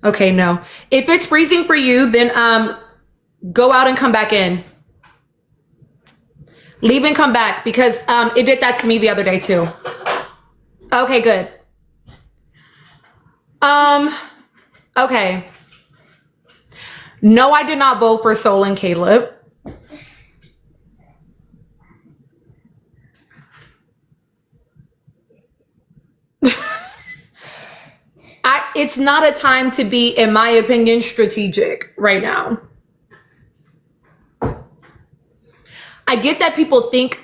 Okay, no. If it's freezing for you, then go out and come back in. Leave and come back, because it did that to me the other day too. Okay, good. Okay. No, I did not vote for Soul and Caleb. It's not a time to be, in my opinion, strategic right now. I get that people think,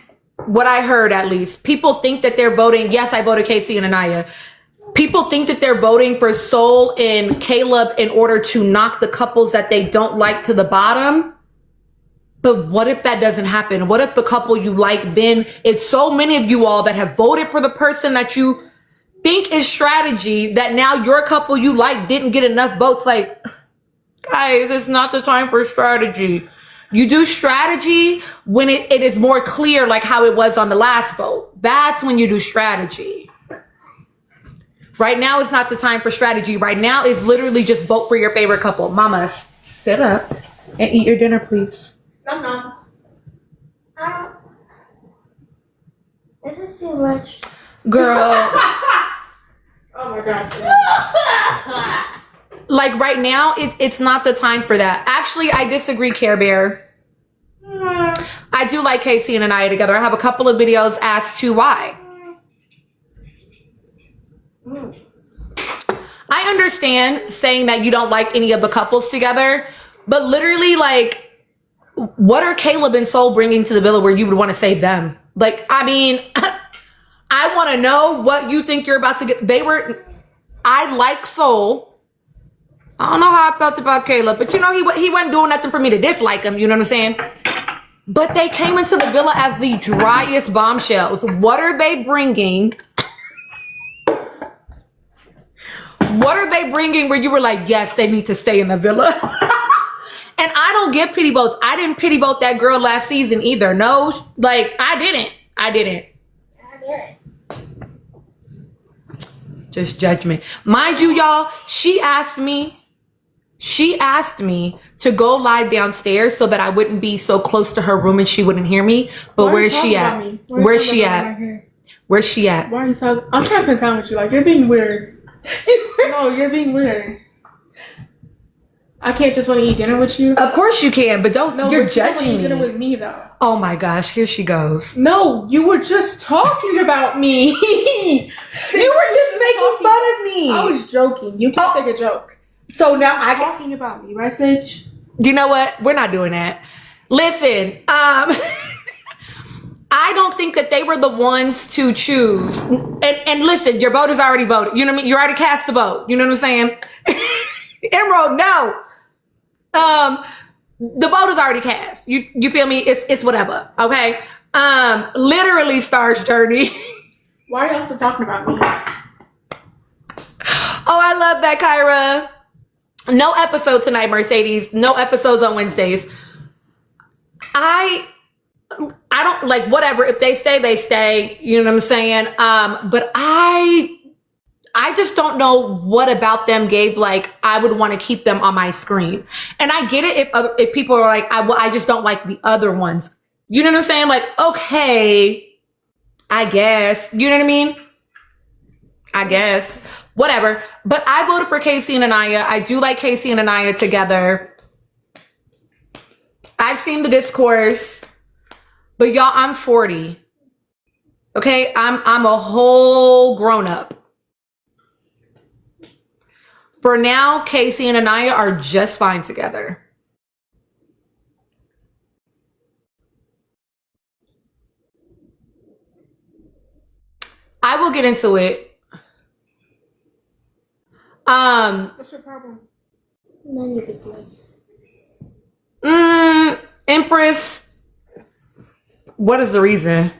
what I heard at least, people think that they're voting. Yes, I voted Casey and Anaya. People think that they're voting for Soul and Caleb in order to knock the couples that they don't like to the bottom. But what if that doesn't happen? What if the couple you like, then it's so many of you all that have voted for the person that you think is strategy, that now your couple you like didn't get enough votes. Like, guys, it's not the time for strategy. You do strategy when it is more clear, like how it was on the last vote. That's when you do strategy. Right now is not the time for strategy. Right now is literally just vote for your favorite couple. Mamas, sit up and eat your dinner, please. No. This is too much. Girl. Oh my gosh. Like right now, it's not the time for that. Actually, I disagree, Care Bear. I do like Casey and Anaya together. I have a couple of videos as to why. I understand saying that you don't like any of the couples together, but literally, like, what are Caleb and Soul bringing to the villa where you would want to save them? Like, I mean, I want to know what you think you're about to get. I like Soul. I don't know how I felt about Caleb, but you know, he wasn't doing nothing for me to dislike him. You know what I'm saying? But they came into the villa as the driest bombshells. What are they bringing? What are they bringing where you were like, yes, they need to stay in the villa? And I don't give pity votes. I didn't pity vote that girl last season either. No, like, I didn't. Just judgment. Mind you, y'all, she asked me to go live downstairs so that I wouldn't be so close to her room and she wouldn't hear me. But where's she at? Where's she at? Where's she at? Why are you talking? I'm trying to spend time with you. Like, you're being weird. No, you're being weird. I can't just want to eat dinner with you. Of course you can, but don't. No, you're but judging you me. Eat dinner with me though. Oh my gosh, here she goes. No, you were just talking about me. You were just making fun of me. I was joking. You can't take a joke. So now I'm talking about me, right, Sage? You know what? We're not doing that. Listen, I don't think that they were the ones to choose. And listen, your vote is already voted. You know what I mean? You already cast the vote. You know what I'm saying? Emerald, no. The vote is already cast. You feel me? It's whatever. Okay. Literally Star's journey. Why are y'all still talking about me? Oh, I love that, Kyra. No episode tonight, Mercedes. No episodes on Wednesdays. I don't like, whatever. If they stay, they stay. You know what I'm saying? But I just don't know what about them gave, like, I would want to keep them on my screen. And I get it if people are like, I just don't like the other ones. You know what I'm saying? Like, okay, I guess. You know what I mean? I guess. Whatever. But I voted for Casey and Anaya. I do like Casey and Anaya together. I've seen the discourse. But y'all, I'm 40. Okay? I'm a whole grown up. For now, Casey and Anaya are just fine together. I will get into it. What's your problem? None of your business. Empress, what is the reason?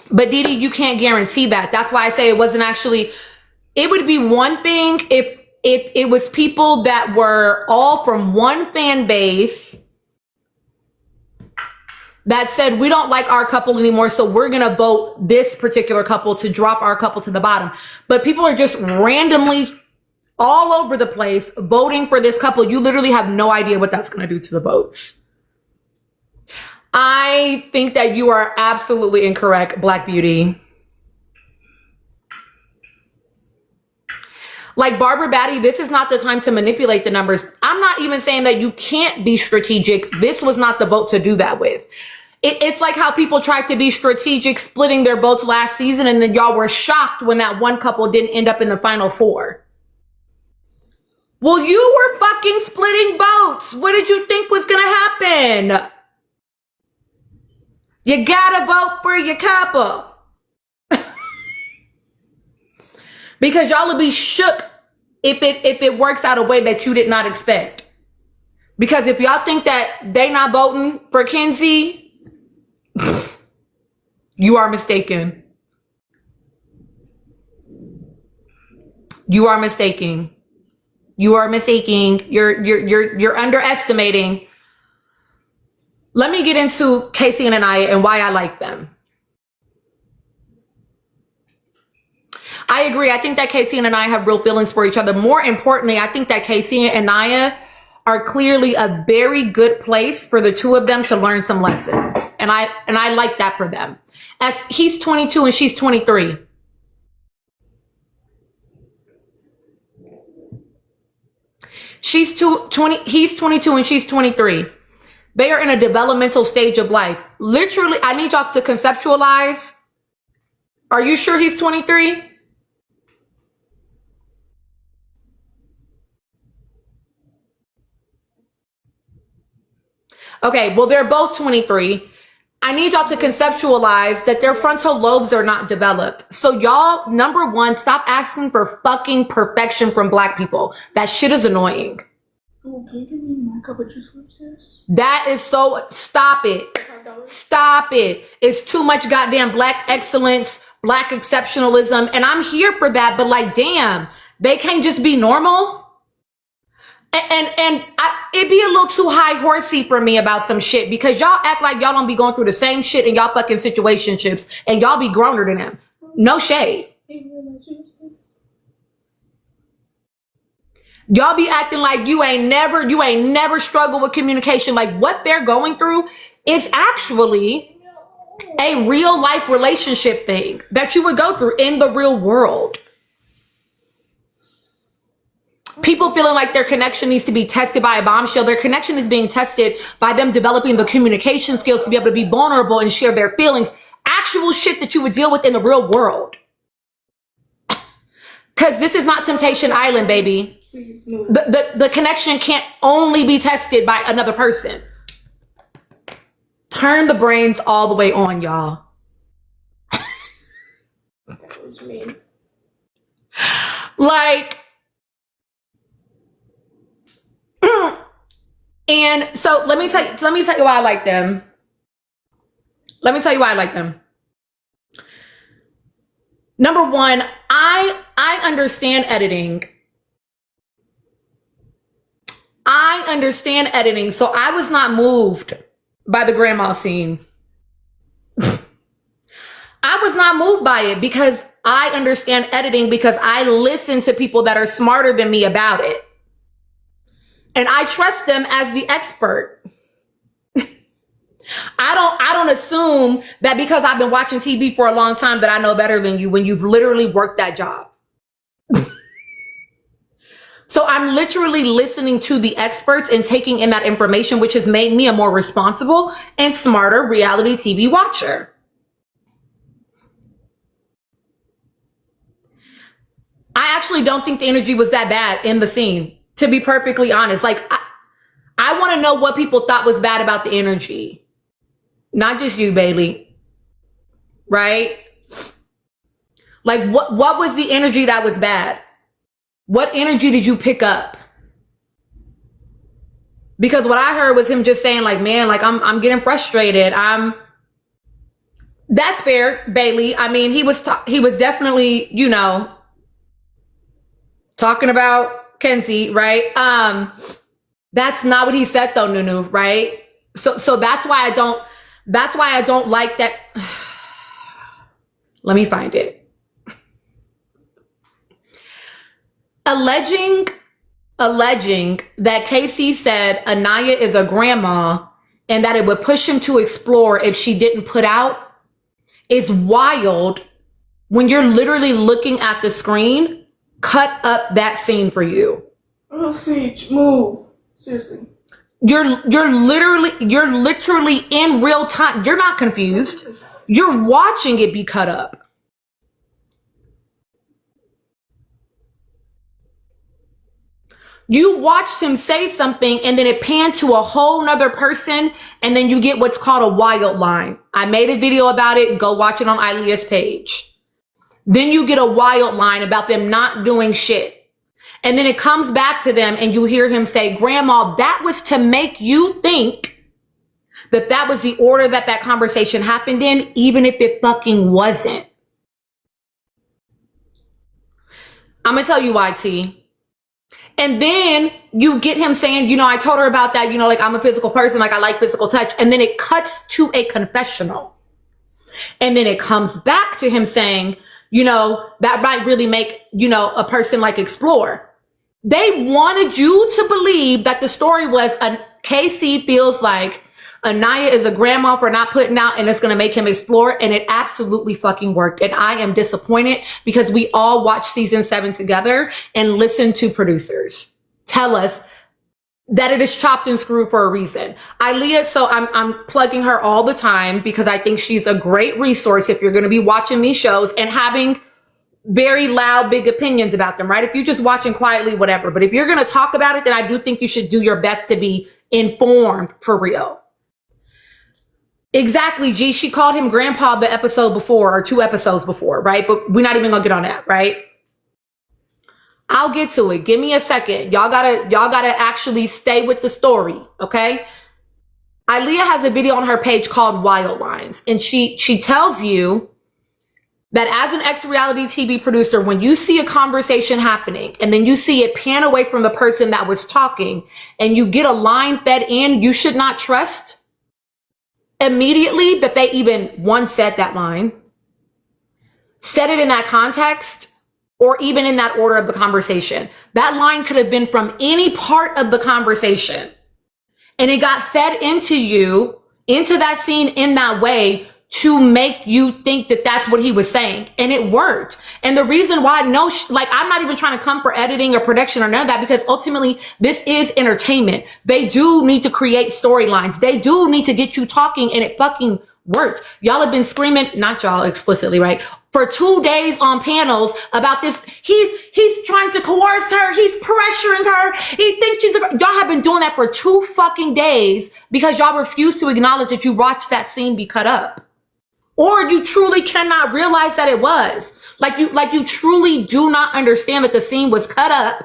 But Didi, you can't guarantee that. That's why I say it wasn't actually, it would be one thing if it was people that were all from one fan base that said, we don't like our couple anymore, so we're going to vote this particular couple to drop our couple to the bottom. But people are just randomly all over the place voting for this couple. You literally have no idea what that's going to do to the votes. I think that you are absolutely incorrect, Black Beauty. Like Barbara Batty, this is not the time to manipulate the numbers. I'm not even saying that you can't be strategic. This was not the vote to do that with. It's like how people tried to be strategic splitting their votes last season, and then y'all were shocked when that one couple didn't end up in the final four. Well, you were fucking splitting votes. What did you think was going to happen? You gotta vote for your couple. Because y'all will be shook if it works out a way that you did not expect. Because if y'all think that they not voting for Kenzie, you are mistaken. You are mistaken. You are mistaken. You're underestimating. Let me get into Casey and Anaya and why I like them. I agree. I think that Casey and Anaya have real feelings for each other. More importantly, I think that Casey and Anaya are clearly a very good place for the two of them to learn some lessons. And I like that for them. As he's 22 and she's 23. He's 22 and she's 23. They are in a developmental stage of life. Literally, I need y'all to conceptualize. Are you sure he's 23? Okay, well, they're both 23. I need y'all to conceptualize that their frontal lobes are not developed. So y'all, number one, stop asking for fucking perfection from Black people. That shit is annoying. Oh, can you give me my cup of juice upstairs? That is so, stop it. Stop it. It's too much goddamn Black excellence, Black exceptionalism. And I'm here for that, but like, damn, they can't just be normal. And it'd be a little too high horsey for me about some shit because y'all act like y'all don't be going through the same shit in y'all fucking situationships and y'all be growner than them. No shade. Y'all be acting like you ain't never struggled with communication. Like what they're going through is actually a real life relationship thing that you would go through in the real world. People feeling like their connection needs to be tested by a bombshell. Their connection is being tested by them developing the communication skills to be able to be vulnerable and share their feelings. Actual shit that you would deal with in the real world. Because this is not Temptation Island, baby. The connection can't only be tested by another person. Turn the brains all the way on, y'all. That was mean. Like, and so let me tell you why I like them. Let me tell you why I like them. Number one, I understand editing. I understand editing, so I was not moved by the grandma scene. I was not moved by it because I understand editing because I listen to people that are smarter than me about it. And I trust them as the expert. I don't assume that because I've been watching TV for a long time that I know better than you when you've literally worked that job. So I'm literally listening to the experts and taking in that information, which has made me a more responsible and smarter reality TV watcher. I actually don't think the energy was that bad in the scene, to be perfectly honest. Like, I want to know what people thought was bad about the energy. Not just you, Bailey. Right? Like, what was the energy that was bad? What energy did you pick up? Because what I heard was him just saying like, man, like I'm getting frustrated. That's fair, Bailey. I mean, he was definitely, you know, talking about Kenzie, right? That's not what he said though, Nunu, right? So that's why That's why I don't like that. Let me find it. Alleging that Casey said Anaya is a grandma and that it would push him to explore if she didn't put out is wild when you're literally looking at the screen. Cut up that scene for you. Oh, Sage, move. Seriously. You're literally in real time. You're not confused. You're watching it be cut up. You watched him say something and then it panned to a whole nother person and then you get what's called a wild line. I made a video about it. Go watch it on Ilia's page. Then you get a wild line about them not doing shit. And then it comes back to them and you hear him say, Grandma, that was to make you think that that was the order that that conversation happened in, even if it fucking wasn't. I'm going to tell you why, T. And then you get him saying, you know, I told her about that, you know, like I'm a physical person, like I like physical touch. And then it cuts to a confessional. And then it comes back to him saying, you know, that might really make, you know, a person like explore. They wanted you to believe that the story was KC feels like Anaya is a grandma for not putting out and it's going to make him explore. And it absolutely fucking worked. And I am disappointed because we all watched season 7 together and listened to producers tell us that it is chopped and screwed for a reason. Ilea, so I'm plugging her all the time because I think she's a great resource if you're going to be watching these shows and having very loud, big opinions about them, right? If you're just watching quietly, whatever. But if you're going to talk about it, then I do think you should do your best to be informed for real. Exactly, G. She called him grandpa the episode before or 2 episodes before, right? But we're not even gonna get on that, right? I'll get to it. Give me a second. Y'all gotta actually stay with the story, okay? Ilea has a video on her page called Wild Lines, and she tells you that as an ex-reality TV producer, when you see a conversation happening and then you see it pan away from the person that was talking and you get a line fed in, you should not trust immediately that they even once said that line, said it in that context, or even in that order of the conversation. That line could have been from any part of the conversation. And it got fed into you, into that scene in that way to make you think that that's what he was saying. And it worked. And the reason why, I'm not even trying to come for editing or production or none of that, because ultimately this is entertainment. They do need to create storylines. They do need to get you talking, and it fucking worked. Y'all have been screaming, not y'all explicitly, right? For 2 days on panels about this. He's trying to coerce her. He's pressuring her. He thinks y'all have been doing that for 2 fucking days because y'all refuse to acknowledge that you watched that scene be cut up. Or you truly cannot realize that it was. Like you truly do not understand that the scene was cut up.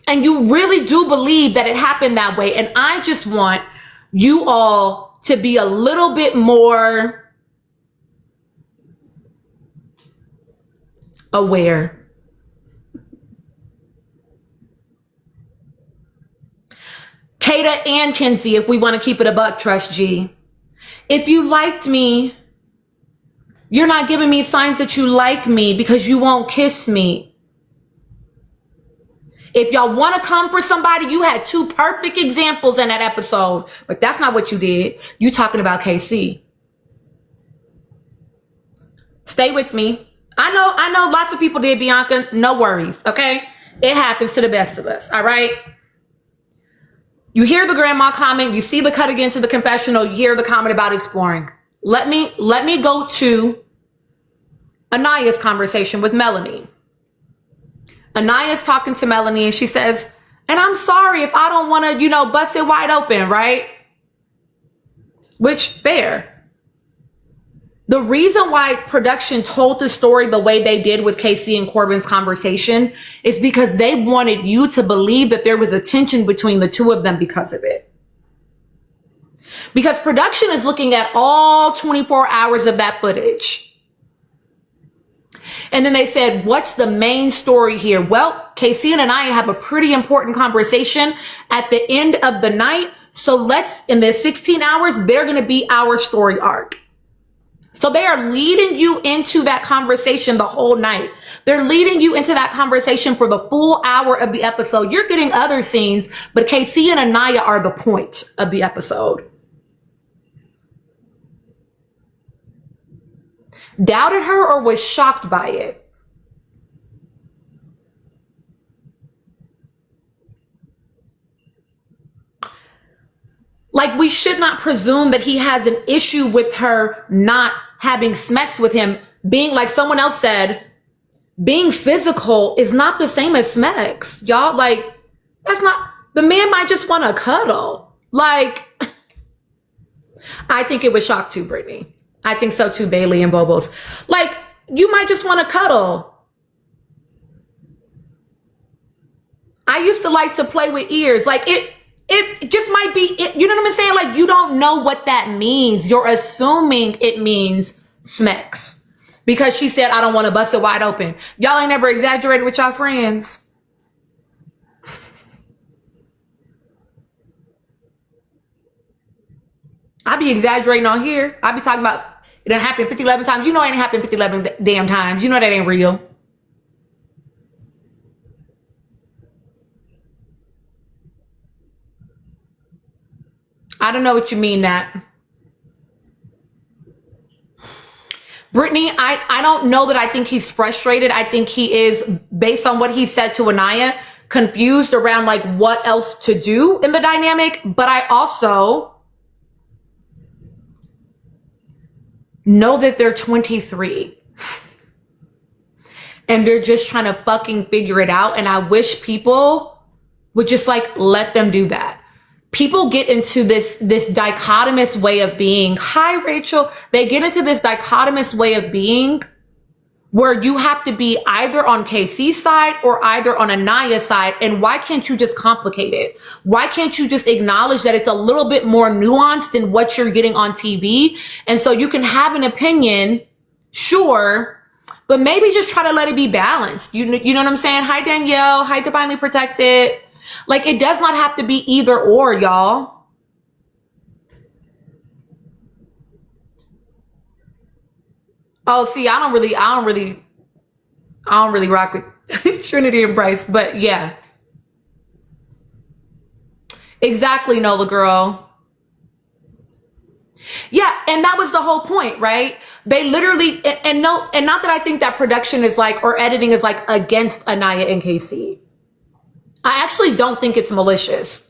And you really do believe that it happened that way. And I just want you all to be a little bit more aware. Kata and Kenzie, if we want to keep it a buck, trust G. If you liked me, you're not giving me signs that you like me because you won't kiss me. If y'all want to come for somebody, you had 2 perfect examples in that episode, but that's not what you did. You talking about KC. Stay with me. I know lots of people did, Bianca. No worries, okay? It happens to the best of us, all right? You hear the grandma comment, you see the cut again to the confessional, you hear the comment about exploring. Let me go to Anaya's conversation with Melanie. Anaya's talking to Melanie and she says, and I'm sorry if I don't want to, bust it wide open, right? Which, fair. The reason why production told the story the way they did with Casey and Corbin's conversation is because they wanted you to believe that there was a tension between the 2 of them because of it. Because production is looking at all 24 hours of that footage. And then they said, what's the main story here? Well, Casey and Anaya have a pretty important conversation at the end of the night. So in the 16 hours, they're going to be our story arc. So they are leading you into that conversation the whole night. They're leading you into that conversation for the full hour of the episode. You're getting other scenes, but KC and Anaya are the point of the episode. Doubted her or was shocked by it? Like, we should not presume that he has an issue with her not having sex with him. Being, like someone else said, being physical is not the same as sex. Y'all, like, that's not, the man might just want to cuddle. Like, I think it was shock too, Brittany. I think so too, Bailey and Bobos. Like, you might just want to cuddle. I used to like to play with ears. Like, it just might be, you know what I'm saying? Like, you don't know what that means. You're assuming it means smex. Because she said, I don't want to bust it wide open. Y'all ain't never exaggerated with y'all friends. I be exaggerating on here. I be talking about it done happened 50, 11 times. You know it ain't happened 50, 11 damn times. You know that ain't real. I don't know what you mean that. Brittany, I don't know that I think he's frustrated. I think he is, based on what he said to Anaya, confused around like what else to do in the dynamic. But I also know that they're 23 and they're just trying to fucking figure it out. And I wish people would just like let them do that. People get into this dichotomous way of being. Hi, Rachel. They get into this dichotomous way of being where you have to be either on KC's side or either on Anaya's side. And why can't you just complicate it? Why can't you just acknowledge that it's a little bit more nuanced than what you're getting on TV? And so you can have an opinion, sure, but maybe just try to let it be balanced. You know what I'm saying? Hi, Danielle. Hi, Divinely Protected. Like, it does not have to be either or, y'all. Oh, see, I don't really rock with Trinity and Bryce, but yeah. Exactly, Nola girl. Yeah, and that was the whole point, right? They literally, and not that I think that production is like, or editing is like against Anaya and KC. I actually don't think it's malicious.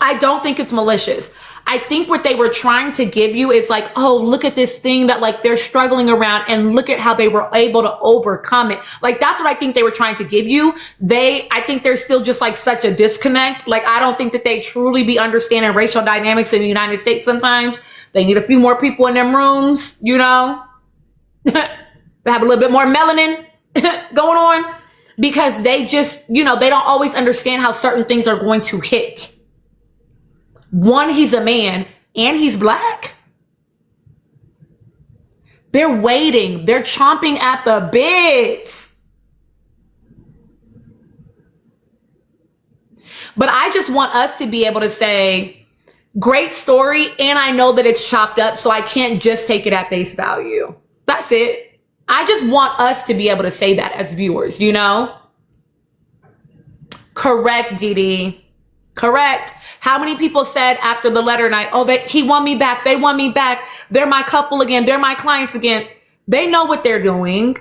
I don't think it's malicious. I think what they were trying to give you is like, oh, look at this thing that like they're struggling around and look at how they were able to overcome it. Like, that's what I think they were trying to give you. I think there's still just like such a disconnect. Like, I don't think that they truly be understanding racial dynamics in the United States sometimes. They need a few more people in them rooms, you know, they have a little bit more melanin going on. Because they just, you know, they don't always understand how certain things are going to hit. One, he's a man and he's black. They're waiting. They're chomping at the bits. But I just want us to be able to say, great story, and I know that it's chopped up, so I can't just take it at face value. That's it. I just want us to be able to say that as viewers, you know? Correct, Dee. Correct. How many people said after the letter night, oh, he won me back. They won me back. They're my couple again. They're my clients again. They know what they're doing.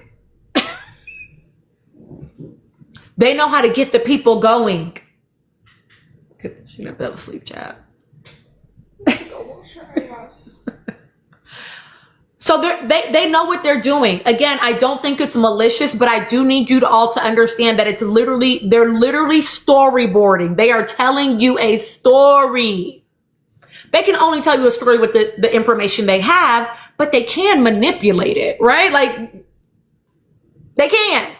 They know how to get the people going. She never fell asleep, child. So they know what they're doing. Again, I don't think it's malicious, but I do need you to all to understand that they're literally storyboarding. They are telling you a story. They can only tell you a story with the information they have, but they can manipulate it, right? Like, they can.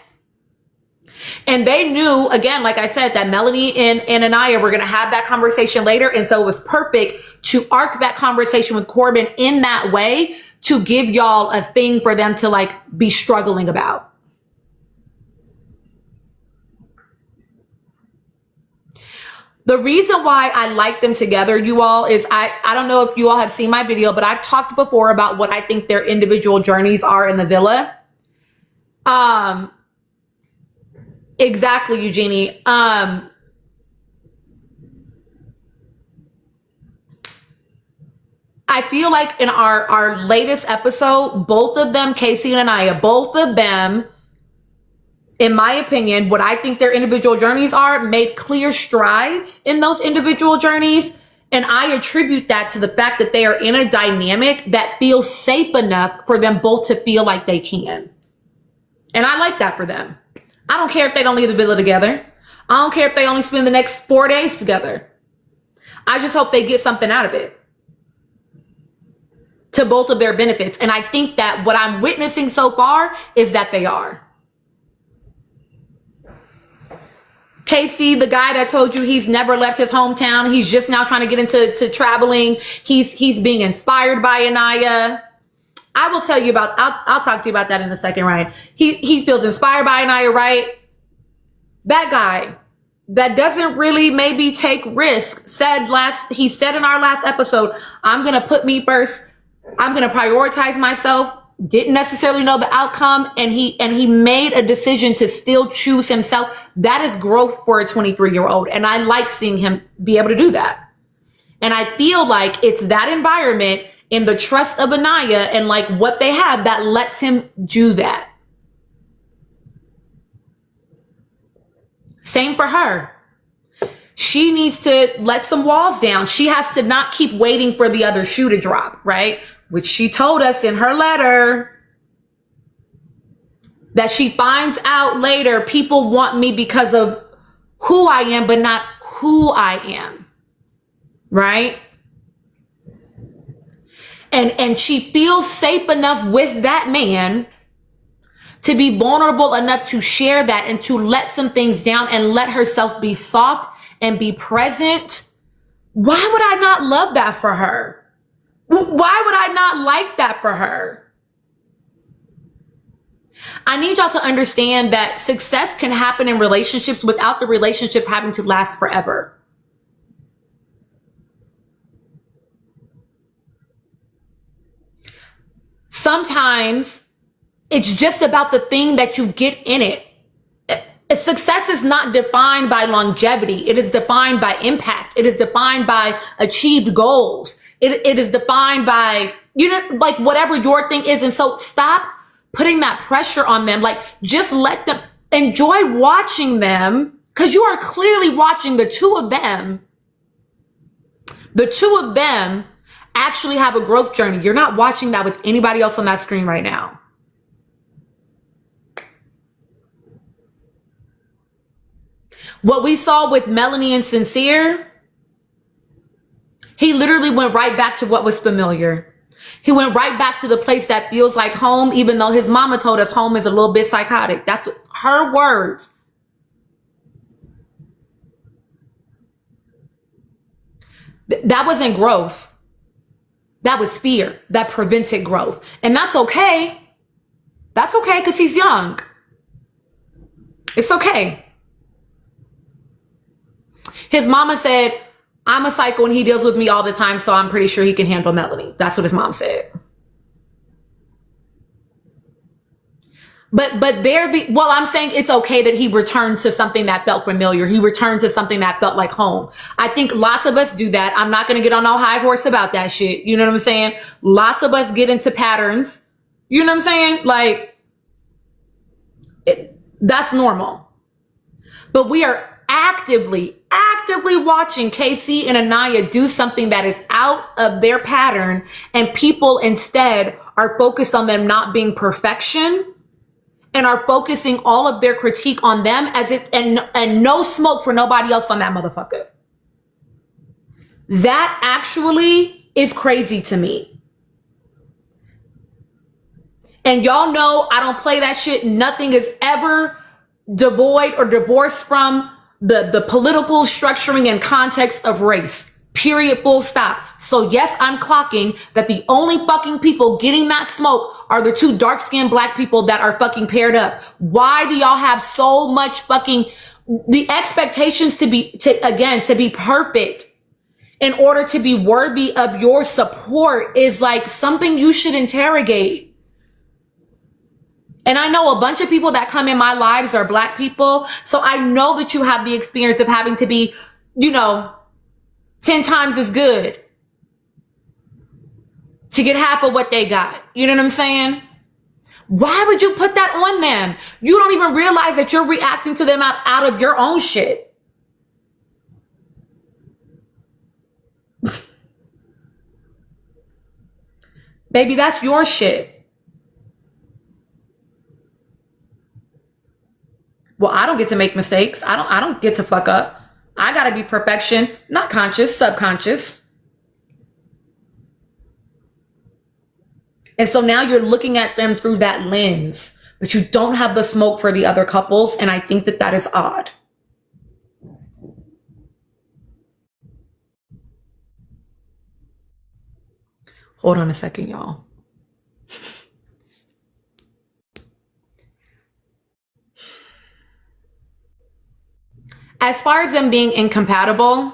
And they knew, again, like I said, that Melanie and Anaya were going to have that conversation later. And so it was perfect to arc that conversation with Corbin in that way, to give y'all a thing for them to like be struggling about. The reason why I like them together, you all, is I don't know if you all have seen my video, but I've talked before about what I think their individual journeys are in the villa. Exactly, Eugenie. I feel like in our latest episode, both of them, Casey and Anaya, both of them, in my opinion, what I think their individual journeys are, made clear strides in those individual journeys. And I attribute that to the fact that they are in a dynamic that feels safe enough for them both to feel like they can. And I like that for them. I don't care if they don't leave the villa together. I don't care if they only spend the next 4 days together. I just hope they get something out of it to both of their benefits. And I think that what I'm witnessing so far is that they are. Casey, the guy that told you he's never left his hometown, he's just now trying to get into traveling. He's being inspired by Anaya. I will tell you about, I'll talk to you about that in a second, Ryan. He feels inspired by Anaya, right? That guy that doesn't really maybe take risks he said in our last episode, I'm going to put me first. I'm going to prioritize myself. Didn't necessarily know the outcome. And he made a decision to still choose himself. That is growth for a 23-year-old. And I like seeing him be able to do that. And I feel like it's that environment in the trust of Anaya and like what they have that lets him do that. Same for her. She needs to let some walls down. She has to not keep waiting for the other shoe to drop, right? Which she told us in her letter that she finds out later, people want me because of who I am, but not who I am, right? And she feels safe enough with that man to be vulnerable enough to share that and to let some things down and let herself be soft and be present. Why would I not love that for her? Why would I not like that for her? I need y'all to understand that success can happen in relationships without the relationships having to last forever. Sometimes it's just about the thing that you get in it. Success is not defined by longevity. It is defined by impact. It is defined by achieved goals. It is defined by, like whatever your thing is. And so stop putting that pressure on them. Like just let them enjoy watching them, because you are clearly watching the two of them. The two of them actually have a growth journey. You're not watching that with anybody else on that screen right now. What we saw with Melanie and Sincere, he literally went right back to what was familiar. He went right back to the place that feels like home, even though his mama told us home is a little bit psychotic. That's what her words. That wasn't growth. That was fear that prevented growth. And that's okay. That's okay because he's young. It's okay. His mama said, I'm a psycho and he deals with me all the time, so I'm pretty sure he can handle Melanie. That's what his mom said. But I'm saying it's okay that he returned to something that felt familiar. He returned to something that felt like home. I think lots of us do that. I'm not going to get on no high horse about that shit. You know what I'm saying? Lots of us get into patterns. You know what I'm saying? Like, that's normal. But we are actively watching Casey and Anaya do something that is out of their pattern, and people instead are focused on them not being perfection and are focusing all of their critique on them as if, and no smoke for nobody else on that motherfucker. That actually is crazy to me. And y'all know I don't play that shit. Nothing is ever devoid or divorced from the political structuring and context of race. Period. Full stop. So yes, I'm clocking that the only fucking people getting that smoke are the two dark-skinned black people that are fucking paired up. Why do y'all have so much fucking the expectations to be perfect in order to be worthy of your support is like something you should interrogate. And I know a bunch of people that come in my lives are Black people. So I know that you have the experience of having to be, 10 times as good to get half of what they got. You know what I'm saying? Why would you put that on them? You don't even realize that you're reacting to them out of your own shit. Baby, that's your shit. Well, I don't get to make mistakes. I don't get to fuck up. I gotta be perfection, not conscious, subconscious. And so now you're looking at them through that lens, but you don't have the smoke for the other couples. And I think that is odd. Hold on a second, y'all. As far as them being incompatible,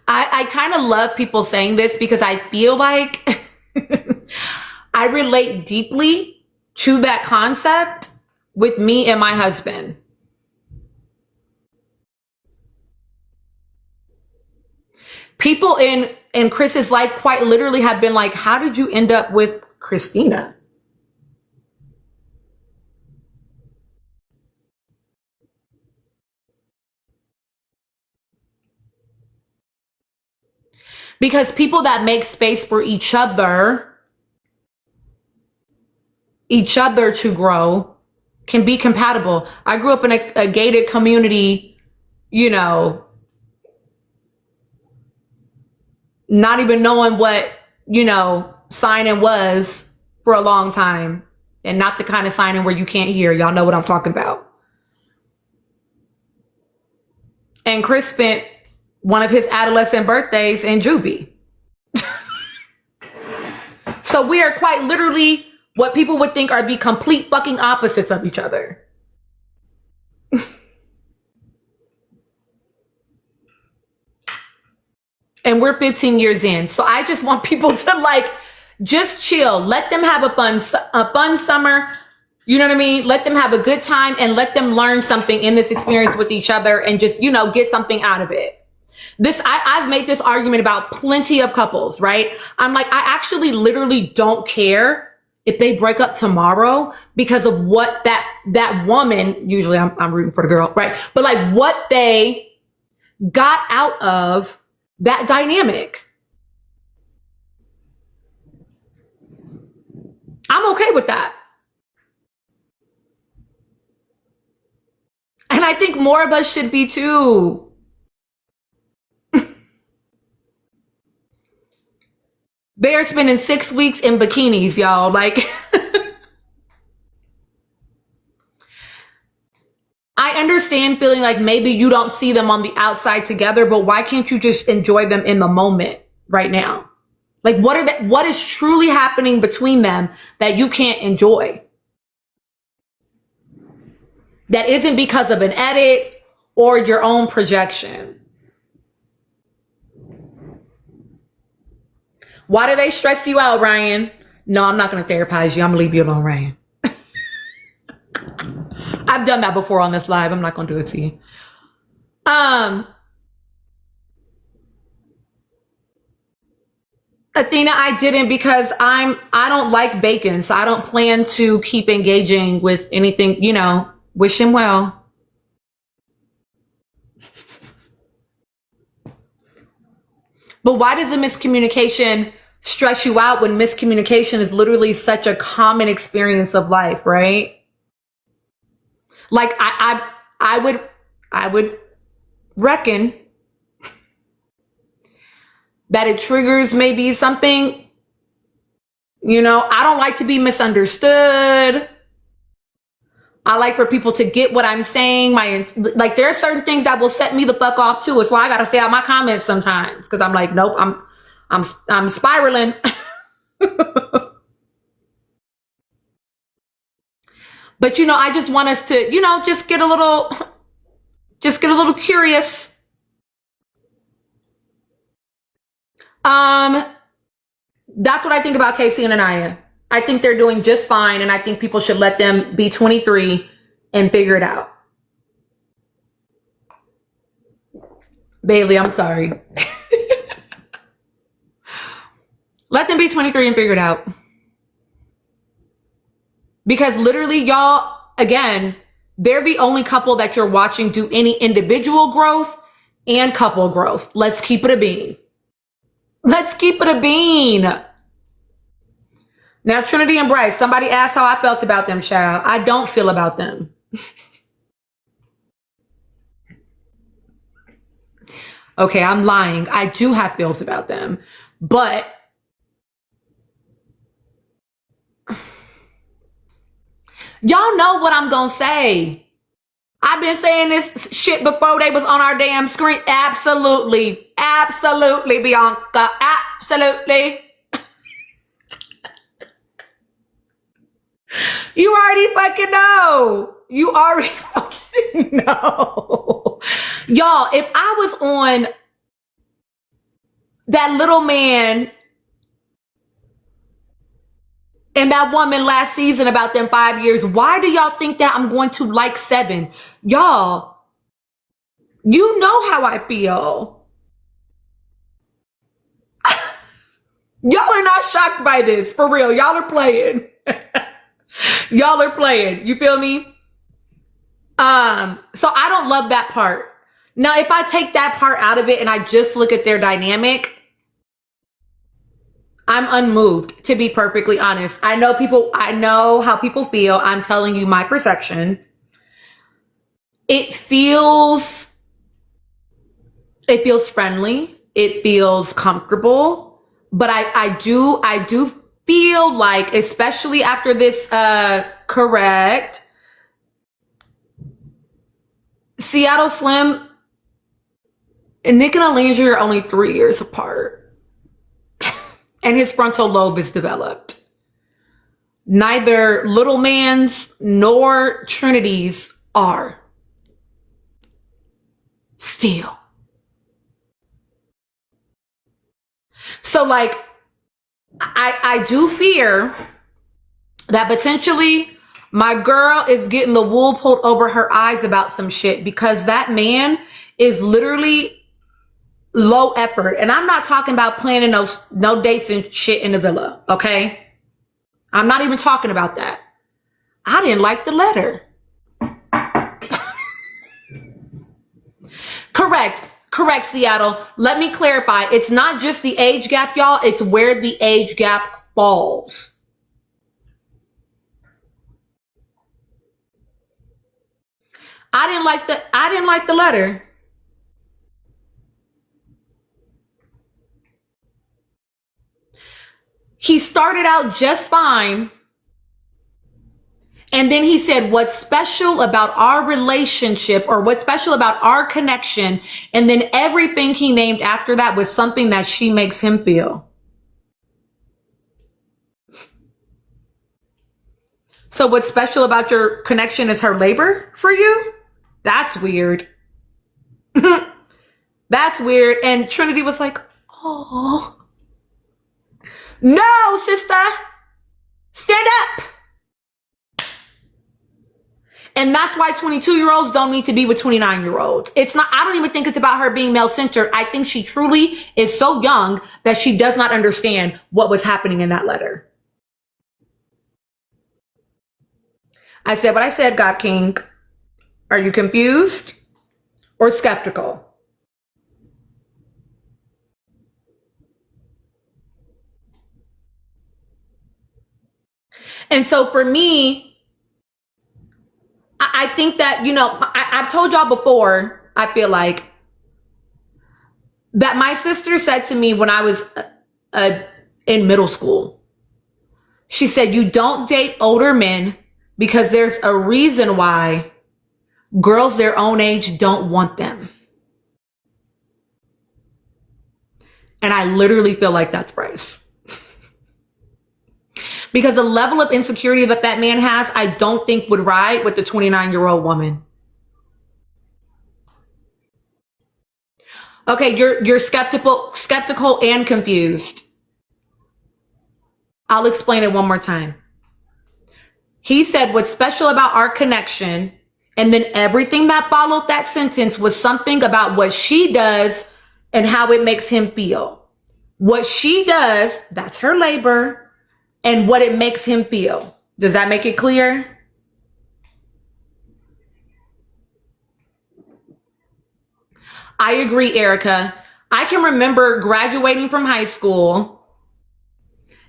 I kind of love people saying this because I feel like I relate deeply to that concept with me and my husband. People in Chris's life quite literally have been like, how did you end up with Christina? Because people that make space for each other to grow can be compatible. I grew up in a gated community, not even knowing what, signing was for a long time, and not the kind of signing where you can't hear. Y'all know what I'm talking about. And Chris spent one of his adolescent birthdays in juvie. So we are quite literally what people would think are the complete fucking opposites of each other. And we're 15 years in. So I just want people to just chill. Let them have a fun summer. You know what I mean? Let them have a good time and let them learn something in this experience with each other and just, get something out of it. I've made this argument about plenty of couples, right? I'm like, I actually literally don't care if they break up tomorrow because of what that woman, usually I'm rooting for the girl, right? But what they got out of that dynamic. I'm okay with that. And I think more of us should be too. They're spending 6 weeks in bikinis, y'all. I understand feeling like maybe you don't see them on the outside together, but why can't you just enjoy them in the moment right now? What is truly happening between them that you can't enjoy? That isn't because of an edit or your own projection. Why do they stress you out, Ryan? No, I'm not going to therapize you. I'm going to leave you alone, Ryan. I've done that before on this live. I'm not going to do it to you. Athena, I didn't because I don't like bacon. So I don't plan to keep engaging with anything, wish him well. But why does the miscommunication stress you out when miscommunication is literally such a common experience of life, right? I would reckon that it triggers maybe something, I don't like to be misunderstood. I like for people to get what I'm saying. There are certain things that will set me the fuck off too. It's why I got to stay out my comments sometimes. Cause I'm like, nope, I'm spiraling. But, I just want us to, just get a little curious. That's what I think about Casey and Anaya. I think they're doing just fine, and I think people should let them be 23 and figure it out. Bailey, I'm sorry. Let them be 23 and figure it out. Because literally, y'all, again, they're the only couple that you're watching do any individual growth and couple growth. Let's keep it a bean. Let's keep it a bean. Now, Trinity and Bryce, somebody asked how I felt about them, child. I don't feel about them. Okay, I'm lying. I do have feels about them. But y'all know what I'm going to say. I've been saying this shit before they was on our damn screen. Absolutely. Absolutely, Bianca. Absolutely. You already fucking know. You already fucking know. Y'all, if I was on that little man and that woman last season about them 5 years, why do y'all think that I'm going to like 7? Y'all, you know how I feel. Y'all are not shocked by this, for real. Y'all are playing. Y'all are playing. You feel me? So I don't love that part. Now, if I take that part out of it and I just look at their dynamic, I'm unmoved, to be perfectly honest. I know how people feel. I'm telling you my perception. It feels friendly. It feels comfortable. But I do feel like, especially after this correct, Seattle Slim and Nick and Alandria are only 3 years apart. And his frontal lobe is developed. Neither Little Man's nor Trinity's are. Still. So, like, I do fear that potentially my girl is getting the wool pulled over her eyes about some shit, because that man is literally low effort. And I'm not talking about planning no dates and shit in the villa, okay? I'm not even talking about that. I didn't like the letter. Correct, Seattle. Let me clarify. It's not just the age gap, y'all. It's where the age gap falls. I didn't like the letter. He started out just fine. And then he said, what's special about our relationship, or what's special about our connection? And then everything he named after that was something that she makes him feel. So what's special about your connection is her labor for you? That's weird. That's weird. And Trinity was like, oh. No, sister. Stand up. And that's why 22-year-olds don't need to be with 29-year-olds. It's not, I don't even think it's about her being male-centered. I think she truly is so young that she does not understand what was happening in that letter. I said what I said, God King. Are you confused or skeptical? And so for me, I think that, I've told y'all before, I feel like, that my sister said to me when I was in middle school, she said, you don't date older men because there's a reason why girls their own age don't want them. And I literally feel like that's Bryce. Because the level of insecurity that that man has, I don't think would ride with the 29-year-old woman. Okay, you're skeptical and confused. I'll explain it one more time. He said, what's special about our connection, and then everything that followed that sentence was something about what she does and how it makes him feel. What she does, that's her labor, and what it makes him feel. Does that make it clear? I agree, Erica. I can remember graduating from high school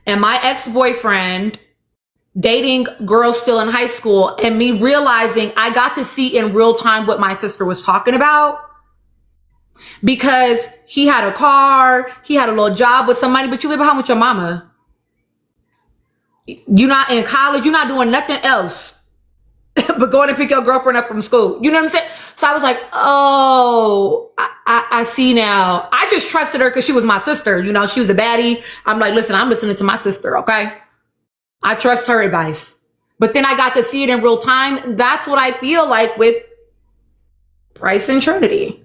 and my ex-boyfriend dating girls still in high school, and me realizing I got to see in real time what my sister was talking about, because he had a car, he had a little job with somebody, but you live at home with your mama. You're not in college, you're not doing nothing else but going to pick your girlfriend up from school. You know what I'm saying? So I was like, oh, I see now. I just trusted her because she was my sister. You know, she was a baddie. I'm like, listen, I'm listening to my sister, okay? I trust her advice. But then I got to see it in real time. That's what I feel like with Bryce and Trinity.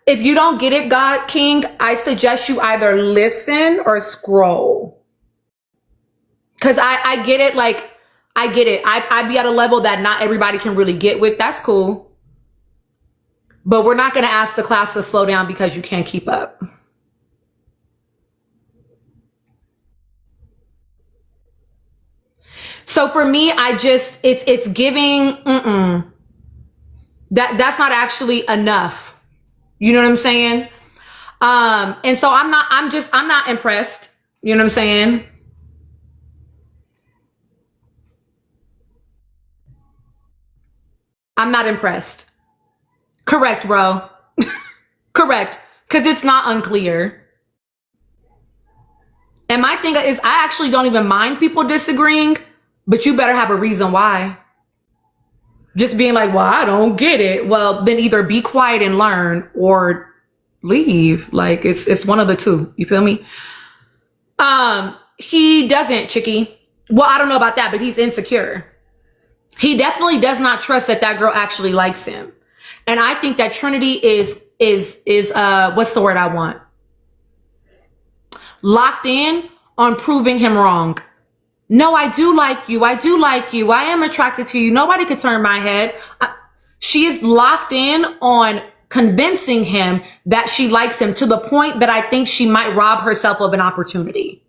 If you don't get it, God King, I suggest you either listen or scroll. Because I get it. Like, I get it. I be at a level that not everybody can really get with. That's cool. But we're not going to ask the class to slow down because you can't keep up. So for me, it's giving, that's not actually enough. You know what I'm saying? And so I'm not impressed. You know what I'm saying? I'm not impressed. Correct, bro. Correct. Because it's not unclear. And my thing is, I actually don't even mind people disagreeing, but you better have a reason why. Just being like, well, I don't get it. Well, then either be quiet and learn or leave. Like, it's one of the two. You feel me? He doesn't, Chicky. Well, I don't know about that, but he's insecure. He definitely does not trust that girl actually likes him. And I think that Trinity is what's the word I want? Locked in on proving him wrong. No, I do like you. I do like you. I am attracted to you. Nobody could turn my head. She is locked in on convincing him that she likes him, to the point that I think she might rob herself of an opportunity.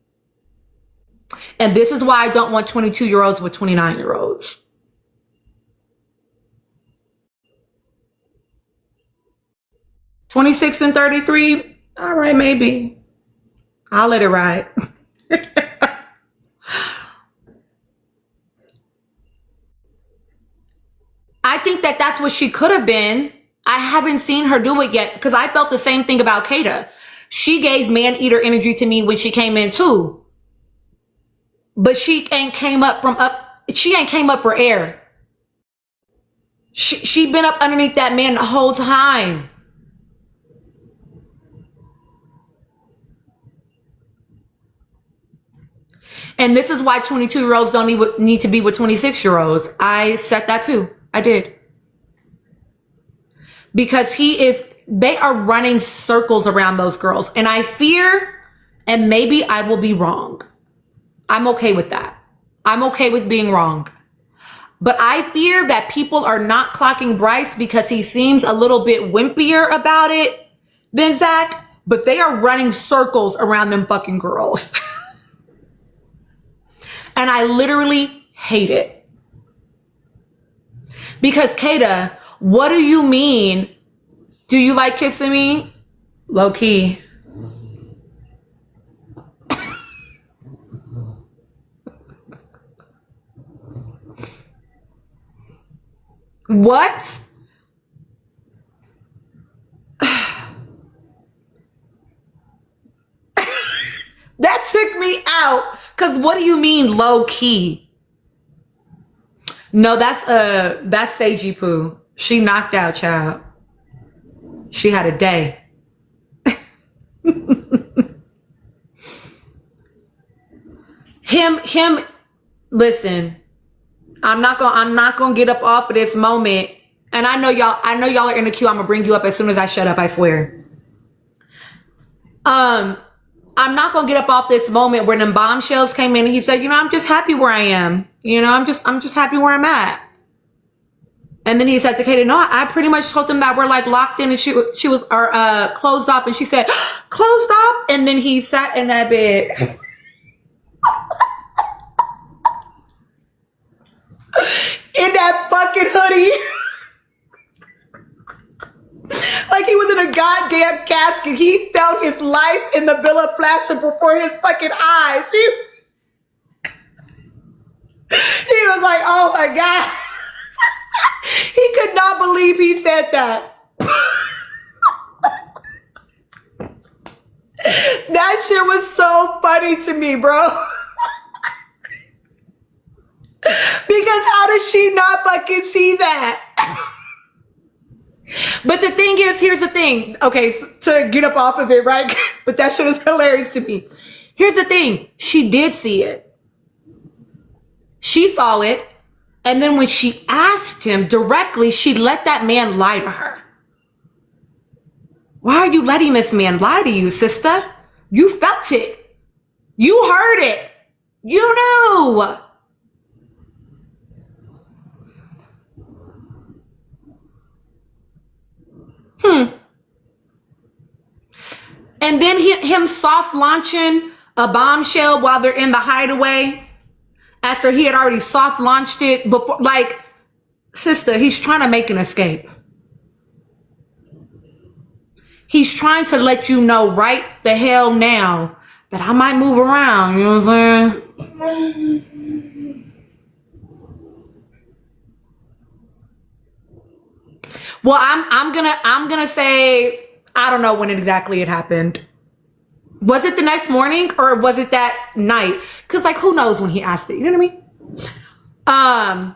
And this is why I don't want 22-year-olds with 29-year-olds. $26 and $33. All right, maybe. I'll let it ride. I think that that's what she could have been. I haven't seen her do it yet, because I felt the same thing about Kata. She gave man-eater energy to me when she came in too. But she ain't came up for air. She been up underneath that man the whole time. And this is why 22-year-olds don't need to be with 26-year-olds. I said that too. I did. Because they are running circles around those girls. And I fear, and maybe I will be wrong. I'm okay with that. I'm okay with being wrong. But I fear that people are not clocking Bryce because he seems a little bit wimpier about it than Zach. But they are running circles around them fucking girls. And I literally hate it. Because Kata, what do you mean? Do you like kissing me? Low key. What? That took me out. Because what do you mean low key? No, that's Seiji Poo. She knocked out, child. She had a day. him, listen, I'm not gonna get up off of this moment. And I know y'all are in the queue. I'm gonna bring you up as soon as I shut up, I swear. I'm not gonna get up off this moment where them bombshells came in and he said, I'm just happy where I am. I'm just happy where I'm at. And then he said to Katie, no, I pretty much told them that we're like locked in, and she was closed off, and she said, closed off. And then he sat in that bed. In that fucking hoodie. Like he was in a goddamn casket. He felt his life in the villa flashing before his fucking eyes. He was like, oh my God. He could not believe he said that. That shit was so funny to me, bro. Because how does she not fucking see that? But the thing is, here's the thing. Okay, to get up off of it, right? But that shit is hilarious to me. Here's the thing. She did see it. She saw it. And then when she asked him directly, she let that man lie to her. Why are you letting this man lie to you, sister? You felt it. You heard it. You knew. And then him soft launching a bombshell while they're in the hideaway after he had already soft launched it before. Like, sister, he's trying to make an escape. He's trying to let you know right the hell now that I might move around. You know what I'm saying? Well, I'm gonna say I don't know when exactly it happened. Was it the next morning or was it that night? Because like who knows when he asked it? You know what I mean?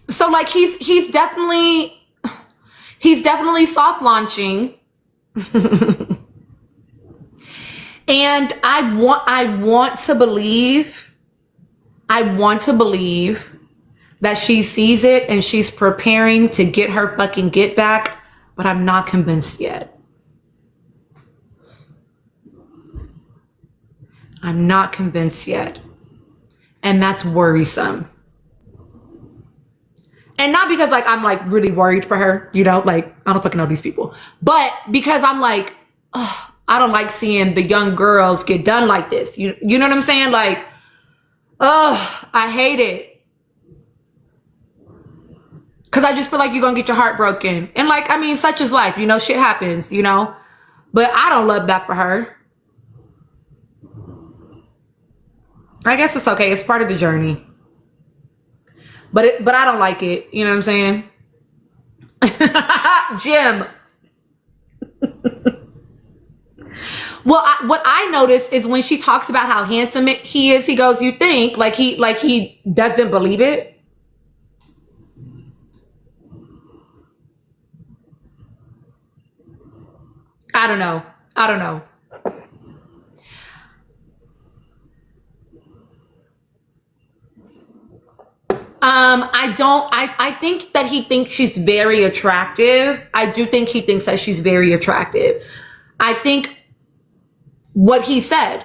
So like he's definitely soft launching. And I want to believe that she sees it and she's preparing to get her fucking get back, but I'm not convinced yet. I'm not convinced yet. And that's worrisome. And not because like I'm like really worried for her, like I don't fucking know these people, but because I'm like, oh, I don't like seeing the young girls get done like this. You know what I'm saying? Like, oh, I hate it. Cause I just feel like you're gonna get your heart broken. And like, I mean, such is life, shit happens, but I don't love that for her. I guess it's okay. It's part of the journey. But I don't like it. You know what I'm saying? Jim. Well, what I notice is when she talks about how handsome he is, he goes, you think? Like he doesn't believe it. I don't know. I think that he thinks she's very attractive. I do think he thinks that she's very attractive. I think what he said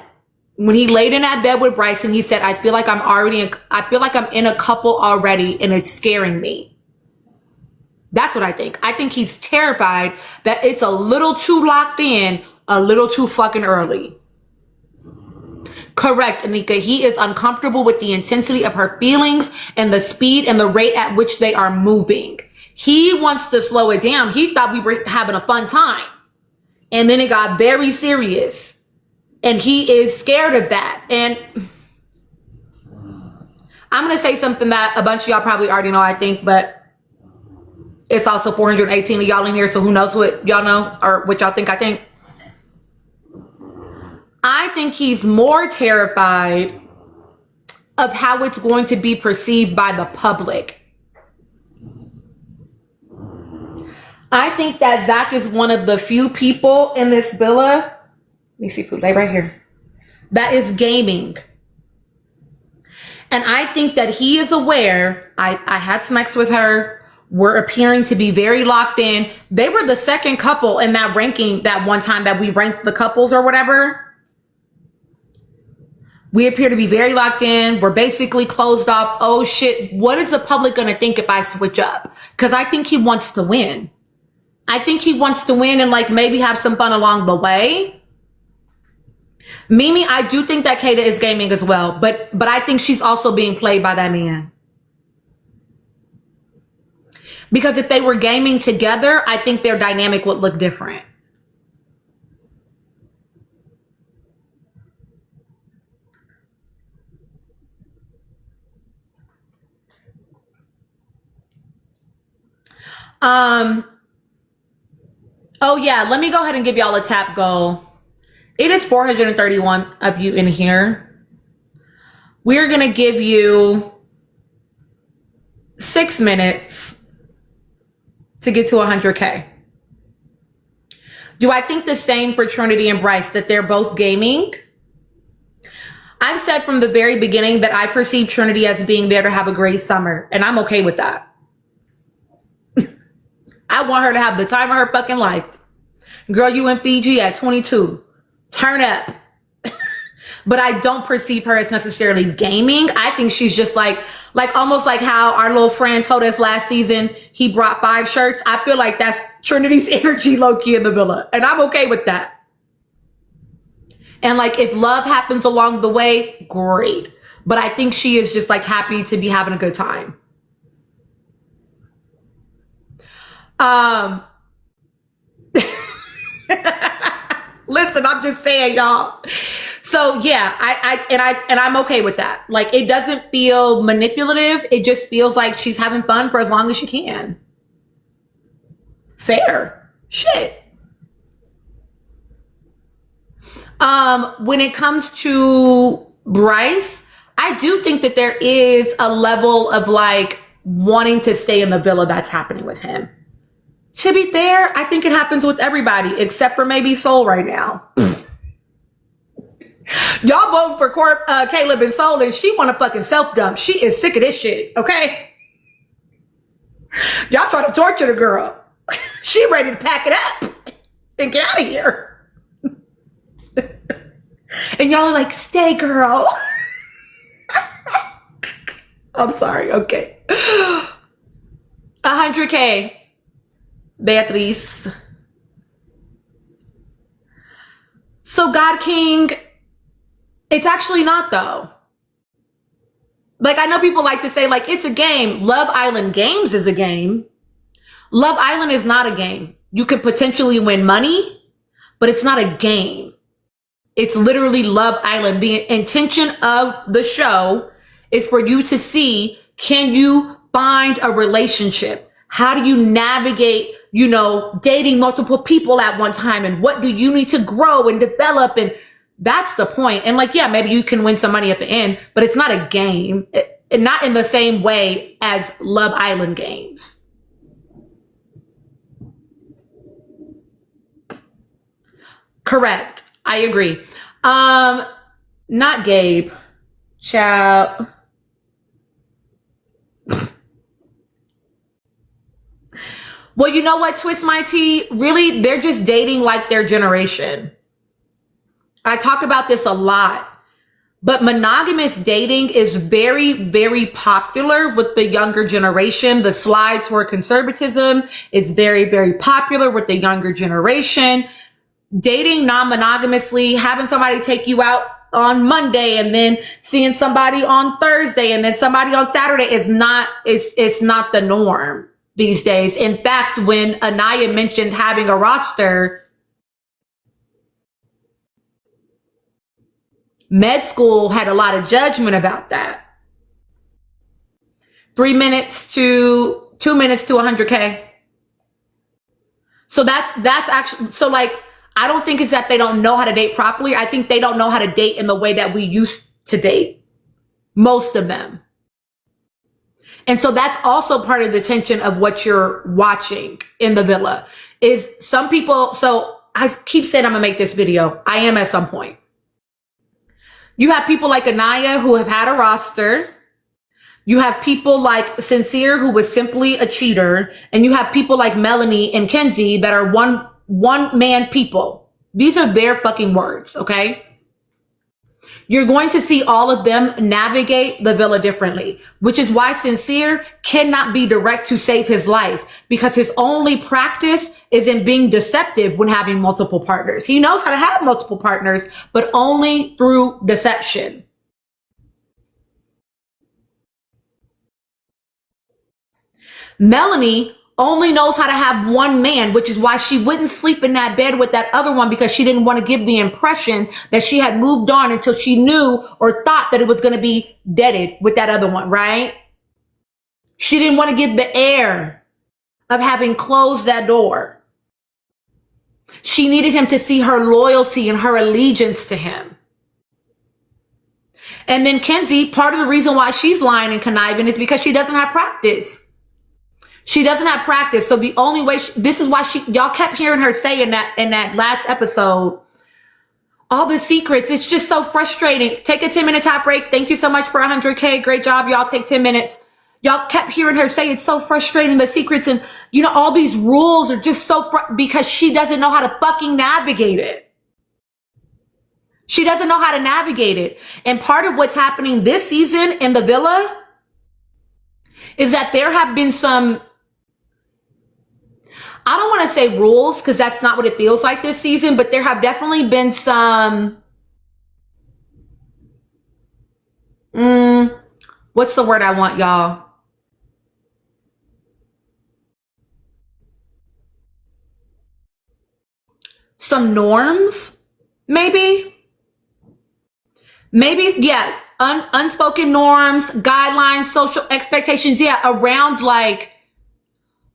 when he laid in that bed with Bryson, he said, I feel like I'm in a couple already and it's scaring me. That's what I think. I think he's terrified that it's a little too locked in, a little too fucking early. Correct, Anika. He is uncomfortable with the intensity of her feelings and the speed and the rate at which they are moving. He wants to slow it down. He thought we were having a fun time. And then it got very serious. And he is scared of that. And I'm going to say something that a bunch of y'all probably already know, I think, but it's also 418 of y'all in here, so who knows what y'all know or what y'all think I think. I think he's more terrified of how it's going to be perceived by the public. I think that Zach is one of the few people in this villa. Let me see, lay right here. That is gaming. And I think that he is aware. I had some ex with her. We're appearing to be very locked in. They were the second couple in that ranking that one time that we ranked the couples or whatever. We appear to be very locked in. We're basically closed off. Oh shit, what is the public gonna think if I switch up? Because I think he wants to win. I think he wants to win and like maybe have some fun along the way. Mimi, I do think that Kata is gaming as well, but I think she's also being played by that man. Because if they were gaming together, I think their dynamic would look different. Oh yeah, let me go ahead and give y'all a tap goal. It is 431 of you in here. We're gonna give you 6 minutes to get to 100K. Do I think the same for Trinity and Bryce, that they're both gaming? I've said from the very beginning that I perceive Trinity as being there to have a great summer, and I'm okay with that. I want her to have the time of her fucking life. Girl, you in Fiji at 22. Turn up. But I don't perceive her as necessarily gaming. I think she's just like almost like how our little friend told us last season he brought 5 shirts. I feel like that's Trinity's energy low-key in the villa. And I'm okay with that. And like if love happens along the way, great. But I think she is just like happy to be having a good time. Listen, I'm just saying, y'all. So yeah, I'm okay with that. Like it doesn't feel manipulative. It just feels like she's having fun for as long as she can. Fair. Shit. When it comes to Bryce, I do think that there is a level of like wanting to stay in the villa that's happening with him. To be fair, I think it happens with everybody except for maybe Soul right now. Y'all vote for Caleb and Soul and she want to fucking self-dump. She is sick of this shit, okay? Y'all trying to torture the girl. She ready to pack it up and get out of here. And y'all are like, stay, girl. I'm sorry, okay. 100K. Beatrice. So God King, it's actually not though. Like I know people like to say like it's a game. Love Island Games is a game. Love Island is not a game. You can potentially win money, but it's not a game. It's literally Love Island. The intention of the show is for you to see, can you find a relationship? How do you navigate, you know, dating multiple people at one time? And what do you need to grow and develop? And that's the point. And like, yeah, maybe you can win some money at the end, but it's not a game. And not in the same way as Love Island Games. Correct. I agree. Not Gabe. Ciao. Well, you know what, Twist My Tea? Really, they're just dating like their generation. I talk about this a lot, but monogamous dating is very, very popular with the younger generation. The slide toward conservatism is very, very popular with the younger generation. Dating non-monogamously, having somebody take you out on Monday and then seeing somebody on Thursday and then somebody on Saturday is not, it's not the norm these days. In fact, when Anaya mentioned having a roster, med school had a lot of judgment about that. 2 minutes to 100K. So that's actually, so like, I don't think it's that they don't know how to date properly. I think they don't know how to date in the way that we used to date. Most of them. And so that's also part of the tension of what you're watching in the villa is some people. So I keep saying I'm gonna make this video. I am at some point. You have people like Anaya who have had a roster. You have people like Sincere who was simply a cheater. And you have people like Melanie and Kenzie that are one man people. These are their fucking words. Okay. You're going to see all of them navigate the villa differently, which is why Sincere cannot be direct to save his life because his only practice is in being deceptive when having multiple partners. He knows how to have multiple partners, but only through deception. Melanie only knows how to have one man, which is why she wouldn't sleep in that bed with that other one because she didn't want to give the impression that she had moved on until she knew or thought that it was going to be deaded with that other one, right? She didn't want to give the air of having closed that door. She needed him to see her loyalty and her allegiance to him. And then Kenzie, part of the reason why she's lying and conniving is because she doesn't have practice. She doesn't have practice. So the only way, this is why y'all kept hearing her say in that last episode, all the secrets. It's just so frustrating. Take a 10-minute top break. Thank you so much for 100K. Great job. Y'all take 10 minutes. Y'all kept hearing her say it's so frustrating. The secrets and, all these rules are just so, because she doesn't know how to fucking navigate it. She doesn't know how to navigate it. And part of what's happening this season in the villa is that there have been some, I don't want to say rules because that's not what it feels like this season, but there have definitely been some, what's the word I want, y'all? Some norms, maybe, yeah. Unspoken norms, guidelines, social expectations. Yeah. Around like,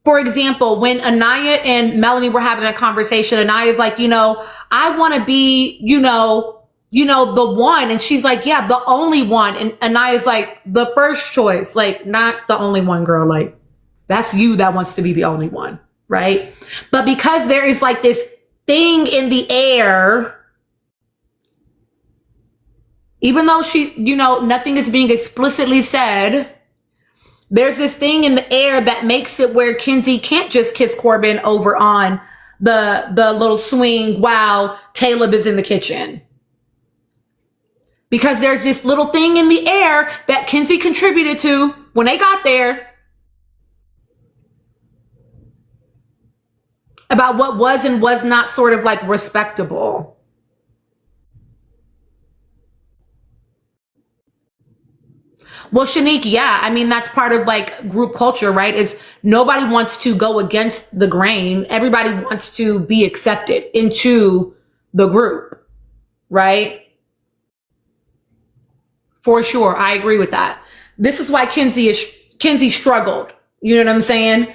for example, when Anaya and Melanie were having a conversation, Anaya's like, I want to be, the one. And she's like, yeah, the only one. And Anaya's like, the first choice, like not the only one, girl. Like that's you that wants to be the only one. Right. But because there is like this thing in the air, even though nothing is being explicitly said, there's this thing in the air that makes it where Kenzie can't just kiss Corbin over on the little swing while Caleb is in the kitchen. Because there's this little thing in the air that Kenzie contributed to when they got there about what was and was not sort of like respectable. Well, Shanique, yeah. I mean, that's part of like group culture, right? Is nobody wants to go against the grain. Everybody wants to be accepted into the group, right? For sure. I agree with that. This is why Kenzie struggled. You know what I'm saying?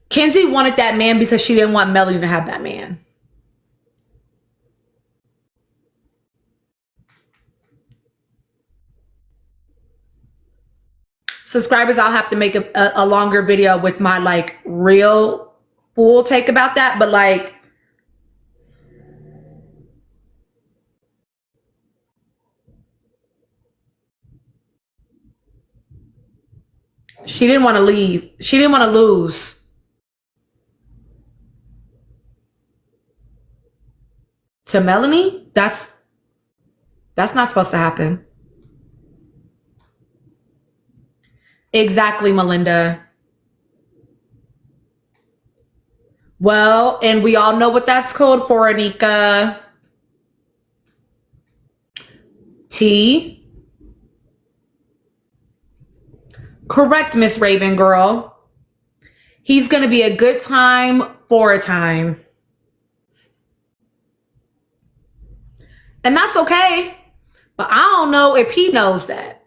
Kenzie wanted that man because she didn't want Melanie to have that man. Subscribers, I'll have to make a longer video with my like real full take about that. But like, she didn't want to leave. She didn't want to lose. To Melanie, that's not supposed to happen. Exactly, Melinda. Well, and we all know what that's called for, Anika. T. Correct, Miss Raven girl. He's going to be a good time for a time. And that's okay. But I don't know if he knows that.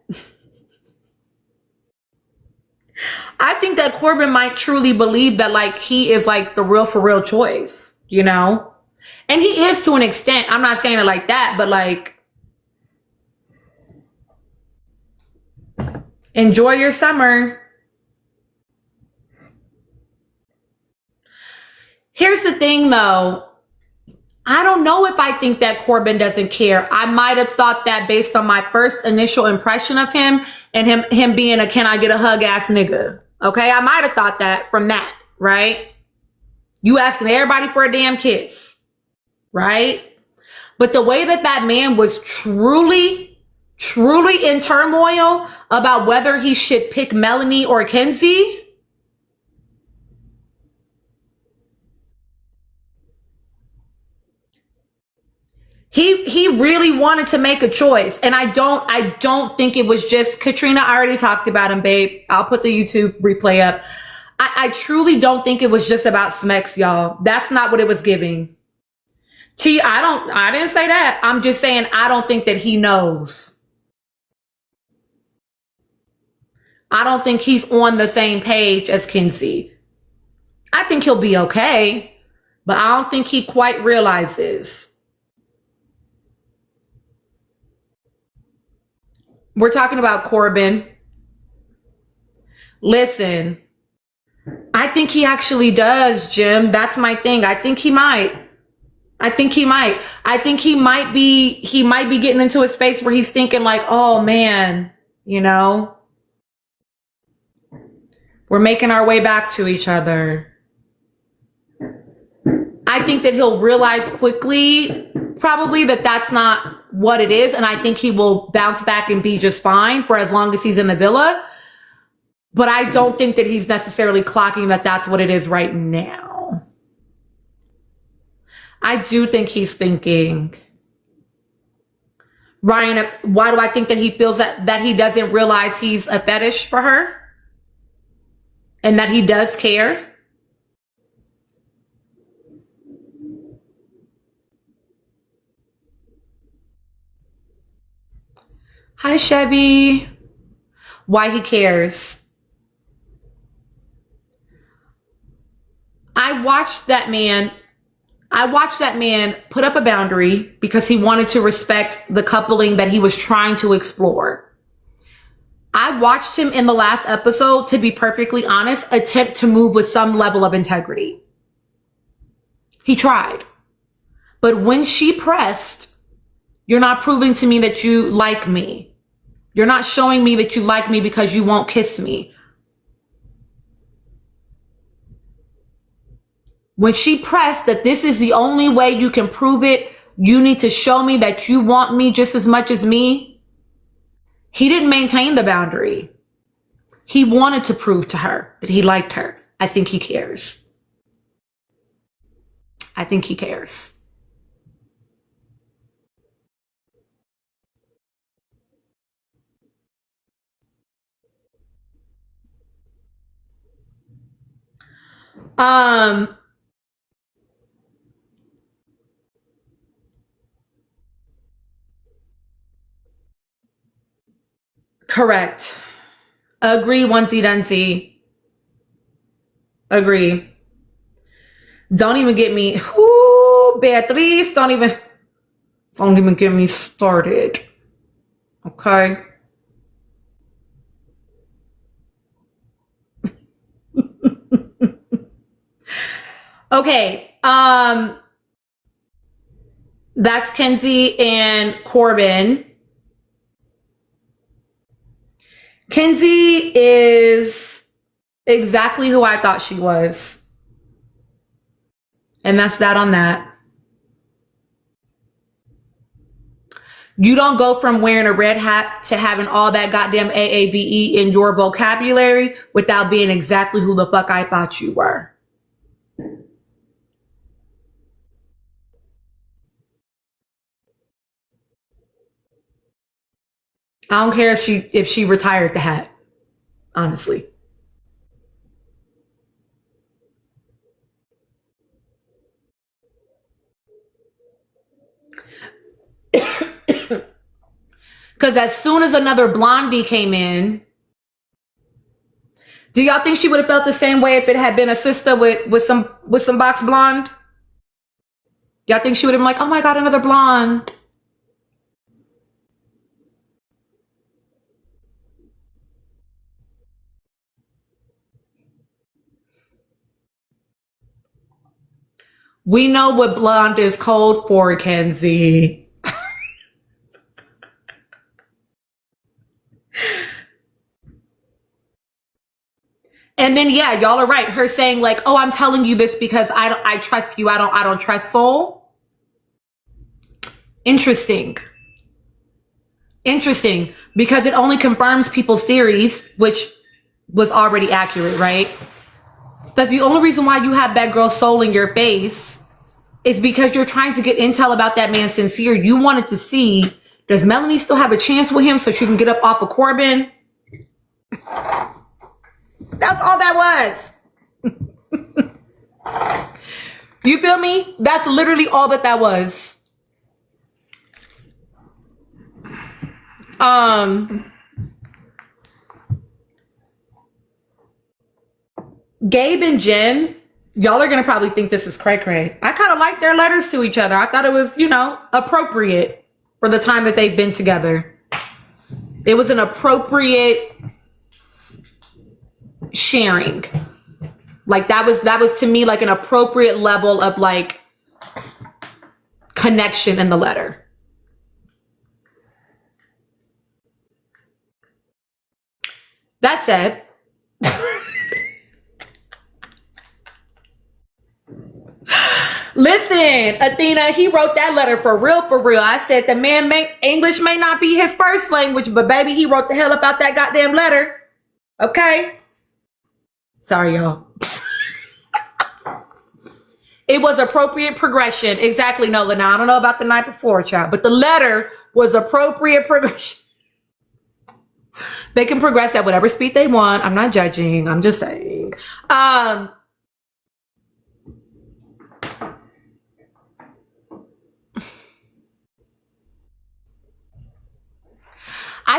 I think that Corbin might truly believe that like he is like the real for real choice, And he is to an extent. I'm not saying it like that, but like Enjoy your summer. Here's the thing though. I don't know if I think that Corbin doesn't care. I might have thought that based on my first initial impression of him and him being a can I get a hug ass nigga. Okay, I might have thought that from that, right? You asking everybody for a damn kiss, right? But the way that man was truly in turmoil about whether he should pick Melanie or Kenzie, he really wanted to make a choice. And I don't think it was just Katrina. I already talked about him, babe. I'll put the YouTube replay up. I truly don't think it was just about Smex, y'all. That's not what it was giving. I didn't say that. I'm just saying I don't think that he knows. I don't think he's on the same page as Kenzie. I think he'll be okay, but I don't think he quite realizes. We're talking about Corbin. Listen, I think he actually does, Jim. That's my thing. I think he might. I think he might be getting into a space where he's thinking like, oh man, you know, we're making our way back to each other. I think that he'll realize quickly, probably, that that's not what it is. And I think he will bounce back and be just fine for as long as he's in the villa. But I don't think that he's necessarily clocking that that's what it is right now. I do think he's thinking, Ryan, why do I think that he feels that he doesn't realize he's a fetish for her? And that he does care? Hi, Chevy. Why he cares? I watched that man put up a boundary because he wanted to respect the coupling that he was trying to explore. I watched him in the last episode, to be perfectly honest, attempt to move with some level of integrity. He tried. But when she pressed, you're not proving to me that you like me. You're not showing me that you like me because you won't kiss me. When she pressed that this is the only way you can prove it, you need to show me that you want me just as much as me. He didn't maintain the boundary. He wanted to prove to her that he liked her. I think he cares. I think he cares. Correct. Agree, onesie dunsey. Agree. Don't even get me, Beatrice, don't even get me started. Okay. Okay. That's Kenzie and Corbin. Kenzie is exactly who I thought she was. And that's that on that. You don't go from wearing a red hat to having all that goddamn AAVE in your vocabulary without being exactly who the fuck I thought you were. I don't care if she retired the hat, honestly. Because as soon as another blondie came in, do y'all think she would have felt the same way if it had been a sister with some box blonde? Y'all think she would have been like, oh my God, another blonde? We know what blonde is code for, Kenzie. And then, yeah, y'all are right. Her saying like, "Oh, I'm telling you this because I trust you. I don't trust Soul." Interesting. Interesting, because it only confirms people's theories, which was already accurate, right? But the only reason why you have that girl Soul in your face is because you're trying to get intel about that man Sincere. You wanted to see, does Melanie still have a chance with him so she can get up off of Corbin? That's all that was. You feel me? That's literally all that was. Gabe and Jen, y'all are gonna probably think this is cray-cray. I kind of like their letters to each other. I thought it was, appropriate for the time that they've been together. It was an appropriate sharing. Like that was to me like an appropriate level of like connection in the letter. That said, listen, Athena, he wrote that letter for real, for real. I said the man English may not be his first language, but baby, he wrote the hell about that goddamn letter. Okay? Sorry, y'all. It was appropriate progression. Exactly, Nola. Now, I don't know about the night before, child, but the letter was appropriate progression. They can progress at whatever speed they want. I'm not judging. I'm just saying. I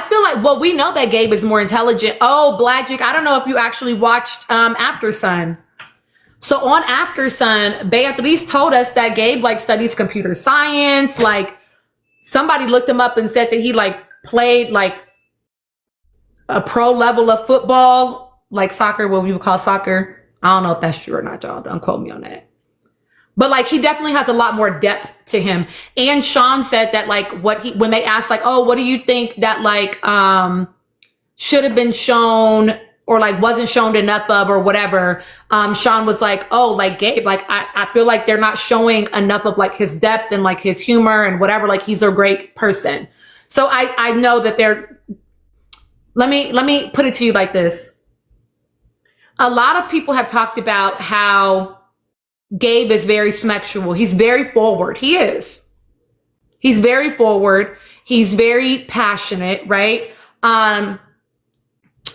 feel like, well, we know that Gabe is more intelligent. Oh, Blagic, I don't know if you actually watched After Sun. So on After Sun, Beatrice told us that Gabe like studies computer science. Like somebody looked him up and said that he like played like a pro level of football, like soccer, what we would call soccer. I don't know if that's true or not, y'all. Don't quote me on that. But like he definitely has a lot more depth to him. And Sean said that like when they asked like, oh, what do you think that like should have been shown or like wasn't shown enough of or whatever, Sean was like, oh, like Gabe, like I feel like they're not showing enough of like his depth and like his humor and whatever, like he's a great person. So I know that let me put it to you like this. A lot of people have talked about how Gabe is very sexual. He's very forward. He is. He's very forward. He's very passionate, right? And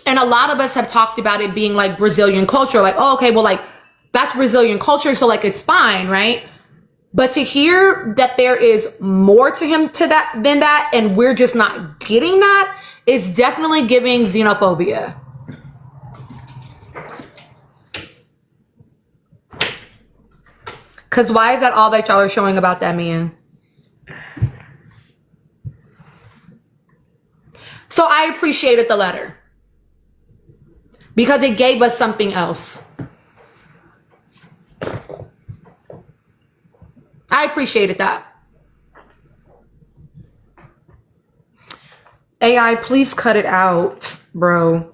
a lot of us have talked about it being like Brazilian culture. Like, oh, okay, well, like that's Brazilian culture. So like, it's fine, right? But to hear that there is more to him than that, and we're just not getting that, is definitely giving xenophobia. Because why is that all that y'all are showing about that man? So I appreciated the letter because it gave us something else. I appreciated that. AI, please cut it out, bro.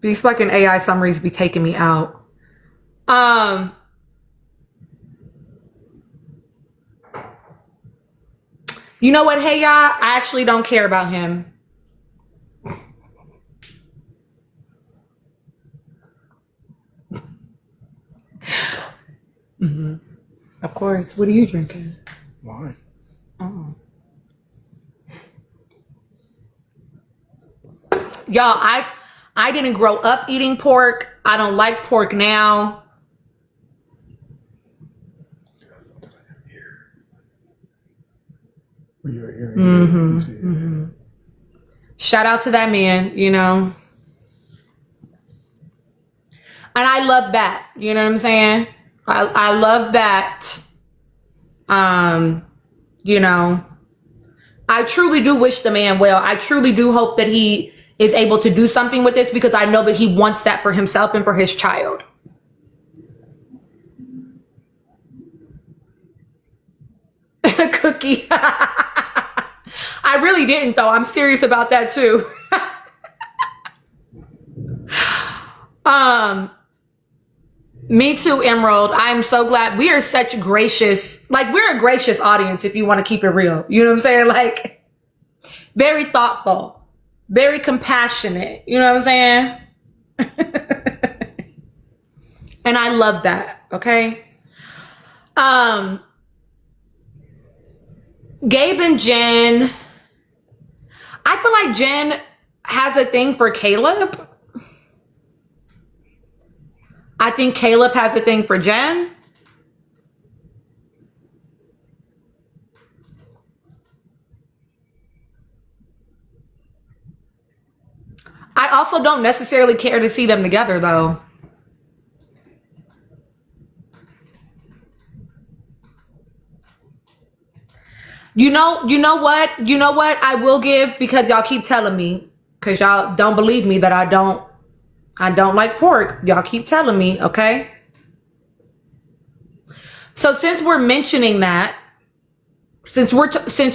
These fucking AI summaries be taking me out. You know what? Hey, y'all, I actually don't care about him. Mm-hmm. Of course. What are you drinking? Wine. Oh. Y'all, I didn't grow up eating pork. I don't like pork now. Mm-hmm. Mm-hmm. Shout out to that man, you know. And I love that. You know what I'm saying? I love that. You know, I truly do wish the man well. I truly do hope that he is able to do something with this because I know that he wants that for himself and for his child. turkey. I really didn't though. I'm serious about that too. Me too, Emerald. I'm so glad we are such gracious, like we're a gracious audience if you want to keep it real. You know what I'm saying? Like very thoughtful, very compassionate. You know what I'm saying? And I love that. Okay. Gabe and Jen. I feel like Jen has a thing for Caleb. I think Caleb has a thing for Jen. I also don't necessarily care to see them together though. You know what? You know what I will give, because y'all keep telling me, because y'all don't believe me that I don't like pork. Y'all keep telling me, okay? So since we're mentioning that, since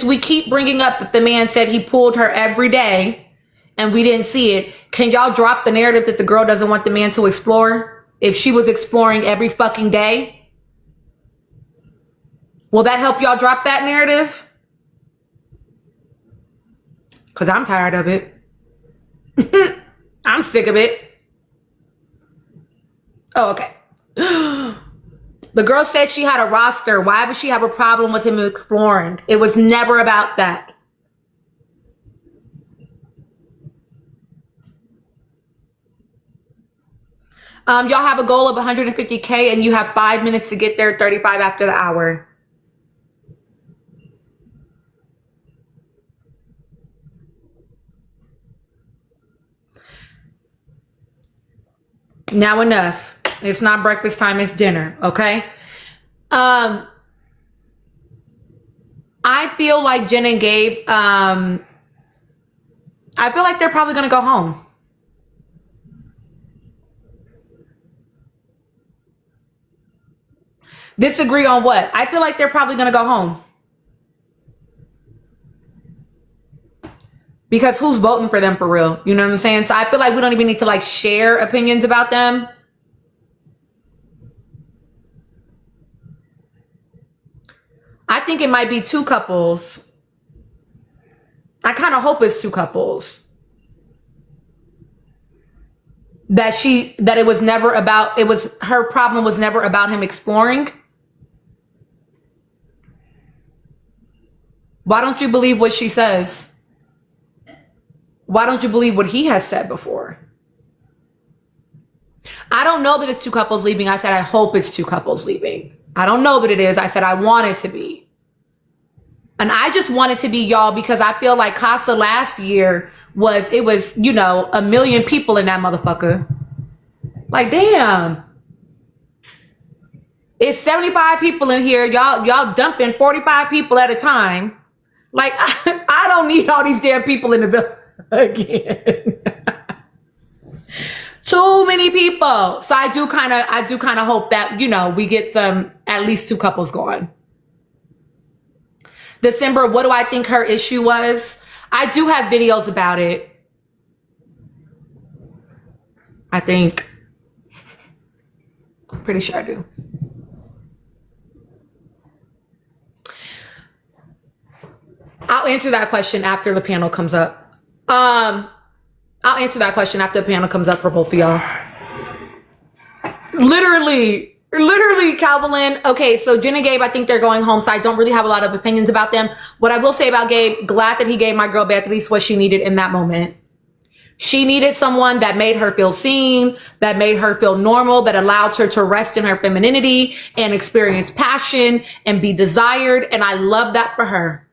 we keep bringing up that the man said he pulled her every day and we didn't see it, can y'all drop the narrative that the girl doesn't want the man to explore? If she was exploring every fucking day, will that help y'all drop that narrative? Because I'm tired of it. I'm sick of it. Oh, okay. The girl said she had a roster. Why would she have a problem with him exploring? It was never about that. Y'all have a goal of 150K and you have 5 minutes to get there, 35 after the hour. Now enough. It's not breakfast time, it's dinner, okay? I feel like Jen and Gabe, I feel like they're probably gonna go home. Disagree on what? I feel like they're probably gonna go home. Because who's voting for them for real? You know what I'm saying? So I feel like we don't even need to like share opinions about them. I think it might be two couples. I kind of hope it's two couples. That it was never about, her problem was never about him exploring. Why don't you believe what she says? Why don't you believe what he has said before? I don't know that it's two couples leaving. I said, I hope it's two couples leaving. I don't know that it is. I said, I want it to be. And I just want it to be, y'all, because I feel like Casa last year was, you know, 1 million people in that motherfucker. Like, damn. It's 75 people in here. Y'all dumping 45 people at a time. Like, I don't need all these damn people in the building again. Too many people. So I do kind of hope that, you know, we get at least two couples going. December, what do I think her issue was? I do have videos about it. I think. Pretty sure I do. I'll answer that question after the panel comes up. I'll answer that question after the panel comes up for both of y'all. Literally, Calvin. Okay, so Jen and Gabe, I think they're going home, so I don't really have a lot of opinions about them. What I will say about Gabe, glad that he gave my girl Beatrice what she needed in that moment. She needed someone that made her feel seen, that made her feel normal, that allowed her to rest in her femininity and experience passion and be desired, and I love that for her.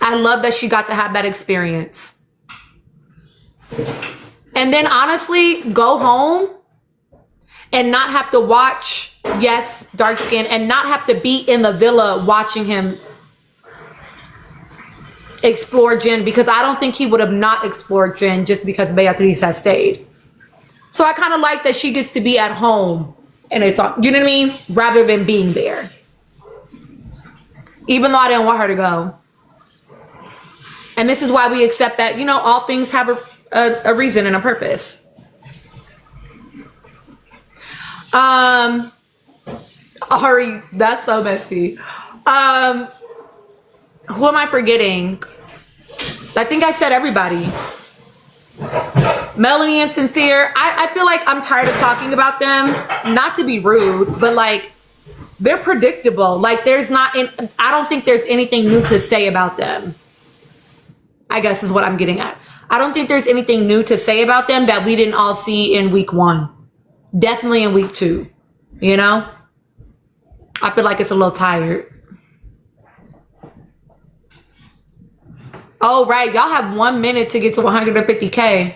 I love that she got to have that experience. And then honestly, go home and not have to watch, yes, dark skin, and not have to be in the villa watching him explore Jen, because I don't think he would have not explored Jen just because Beatrice has stayed. So I kind of like that she gets to be at home and it's on, you know what I mean? Rather than being there. Even though I didn't want her to go. And this is why we accept that, you know, all things have a reason and a purpose. Ari, that's so messy. Who am I forgetting? I think I said everybody. Melanie and Sincere. I feel like I'm tired of talking about them. Not to be rude, but like, they're predictable. Like, I don't think there's anything new to say about them. I guess is what I'm getting at. I don't think there's anything new to say about them that we didn't all see in week 1. Definitely in week 2. You know? I feel like it's a little tired. Oh, right. Y'all have 1 minute to get to 150K.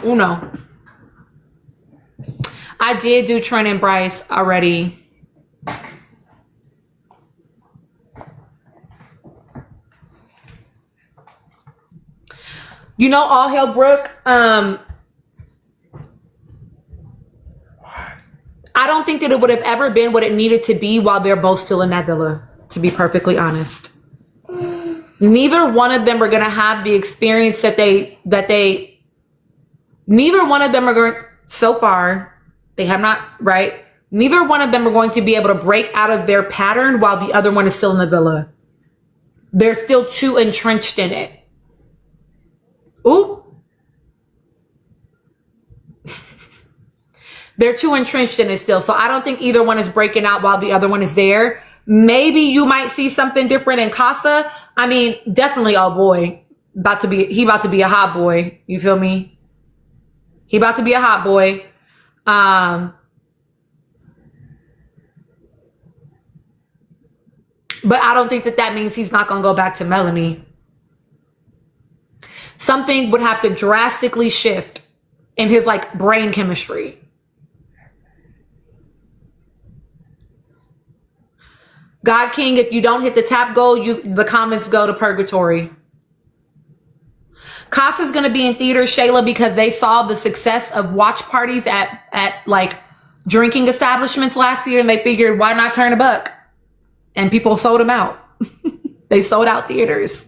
Uno. I did do Trent and Bryce already. You know, all hell Brooke. I don't think that it would have ever been what it needed to be while they're both still in that villa, to be perfectly honest. Neither one of them are going to have the experience neither one of them are going, so far, they have not, right? Neither one of them are going to be able to break out of their pattern while the other one is still in the villa. They're still too entrenched in it. Ooh. They're too entrenched in it still. So I don't think either one is breaking out while the other one is there. Maybe you might see something different in Casa. I mean, definitely, oh boy, he about to be a hot boy. You feel me? He about to be a hot boy. But I don't think that means he's not going to go back to Melanie. Something would have to drastically shift in his like brain chemistry. God King, if you don't hit the tap goal, the comments go to purgatory. Casa's going to be in theaters, Shayla, because they saw the success of watch parties at like drinking establishments last year, and they figured, why not turn $1? And people sold them out. They sold out theaters.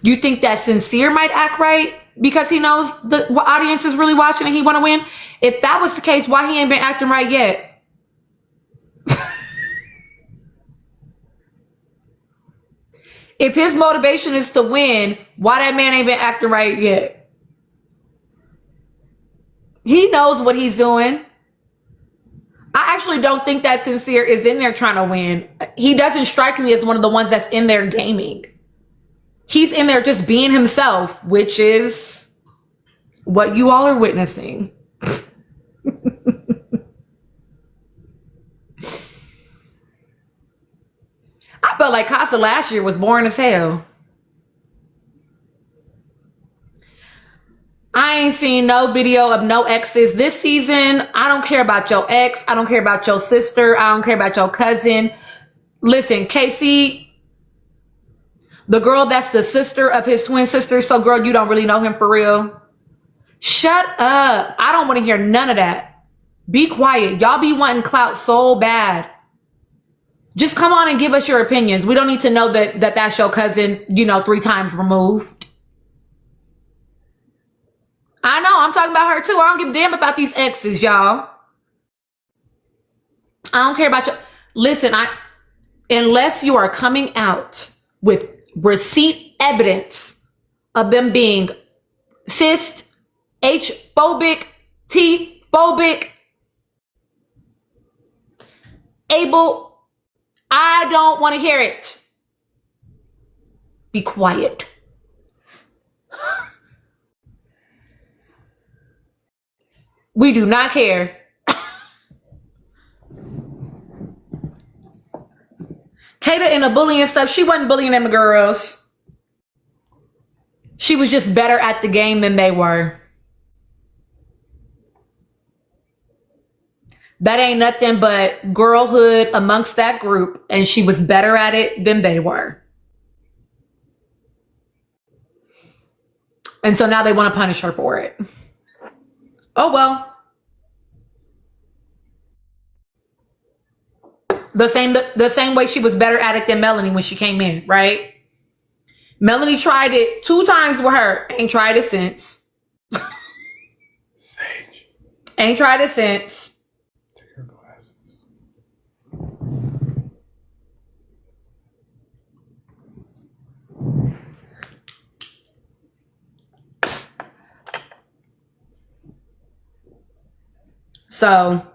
You think that Sincere might act right because he knows the audience is really watching and he want to win? If that was the case, why he ain't been acting right yet? If his motivation is to win, why that man ain't been acting right yet? He knows what he's doing. I actually don't think that Sincere is in there trying to win. He doesn't strike me as one of the ones that's in there gaming. He's in there just being himself, which is what you all are witnessing. I felt like Casa last year was boring as hell. I ain't seen no video of no exes this season. I don't care about your ex. I don't care about your sister. I don't care about your cousin. Listen, Casey, the girl that's the sister of his twin sister. So girl, you don't really know him for real. Shut up. I don't want to hear none of that. Be quiet. Y'all be wanting clout so bad. Just come on and give us your opinions. We don't need to know that's your cousin, 3 times removed. I know, I'm talking about her too. I don't give a damn about these exes, y'all. I don't care about you. Listen, unless you are coming out with receipt evidence of them being cis, H-phobic, T-phobic, able, I don't want to hear it. Be quiet. We do not care. Kata in the bullying stuff, she wasn't bullying them girls. She was just better at the game than they were. That ain't nothing but girlhood amongst that group, and she was better at it than they were. And so now they want to punish her for it. Oh, well. The same way she was better at it than Melanie when she came in, right? Melanie tried it 2 times with her. Ain't tried it since. Sage. Ain't tried it since. Take her glasses. So,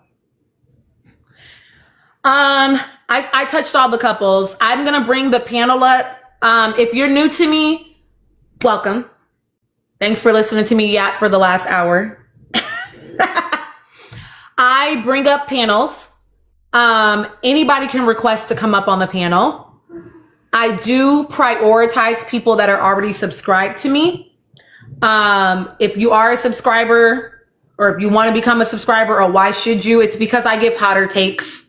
I touched all the couples. I'm going to bring the panel up. If you're new to me, welcome. Thanks for listening to me yap for the last hour. I bring up panels. Anybody can request to come up on the panel. I do prioritize people that are already subscribed to me. If you are a subscriber, or if you want to become a subscriber, or why should you? It's because I give hotter takes.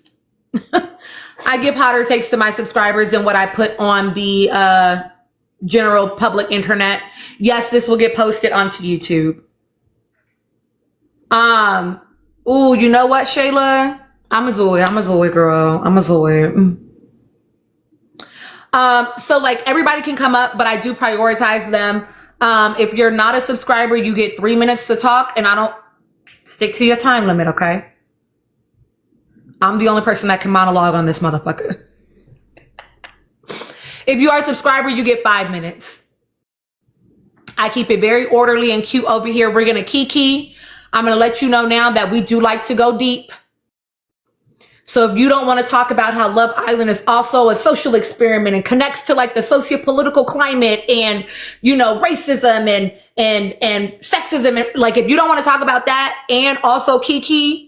I give hotter takes to my subscribers than what I put on the general public internet. Yes, this will get posted onto YouTube. Ooh, you know what, Shayla? I'm a Zoe girl. I'm a Zoe. So like everybody can come up, but I do prioritize them. If you're not a subscriber, you get 3 minutes to talk, and I don't stick to your time limit, okay? I'm the only person that can monologue on this motherfucker. If you are a subscriber, you get 5 minutes. I keep it very orderly and cute over here. We're going to kiki. I'm going to let you know now that we do like to go deep. So if you don't want to talk about how Love Island is also a social experiment and connects to like the socio-political climate and, you know, racism and sexism, and like if you don't want to talk about that and also kiki,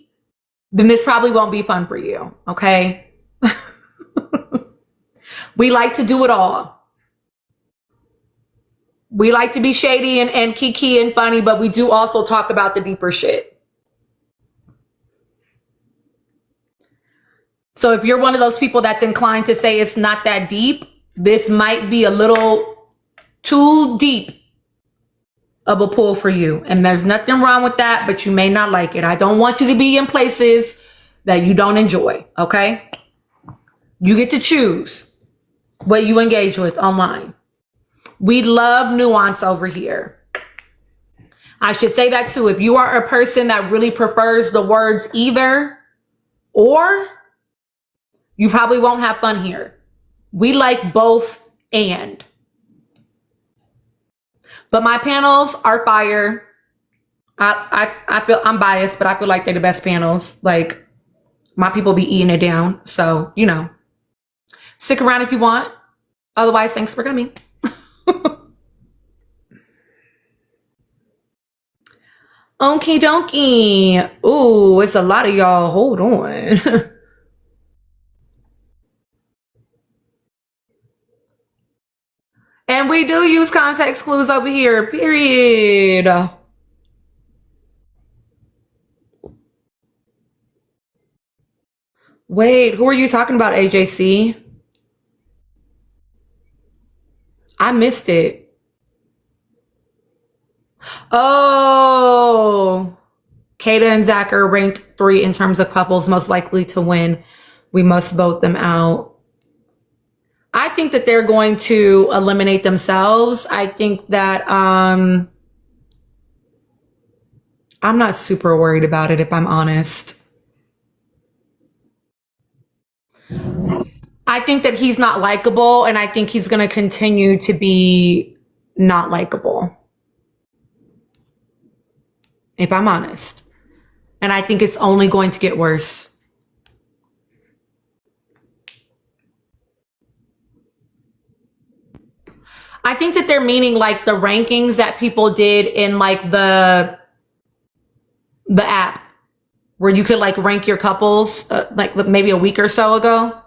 then this probably won't be fun for you. Okay. We like to do it all. We like to be shady and kiki and funny, but we do also talk about the deeper shit. So if you're one of those people that's inclined to say it's not that deep, this might be a little too deep of a pull for you. And there's nothing wrong with that, but you may not like it. I don't want you to be in places that you don't enjoy. Okay. You get to choose what you engage with online. We love nuance over here. I should say that too. If you are a person that really prefers the words either or, you probably won't have fun here. We like both and. But my panels are fire. I feel I'm biased, but I feel like they're the best panels. Like my people be eating it down. So, you know, stick around if you want. Otherwise, thanks for coming. Okie dokie. Ooh, it's a lot of y'all. Hold on. And we do use context clues over here, period. Wait, who are you talking about, AJC? I missed it. Oh, Kata and Zach are ranked 3 in terms of couples most likely to win. We must vote them out. I think that they're going to eliminate themselves. I think that I'm not super worried about it, if I'm honest. I think that he's not likable, and I think he's going to continue to be not likable, if I'm honest. And I think it's only going to get worse. I think that they're meaning like the rankings that people did in like the app where you could like rank your couples like maybe a week or so ago.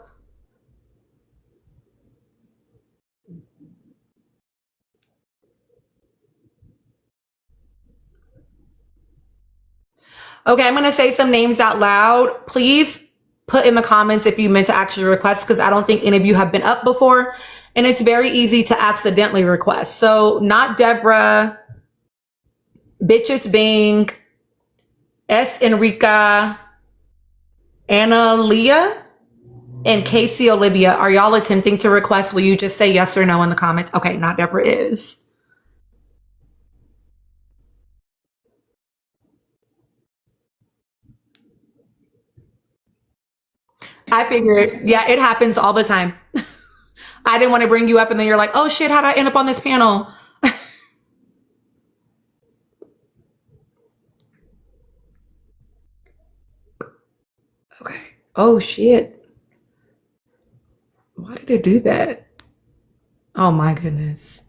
Okay, I'm going to say some names out loud. Please put in the comments if you meant to actually request, because I don't think any of you have been up before. And it's very easy to accidentally request. So not Deborah, Bitches Bing, S. Enrica, Anna Leah, and Casey Olivia. Are y'all attempting to request? Will you just say yes or no in the comments? Okay, not Deborah is. I figured, yeah, it happens all the time. I didn't want to bring you up and then you're like, oh shit, how'd I end up on this panel? Okay. Oh shit. Why did it do that? Oh my goodness.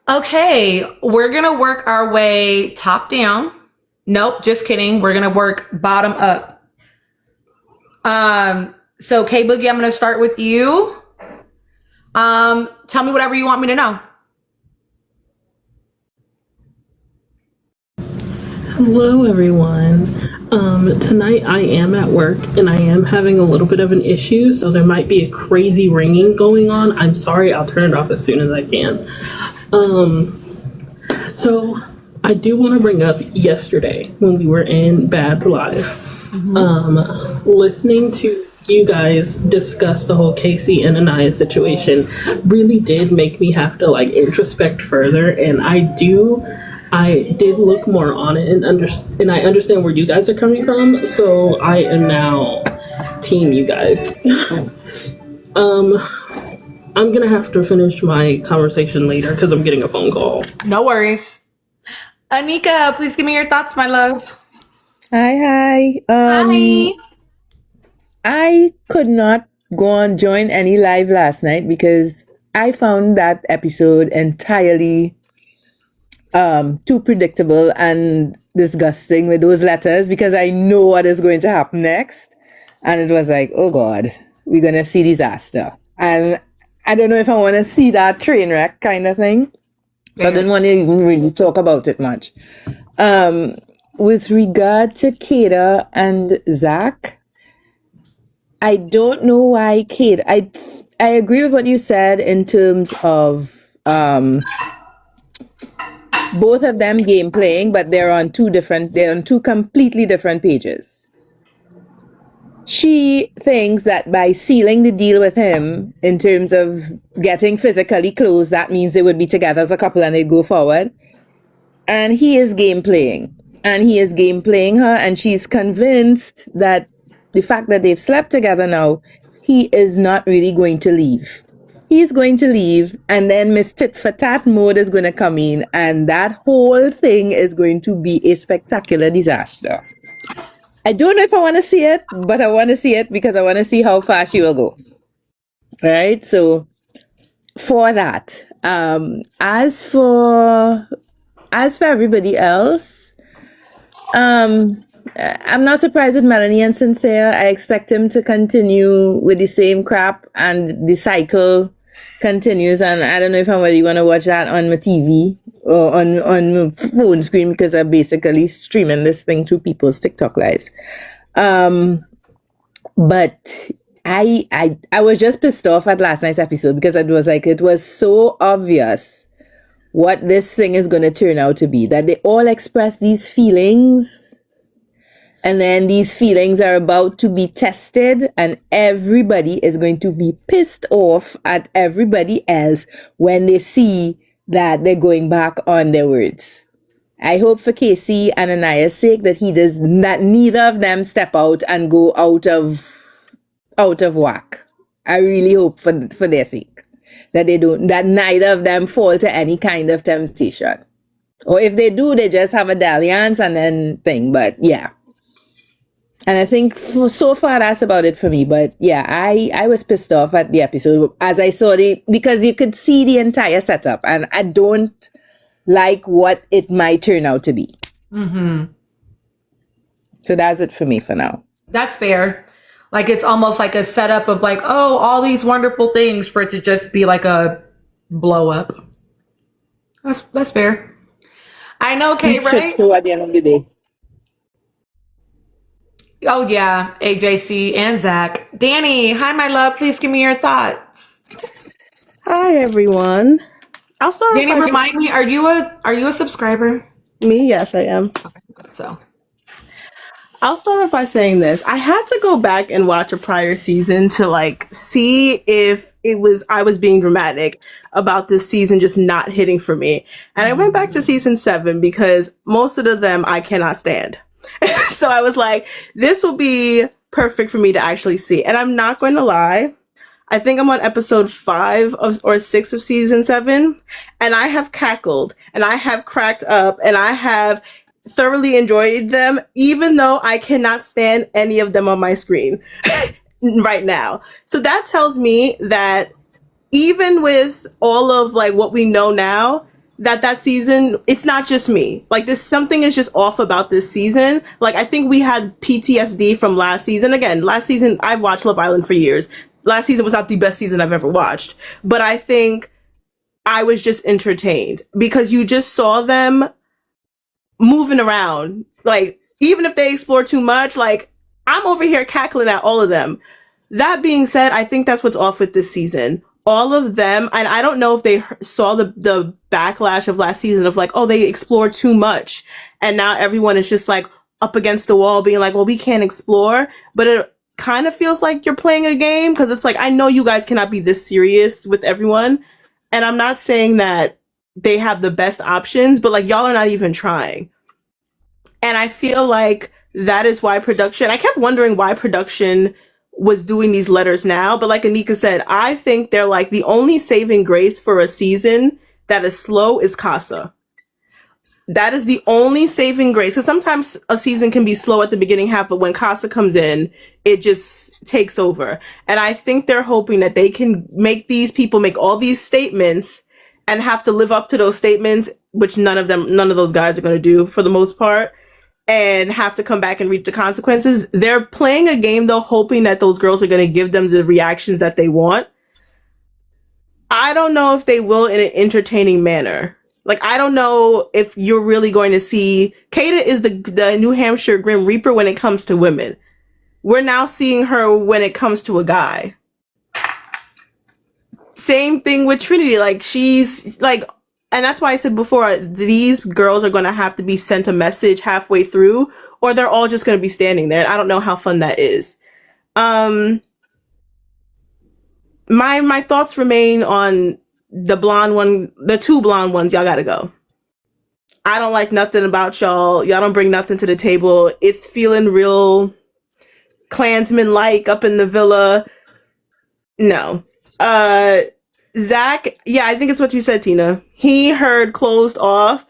Okay, we're gonna work our way top down. Nope, just kidding. We're gonna work bottom up. So K Boogie, I'm gonna start with you. Tell me whatever you want me to know. Hello, everyone. Tonight I am at work and I am having a little bit of an issue, so there might be a crazy ringing going on. I'm sorry, I'll turn it off as soon as I can. So I do want to bring up yesterday when we were in Bad's Live, listening to you guys discuss the whole Casey and Anaya situation really did make me have to like introspect further, and I did look more on it and I understand where you guys are coming from, so I am now team you guys. I'm gonna have to finish my conversation later because I'm getting a phone call. No worries. Anika, please give me your thoughts, my love. Hi. Hi. I could not join any live last night because I found that episode entirely too predictable and disgusting with those letters, because I know what is going to happen next. And it was like, oh God, we're going to see disaster. And I don't know if I want to see that train wreck kind of thing. So I didn't want to even really talk about it much. With regard to Kata and Zach, I don't know why Kate. I agree with what you said in terms of both of them game playing, but they're on two completely different pages. She thinks that by sealing the deal with him in terms of getting physically close, that means they would be together as a couple and they'd go forward. And he is game playing. And he is game playing her, and she's convinced that the fact that they've slept together now, he is not really going to leave. He's going to leave, and then Miss Tit for Tat mode is going to come in, and that whole thing is going to be a spectacular disaster. I don't know if I want to see it, but I want to see it because I want to see how far she will go. All right, so for that, as for everybody else, I'm not surprised with Melanie and Sincere. I expect him to continue with the same crap, and the cycle continues. And I don't know if I'm really want to watch that on my TV or on my phone screen, because I'm basically streaming this thing through people's TikTok lives. But I was just pissed off at last night's episode because it was so obvious what this thing is going to turn out to be, that they all express these feelings, and then these feelings are about to be tested, and everybody is going to be pissed off at everybody else when they see that they're going back on their words. I hope for Casey and Anaya's sake that neither of them step out and go out of whack. I really hope for their sake that neither of them fall to any kind of temptation. Or if they do, they just have a dalliance and then thing. But yeah. And I think so far that's about it for me. But yeah, I was pissed off at the episode as I saw because you could see the entire setup, and I don't like what it might turn out to be. Mm-hmm. So that's it for me for now. That's fair. Like, it's almost like a setup of like, oh, all these wonderful things for it to just be like a blow up. That's fair. I know, Kay, Each should right? show at the end of the day. Oh yeah, AJC and Zach. Danny, hi my love. Please give me your thoughts. Hi everyone. I'll start Danny, off by remind me, are you a subscriber? me. Yes, I am. So I'll start off by saying this. I had to go back and watch a prior season to like see if I was being dramatic about this season just not hitting for me. And I went back to season 7 because most of them I cannot stand. So I was like, this will be perfect for me to actually see. And I'm not going to lie. I think I'm on episode 5 or 6 of season 7, and I have cackled and I have cracked up and I have thoroughly enjoyed them, even though I cannot stand any of them on my screen right now. So that tells me that even with all of like what we know now, that season, it's not just me. Like this, something is just off about this season. Like I think we had PTSD from last season. Again, last season, I've watched Love Island for years. Last season was not the best season I've ever watched, but I think I was just entertained because you just saw them moving around. Like even if they explore too much, like I'm over here cackling at all of them. That being said, I think that's what's off with this season. All of them, and I don't know if they saw the backlash of last season of like, oh, they explored too much. And now everyone is just like up against the wall being like, well, we can't explore. But it kind of feels like you're playing a game because it's like, I know you guys cannot be this serious with everyone. And I'm not saying that they have the best options, but like y'all are not even trying. And I feel like that is why I kept wondering why production was doing these letters now. But like Anika said, I think they're like the only saving grace for a season that is slow is Casa. That is the only saving grace. Because sometimes a season can be slow at the beginning half, but when Casa comes in, it just takes over. And I think they're hoping that they can make these people make all these statements and have to live up to those statements, which none of those guys are going to do for the most part, and have to come back and reap the consequences. They're playing a game though, hoping that those girls are going to give them the reactions that they want. I don't know if they will in an entertaining manner. Like, I don't know if you're really going to see... Kata is the New Hampshire Grim Reaper when it comes to women. We're now seeing her when it comes to a guy. Same thing with Trinity. Like, she's like... And that's why I said before, these girls are going to have to be sent a message halfway through, or they're all just going to be standing there. I don't know how fun that is. My thoughts remain on the blonde one, the 2 blonde ones. Y'all gotta go. I don't like nothing about y'all. Y'all don't bring nothing to the table. It's feeling real Klansman-like up in the villa. No. Zach, yeah, I think it's what you said, Tina. He heard closed off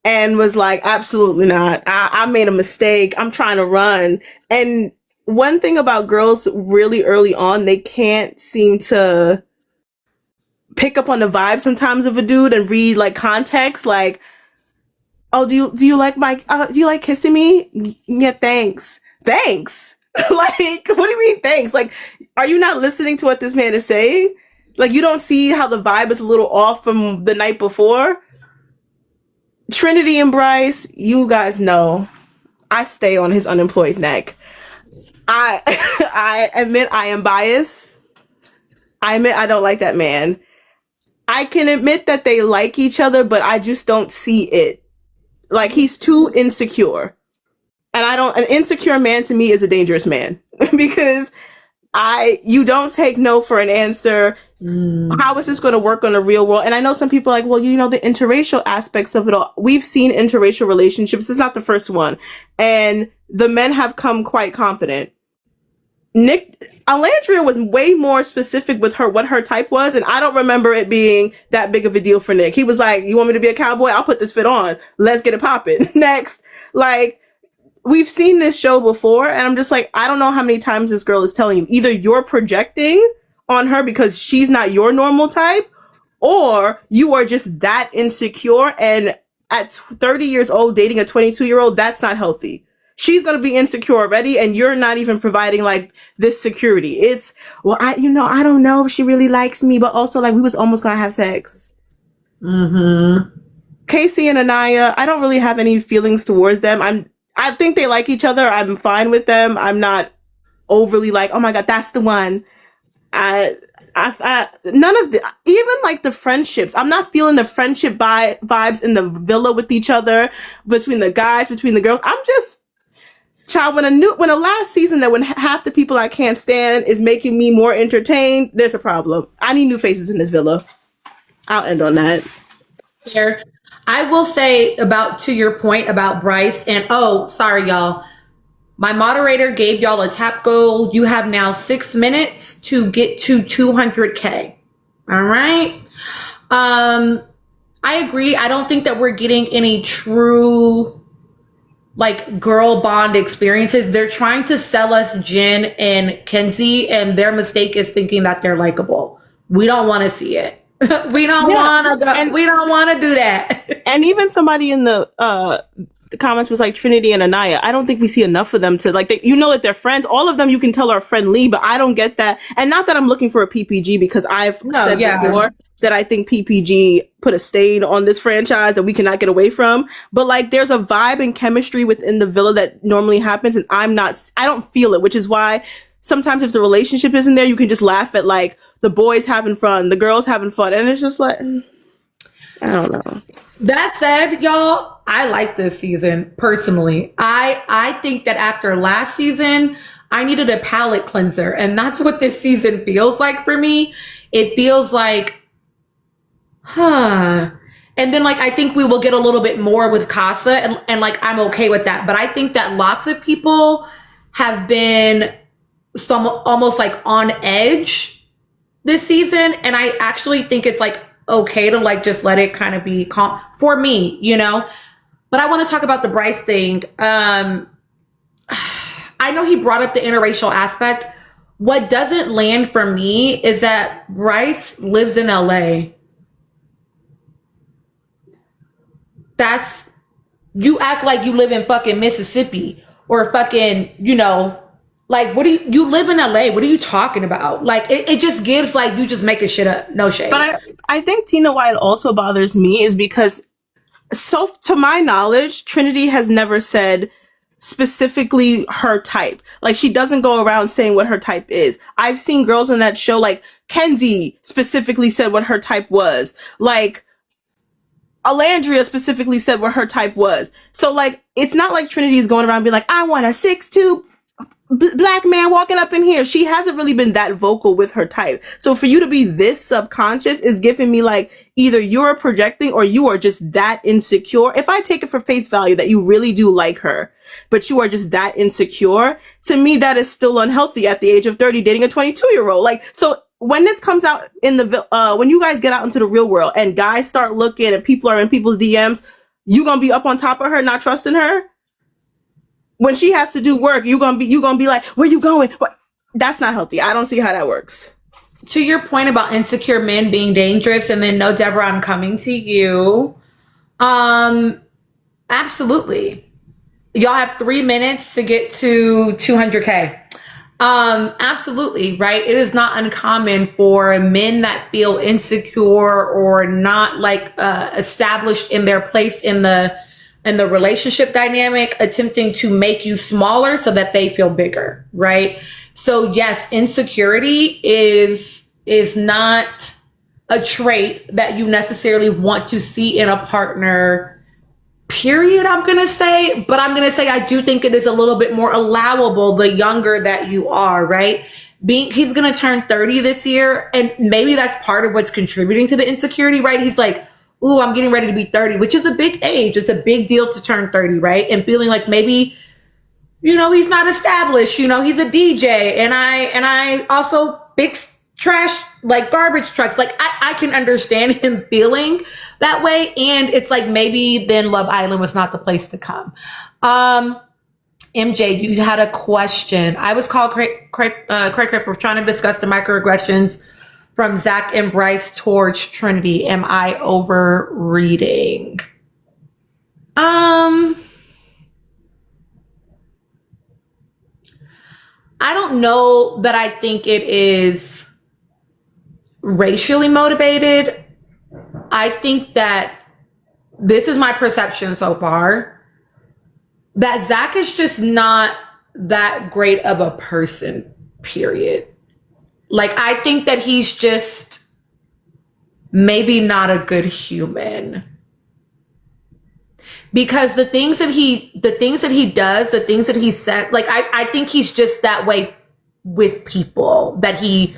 and was like, absolutely not. I made a mistake. I'm trying to run. And one thing about girls really early on, they can't seem to pick up on the vibe sometimes of a dude and read like context. Like, oh, do you like do you like kissing me? Yeah, thanks. Thanks. Like, what do you mean thanks? Like, are you not listening to what this man is saying? Like, you don't see how the vibe is a little off from the night before? Trinity and Bryce, you guys know I stay on his unemployed neck. I admit I am biased. I admit I don't like that man. I can admit that they like each other, but I just don't see it. Like, he's too insecure. And an insecure man to me is a dangerous man because you don't take no for an answer. How is this going to work on the real world? And I know some people are like, well, you know, the interracial aspects of it all. We've seen interracial relationships. This is not the first one. And the men have come quite confident. Alandria was way more specific with what her type was. And I don't remember it being that big of a deal for Nick. He was like, you want me to be a cowboy? I'll put this fit on. Let's get it popping. Next. Like, we've seen this show before. And I'm just like, I don't know how many times this girl is telling you either you're projecting on her because she's not your normal type, or you are just that insecure. And at 30 years old, dating a 22-year-old, that's not healthy. She's going to be insecure already, and you're not even providing like this security. It's, well, I don't know if she really likes me, but also like we was almost going to have sex. Mm-hmm. Casey and Anaya, I don't really have any feelings towards them. I think they like each other. I'm fine with them. I'm not overly like, oh my god, that's the one. None of the, even like the friendships. I'm not feeling the friendship vibes in the villa with each other, between the guys, between the girls. I'm just, child, when a last season that when half the people I can't stand is making me more entertained, there's a problem. I need new faces in this villa. I'll end on that. Fair. I will say about to your point about Bryce and oh, sorry y'all. My moderator gave y'all a tap goal. You have now 6 minutes to get to 200K. All right. I agree. I don't think that we're getting any true like girl bond experiences. They're trying to sell us Jen and Kenzie, and their mistake is thinking that they're likable. We don't want to see it. We don't want to. We don't want to do that. And even somebody in the comments was like Trinity and Anaya. I don't think we see enough of them to like. That they're friends. All of them you can tell are friendly, but I don't get that. And not that I'm looking for a PPG, because I've said before that I think PPG put a stain on this franchise that we cannot get away from. But like, there's a vibe and chemistry within the villa that normally happens, and I don't feel it, which is why. Sometimes if the relationship isn't there, you can just laugh at like the boys having fun, the girls having fun. And it's just like, I don't know. That said, y'all, I like this season personally. I think that after last season, I needed a palate cleanser. And that's what this season feels like for me. It feels like, And then like, I think we will get a little bit more with Casa and like, I'm okay with that. But I think that lots of people have been almost like on edge this season, and I actually think it's like okay to like just let it kind of be calm for me, but I want to talk about the Bryce thing. I know he brought up the interracial aspect. What doesn't land for me is that Bryce lives in LA. You act like you live in fucking Mississippi or fucking, like, what do you live in LA? What are you talking about? Like, it just gives like, you just making shit up. No shade. But I think, Tina, why it also bothers me is because, so to my knowledge, Trinity has never said specifically her type. Like, she doesn't go around saying what her type is. I've seen girls in that show, like Kenzie specifically said what her type was. Like, Alandria specifically said what her type was. So like, it's not like Trinity is going around being like, I want a 6'2" black man walking up in here. She hasn't really been that vocal with her type. So for you to be this subconscious is giving me like, either you're projecting or you are just that insecure. If I take it for face value that you really do like her, but you are just that insecure, to me, that is still unhealthy at the age of 30, dating a 22-year-old. Like, so when this comes out in when you guys get out into the real world and guys start looking and people are in people's DMs, you gonna be up on top of her, not trusting her? When she has to do work, you gonna be like, where you going? What? That's not healthy. I don't see how that works. To your point about insecure men being dangerous, and then no, Deborah, I'm coming to you. Absolutely. Y'all have 3 minutes to get to 200K. Absolutely, right? It is not uncommon for men that feel insecure or not like established in their place in the relationship dynamic, attempting to make you smaller so that they feel bigger, right? So yes, insecurity is not a trait that you necessarily want to see in a partner, period, I'm going to say. But I'm going to say I do think it is a little bit more allowable the younger that you are, right? He's going to turn 30 this year, and maybe that's part of what's contributing to the insecurity, right? He's like, ooh, I'm getting ready to be 30, which is a big age. It's a big deal to turn 30, right? And feeling like maybe, he's not established, he's a DJ. And I also fix trash, like garbage trucks. Like I can understand him feeling that way. And it's like, maybe then Love Island was not the place to come. MJ, you had a question. I was called Craig Ripper, trying to discuss the microaggressions from Zach and Bryce towards Trinity. Am I overreading? I don't know that I think it is racially motivated. I think that this is my perception so far, that Zach is just not that great of a person, period. Like, I think that he's just maybe not a good human. Because the things that he does, the things that he said, like, I think he's just that way with people that he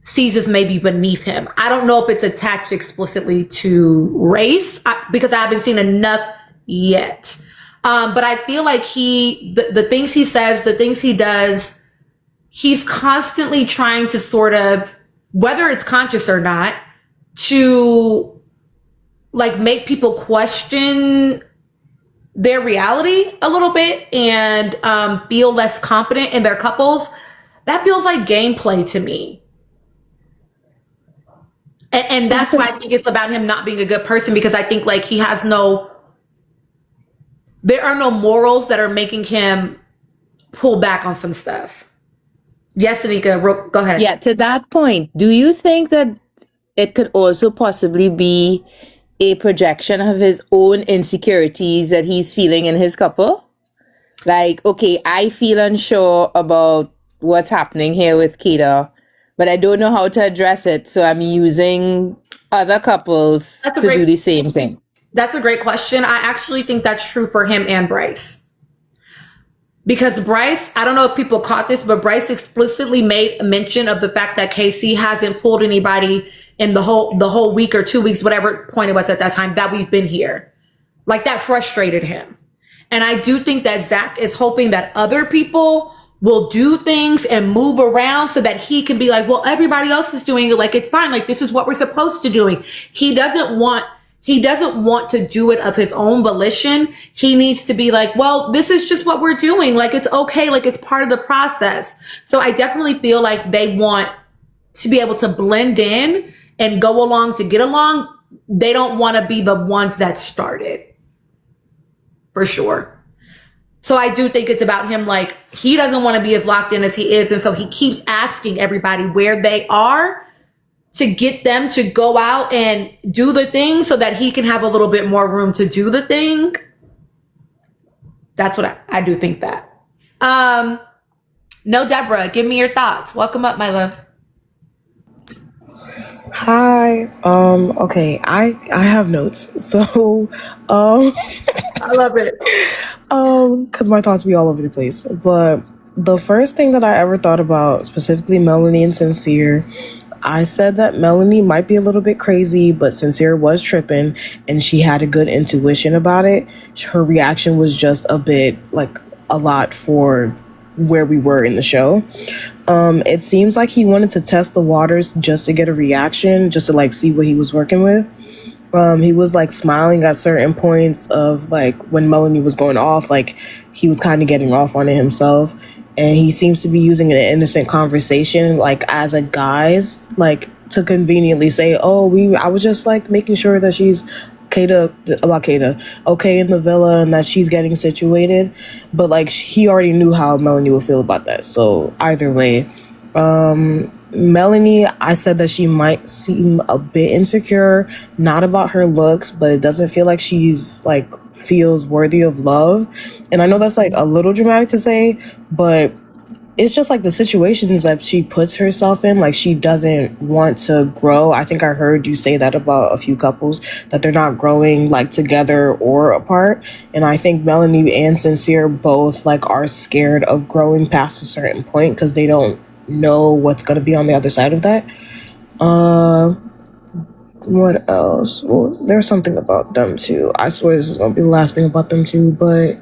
sees as maybe beneath him. I don't know if it's attached explicitly to race because I haven't seen enough yet. But I feel like the things he says, the things he does, he's constantly trying to sort of, whether it's conscious or not, to like make people question their reality a little bit and feel less confident in their couples. That feels like gameplay to me. And that's why I think it's about him not being a good person, because I think like there are no morals that are making him pull back on some stuff. Yes, Anika, go ahead. Yeah, to that point, do you think that it could also possibly be a projection of his own insecurities that he's feeling in his couple? Like, okay, I feel unsure about what's happening here with Keita, but I don't know how to address it, so I'm using other couples to do the same thing. That's a great question. I actually think that's true for him and Bryce. Because Bryce, I don't know if people caught this, but Bryce explicitly made a mention of the fact that Casey hasn't pulled anybody in the whole week or 2 weeks, whatever point it was at that time, that we've been here. Like, that frustrated him. And I do think that Zach is hoping that other people will do things and move around so that he can be like, well, everybody else is doing it. Like, it's fine. Like, this is what we're supposed to doing. He doesn't want to do it of his own volition. He needs to be like, well, this is just what we're doing. Like, it's okay. Like, it's part of the process. So I definitely feel like they want to be able to blend in and go along to get along. They don't want to be the ones that started. For sure. So I do think it's about him. Like, he doesn't want to be as locked in as he is. And so he keeps asking everybody where they are to get them to go out and do the thing so that he can have a little bit more room to do the thing. That's what I do think that. No, Deborah, give me your thoughts. Welcome up, my love. Hi. Okay, I have notes. So, I love it. because my thoughts be all over the place. But the first thing that I ever thought about, specifically Melanie and Sincere, I said that Melanie might be a little bit crazy, but Sincere was tripping and she had a good intuition about it. Her reaction was just a bit, like, a lot for where we were in the show. It seems like he wanted to test the waters just to get a reaction, just to, like, see what he was working with. He was, like, smiling at certain points of, like, when Melanie was going off, like, he was kind of getting off on it himself. And he seems to be using an innocent conversation, like, as a guise, like, to conveniently say, oh, I was just, like, making sure that she's okay in the villa and that she's getting situated. But, like, he already knew how Melanie would feel about that. So either way, Melanie, I said that she might seem a bit insecure, not about her looks, but it doesn't feel like she's, like, feels worthy of love. And I know that's, like, a little dramatic to say, but it's just, like, the situations that she puts herself in, like, she doesn't want to grow. I think I heard you say that about a few couples, that they're not growing, like, together or apart. And I think Melanie and Sincere both, like, are scared of growing past a certain point because they don't know what's going to be on the other side of that. What else? Well, there's something about them too. I swear this is going to be the last thing about them too, but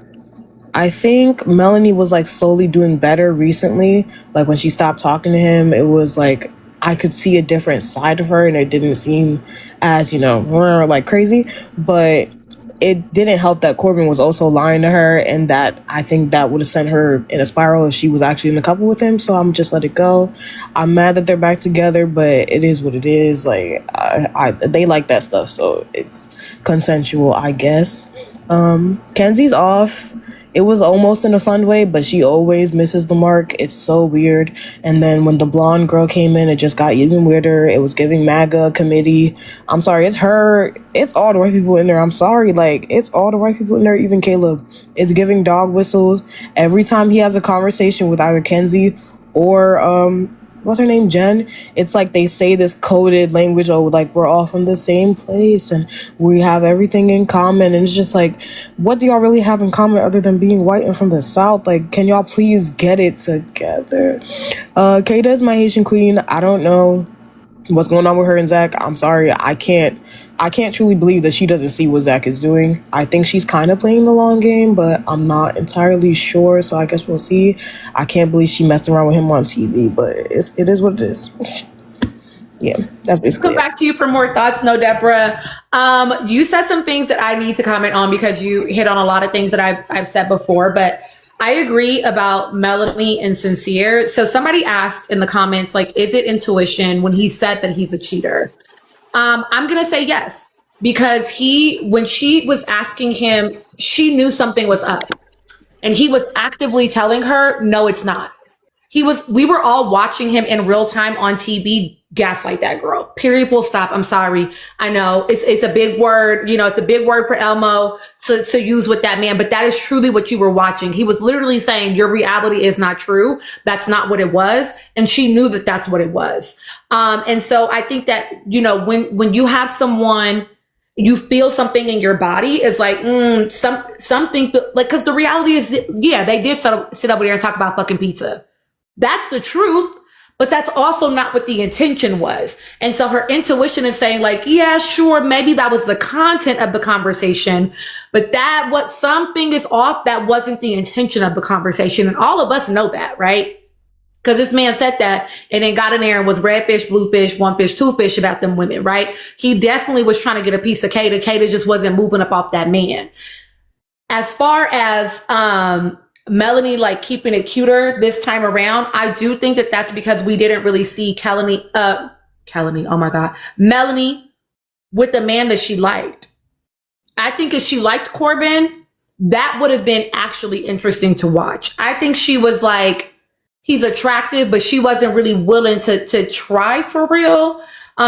I think Melanie was, like, slowly doing better recently. Like, when she stopped talking to him, it was like I could see a different side of her and it didn't seem as, like, crazy. But it didn't help that Corbin was also lying to her, and that I think that would have sent her in a spiral if she was actually in a couple with him. So I'm just let it go. I'm mad that they're back together, but it is what it is. Like, they like that stuff, so it's consensual, I guess. Kenzie's off. it was almost in a fun way, but she always misses the mark. It's so weird. And then when the blonde girl came in, it just got even weirder. It was giving MAGA committee. I'm sorry, it's her. It's all the white people in there. I'm sorry, like it's all the white people in there. Even Caleb. It's giving dog whistles every time he has a conversation with either Kenzie or what's her name, Jen. It's like they say this coded language, oh, like we're all from the same place and we have everything in common. And it's just like, what do y'all really have in common other than being white and from the South? Like, can y'all please get it together? Kata is my Haitian queen. I don't know what's going on with her and Zach. I'm sorry, I can't truly believe that she doesn't see what Zach is doing. I think she's kind of playing the long game, but I'm not entirely sure, so I guess we'll see. I can't believe she messed around with him on TV, but it is what it is. Yeah, that's basically Come back to you for more thoughts. No, Deborah. You said some things that I need to comment on because you hit on a lot of things that I've said before, but I agree about Melanie and Sincere. So somebody asked in the comments, like, is it intuition when he said that he's a cheater? I'm going to say yes, because when she was asking him, she knew something was up and he was actively telling her, no, it's not. We were all watching him in real time on TV gaslight that girl. Period. Full stop. I'm sorry. I know it's a big word. You know, it's a big word for Elmo to use with that man, but that is truly what you were watching. He was literally saying your reality is not true. That's not what it was. And she knew that that's what it was. And so I think that, you know, when you have someone, you feel something in your body is like, something like, cause the reality is, yeah, they did sit over there and talk about fucking pizza. That's the truth, but that's also not what the intention was. And so her intuition is saying like, yeah, sure, maybe that was the content of the conversation, but something is off. That wasn't the intention of the conversation. And all of us know that, right? Because this man said that and then got in there and was red fish, blue fish, one fish, two fish about them women, right? He definitely was trying to get a piece of Kata. Kata just wasn't moving up off that man. As far as, Melanie like keeping it cuter this time around, I do think that that's because we didn't really see Melanie with the man that she liked. I think if she liked Corbin, that would have been actually interesting to watch. I think she was like, he's attractive, but she wasn't really willing to try for real.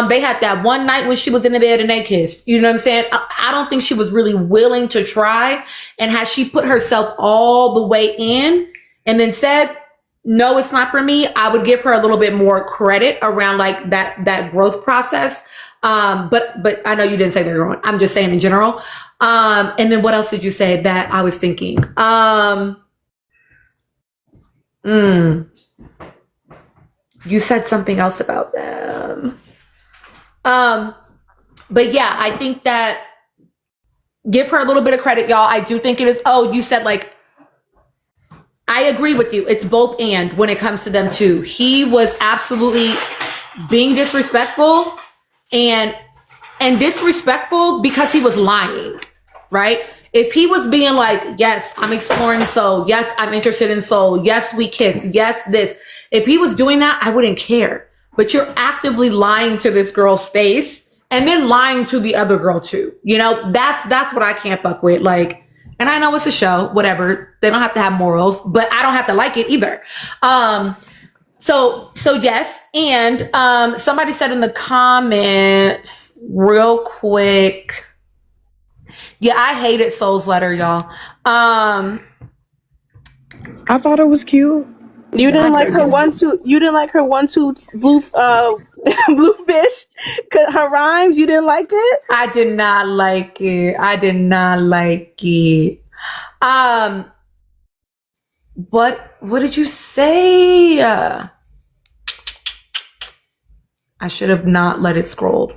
They had that one night when she was in the bed and they kissed. You know what I'm saying? I don't think she was really willing to try. And had she put herself all the way in and then said, no, it's not for me, I would give her a little bit more credit around like that growth process. But I know you didn't say that wrong. I'm just saying in general. And then what else did you say that I was thinking? You said something else about them. But yeah, I think that give her a little bit of credit, y'all. I do think it is. Oh, you said like, I agree with you. It's both and when it comes to them too. He was absolutely being disrespectful and disrespectful because he was lying, right? If he was being like, yes, I'm exploring soul. Yes, I'm interested in soul. Yes, we kiss. Yes, this. If he was doing that, I wouldn't care. But you're actively lying to this girl's face and then lying to the other girl too. You know, that's what I can't fuck with. Like, and I know it's a show, whatever. They don't have to have morals, but I don't have to like it either. So yes. And, somebody said in the comments real quick. Yeah, I hated Soul's letter, y'all. I thought it was cute. You didn't like her one tooth. You didn't like her one tooth blue blue fish. Her rhymes. You didn't like it. I did not like it. What did you say? I should have not let it scroll.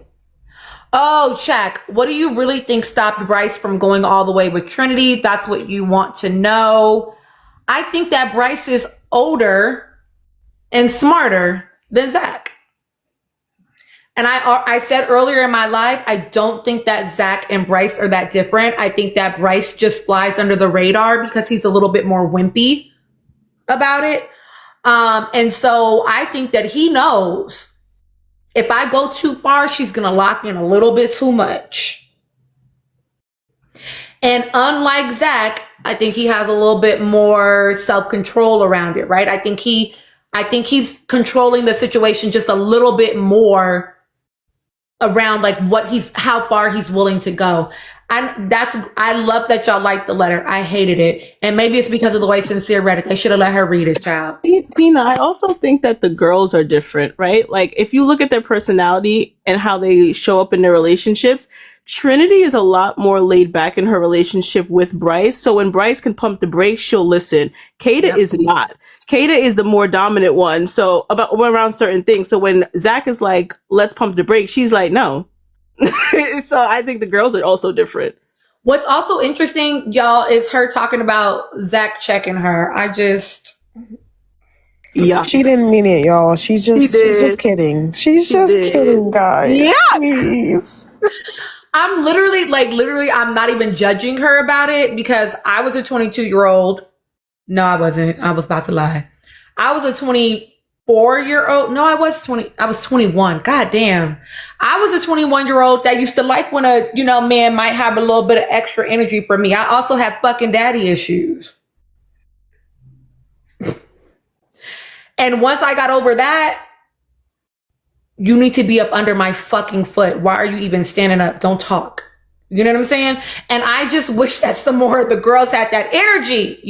Oh, check. What do you really think stopped Bryce from going all the way with Trinity? That's what you want to know. I think that Bryce is older and smarter than Zach. And I said earlier in my live, I don't think that Zach and Bryce are that different. I think that Bryce just flies under the radar because he's a little bit more wimpy about it. And so I think that he knows if I go too far, she's going to lock in a little bit too much. And unlike Zach, I think he has a little bit more self-control around it, right? I think he's controlling the situation just a little bit more around like how far he's willing to go. And I love that y'all liked the letter. I hated it. And maybe it's because of the way Sincere read it. They should have let her read it, child. Tina, I also think that the girls are different, right? Like if you look at their personality and how they show up in their relationships, Trinity is a lot more laid back in her relationship with Bryce. So when Bryce can pump the brakes, she'll listen. Kata is not. Kata is the more dominant one. So around certain things. So when Zach is like, let's pump the brakes, she's like, no. So I think the girls are also different. What's also interesting, y'all, is her talking about Zach checking her. Yeah. She didn't mean it, y'all. She's just kidding. She's just kidding, guys. Yeah. Please. I'm literally, I'm not even judging her about it because I was a 22-year-old. No, I wasn't. I was about to lie. I was a 24-year-old. No, I was 21. God damn. I was a 21-year-old that used to like when a, man might have a little bit of extra energy for me. I also have fucking daddy issues. And once I got over that, you need to be up under my fucking foot. Why are you even standing up? Don't talk. You know what I'm saying? And I just wish that some more of the girls had that energy,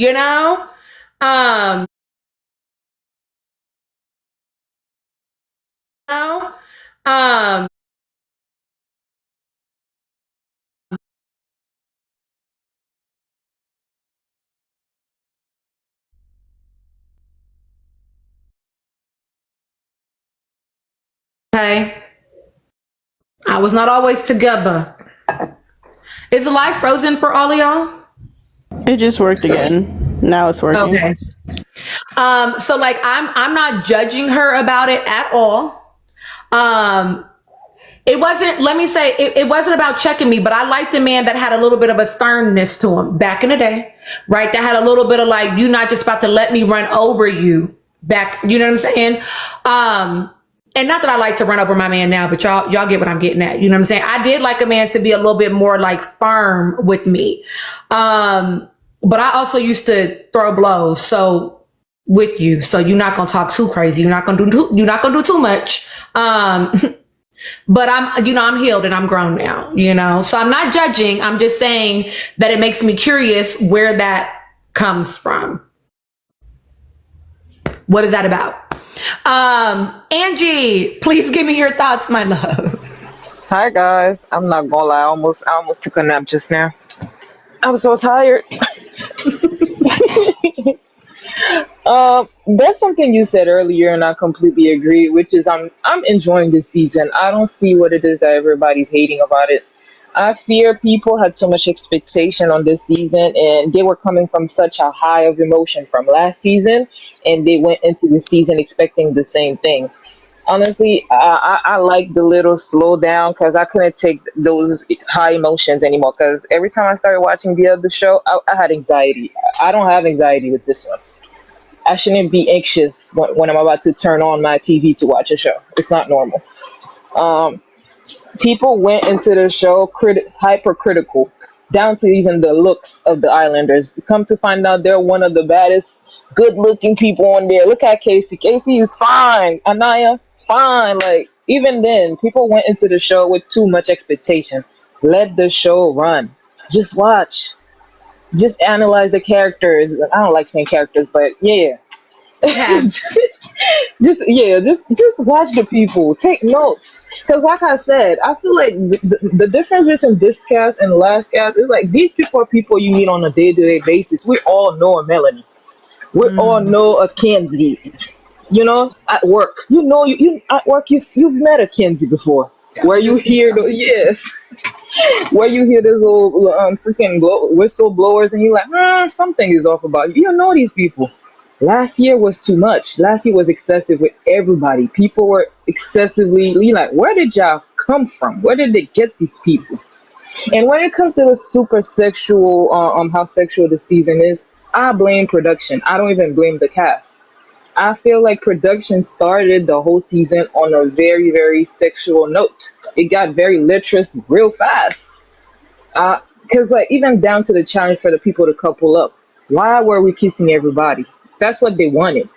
Okay. I was not always together. Is the live frozen for all of y'all? It just worked again. Now it's working. Okay. So like I'm not judging her about it at all. It wasn't, let me say, it wasn't about checking me, but I liked the man that had a little bit of a sternness to him back in the day, right? That had a little bit of like, you're not just about to let me run over you back. You know what I'm saying? And not that I like to run over my man now, but y'all get what I'm getting at. You know what I'm saying? I did like a man to be a little bit more like firm with me. But I also used to throw blows. So with you, so you're not going to talk too crazy. You're not going to do too much. But I'm healed and I'm grown now, so I'm not judging. I'm just saying that it makes me curious where that comes from. What is that about? Angie, please give me your thoughts, my love. Hi guys, I'm not gonna lie, I almost took a nap just now. I was so tired. There's something you said earlier, and I completely agree, which is I'm enjoying this season. I don't see what it is that everybody's hating about it. I fear people had so much expectation on this season, and they were coming from such a high of emotion from last season, and they went into the season expecting the same thing. Honestly, I like the little slow down because I couldn't take those high emotions anymore. Because every time I started watching the other show, I had anxiety. I don't have anxiety with this one. I shouldn't be anxious when I'm about to turn on my TV to watch a show. It's not normal. People went into the show hypercritical, down to even the looks of the Islanders. Come to find out, they're one of the baddest, good-looking people on there. Look at Casey. Casey is fine. Anaya, fine. Like, even then, people went into the show with too much expectation. Let the show run. Just watch. Just analyze the characters. I don't like saying characters, but yeah. just watch the people. Take notes. Because like I said, I feel like the difference between this cast and the last cast is like these people are people you meet on a day-to-day basis. We all know a Melanie. We all know a Kenzie. At work. You at work you've met a Kenzie before. Where you hear where you hear those little freaking whistle blowers and you're like, something is off about you. You know these people. Last year was too much. Last year was excessive with everybody. People were excessively like, where did y'all come from? Where did they get these people? And when it comes to the super sexual, how sexual the season is, I blame production. I don't even blame the cast. I feel like production started the whole season on a very, very sexual note. It got very lecherous real fast. Because like even down to the challenge for the people to couple up. Why were we kissing everybody? That's what they wanted.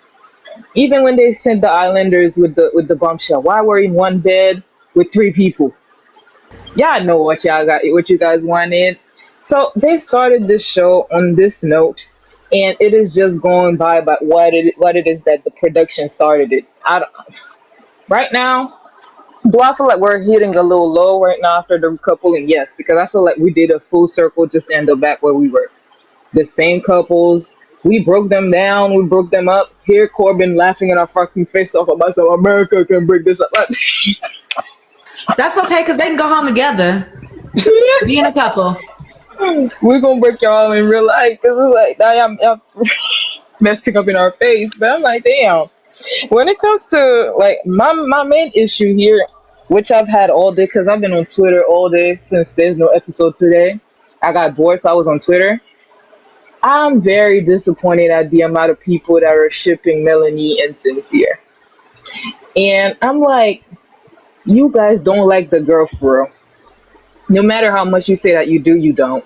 Even when they sent the Islanders with the bombshell, why were in one bed with three people? Y'all know what y'all got, what you guys wanted. So they started this show on this note, and it is just going by what it is that the production started it. Right now, do I feel like we're hitting a little low right now after the coupling? Yes, because I feel like we did a full circle just to end up back where we were. The same couples. We broke them down. We broke them up. Here, Corbin laughing in our fucking face off about some America can break this up. That's okay because they can go home together. Being a couple. We're gonna break y'all in real life because it's like now y'all messing up in our face. But I'm like, damn. When it comes to like my main issue here, which I've had all day because I've been on Twitter all day since there's no episode today. I got bored, so I was on Twitter. I'm very disappointed at the amount of people that are shipping Melanie and Sincere. And I'm like, you guys don't like the girl for real. No matter how much you say that you do, you don't.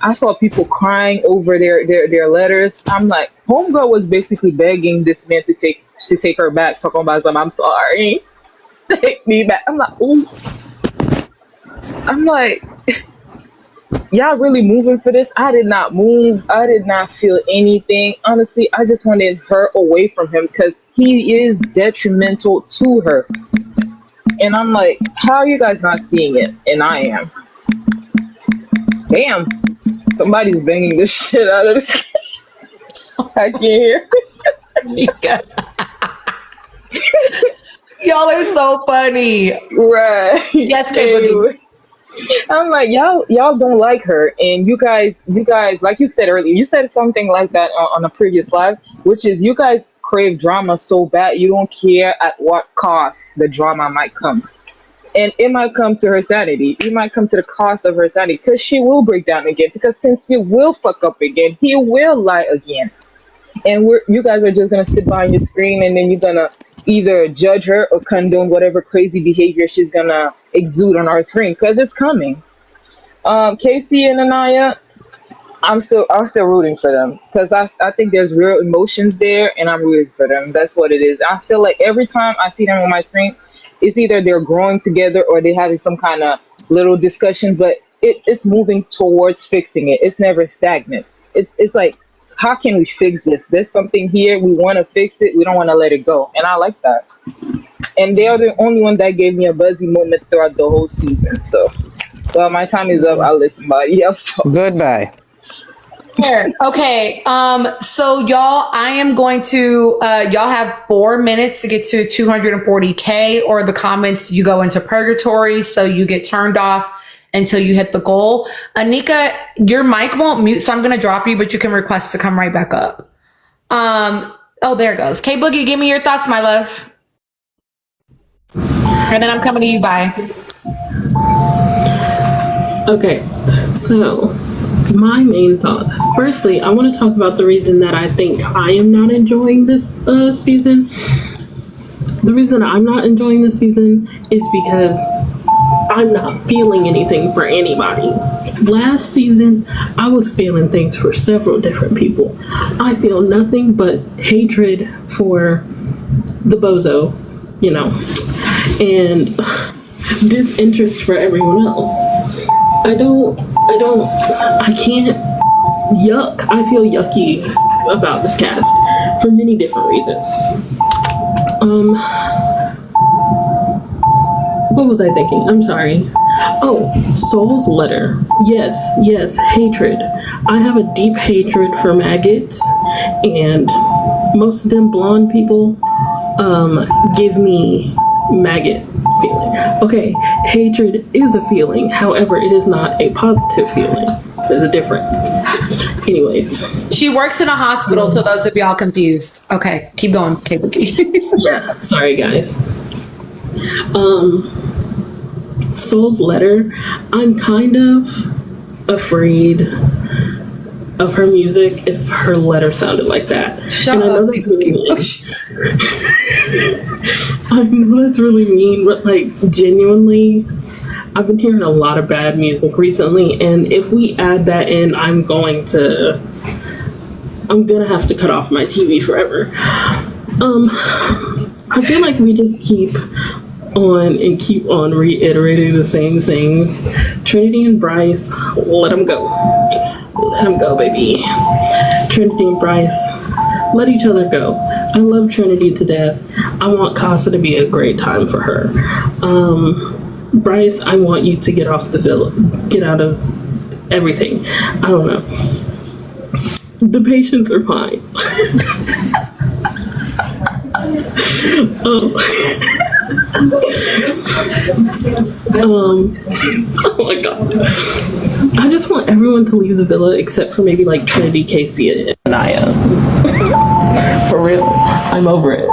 I saw people crying over their letters. I'm like, homegirl was basically begging this man to take her back, talking about some, I'm sorry. Take me back. I'm like, ooh. I'm like, y'all really moving for this? I did not move. I did not feel anything. Honestly, I just wanted her away from him because he is detrimental to her. And I'm like, how are you guys not seeing it? And I am. Damn. Somebody's banging this shit out of this. I can't hear. Mika. Y'all are so funny. Right. Yes, K-Boogie. I'm like, y'all don't like her, and you guys, like you said earlier, you said something like that on a previous live, which is you guys crave drama so bad you don't care at what cost the drama might come, and it might come to her sanity. It might come to the cost of her sanity because she will break down again. Because since he will fuck up again, he will lie again, and you guys are just gonna sit behind your screen and then you're gonna either judge her or condone whatever crazy behavior she's gonna exude on our screen because it's coming. Casey and Anaya, I'm still rooting for them because I think there's real emotions there and I'm rooting for them. That's what it is. I feel like every time I see them on my screen, it's either they're growing together or they're having some kind of little discussion, but it's moving towards fixing it. It's never stagnant. It's like, how can we fix this? There's something here. We want to fix it. We don't want to let it go. And I like that. And they are the only one that gave me a buzzy moment throughout the whole season. So, well, my time is up. I'll let somebody else talk. Goodbye. Here. Okay. So y'all, I am going to, y'all have 4 minutes to get to 240K, or the comments, you go into purgatory. So you get turned off until you hit the goal. Anika, your mic won't mute, so I'm going to drop you, but you can request to come right back up. Oh, there it goes. K Boogie, give me your thoughts, my love. And then I'm coming to you. Bye. Okay, so my main thought. Firstly, I want to talk about the reason that I think I am not enjoying this season. The reason I'm not enjoying this season is because I'm not feeling anything for anybody. Last season, I was feeling things for several different people. I feel nothing but hatred for the bozo, you know, and disinterest for everyone else. I can't, I feel yucky about this cast for many different reasons. What was I thinking? I'm sorry. Oh, Soul's letter. Yes, hatred. I have a deep hatred for maggots, and most of them blonde people give me maggot feeling. Okay, hatred is a feeling, however, it is not a positive feeling. There's a difference. Anyways. She works in a hospital, so those of y'all confused. Okay, keep going, K-Boogie. Yeah, sorry guys. Soul's letter, I'm kind of afraid of her music if her letter sounded like that. Shut up, that's really mean. I know that's really mean, but like genuinely, I've been hearing a lot of bad music recently, and if we add that in, I'm gonna have to cut off my TV forever. I feel like we just keep on reiterating the same things. Trinity and Bryce, let them go. Let them go, baby. Trinity and Bryce, let each other go. I love Trinity to death. I want Casa to be a great time for her. Bryce, I want you to get off the villa. Get out of everything. I don't know. The patients are fine. Oh my god. I just want everyone to leave the villa except for maybe like Trinity, Casey, and Naya. For real. I'm over it.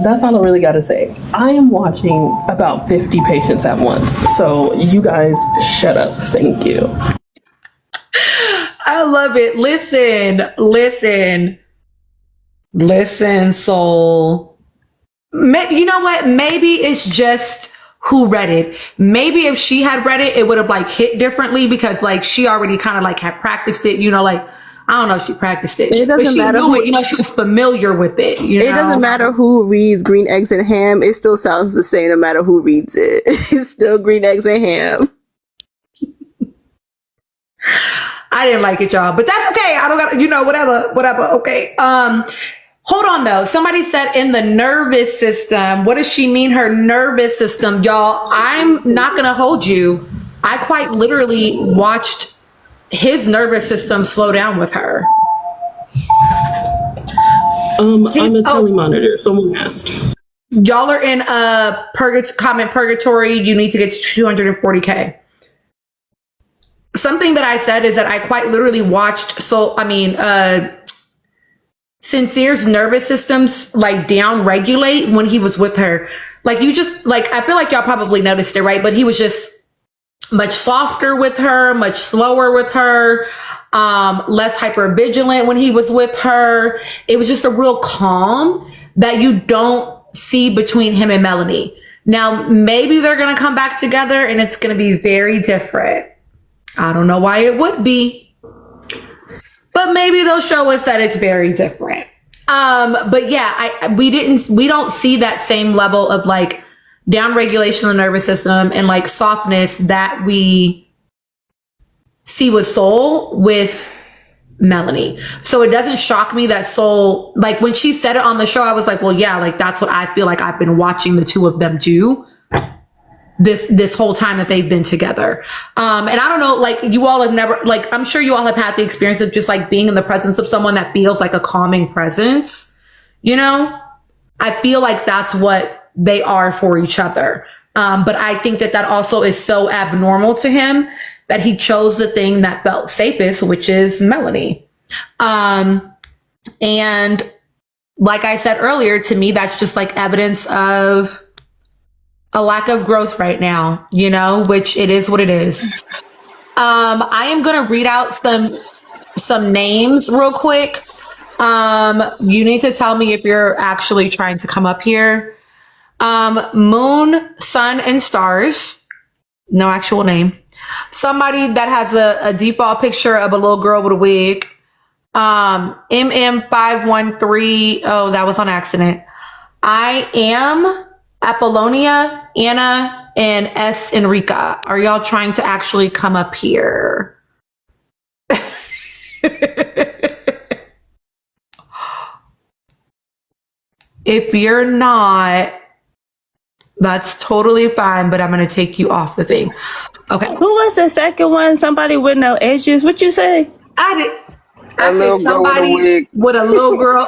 That's all I really gotta say. I am watching about 50 patients at once, so you guys shut up. Thank you. I love it. Listen, soul. You know what? Maybe it's just who read it. Maybe if she had read it, it would have like hit differently because like she already kind of like had practiced it, you know, like I don't know if she practiced it. It doesn't but she matter knew it, you know, she was familiar with it. It doesn't matter who reads Green Eggs and Ham, it still sounds the same no matter who reads it. It's still Green Eggs and Ham. I didn't like it, y'all, but that's okay. I don't got, you know, whatever. Okay. Hold on though. Somebody said in the nervous system. What does she mean? Her nervous system, y'all. I'm not going to hold you. I quite literally watched his nervous system slow down with her. I'm a telemonitor. Someone asked. Y'all are in a comment purgatory. You need to get to 240K. Something that I said is that I quite literally watched. Sincere's nervous systems like down regulate when he was with her. Like you just like, I feel like y'all probably noticed it, right? But he was just much softer with her, much slower with her, less hypervigilant when he was with her. It was just a real calm that you don't see between him and Melanie. Now, maybe they're going to come back together and it's going to be very different. I don't know why it would be. But maybe they'll show us that it's very different. But yeah, we don't see that same level of like down regulation of the nervous system and like softness that we see with Soul with Melanie. So it doesn't shock me that Soul, like when she said it on the show, I was like, well, yeah, like that's what I feel like I've been watching the two of them do this whole time that they've been together. And I don't know, like you all have never, like, I'm sure you all have had the experience of just like being in the presence of someone that feels like a calming presence, you know? I feel like that's what they are for each other. But I think that also is so abnormal to him that he chose the thing that felt safest, which is Melanie. And like I said earlier, to me, that's just like evidence of a lack of growth right now, you know, which it is what it is. I am going to read out some names real quick. You need to tell me if you're actually trying to come up here. Moon, Sun, and Stars. No actual name. Somebody that has a default picture of a little girl with a wig. MM513. Oh, that was on accident. I am Apollonia, Anna, and S. Enrica. Are y'all trying to actually come up here? If you're not, that's totally fine, but I'm going to take you off the thing. Okay. Who was the second one? Somebody with no edges? What you say? I said somebody with a little girl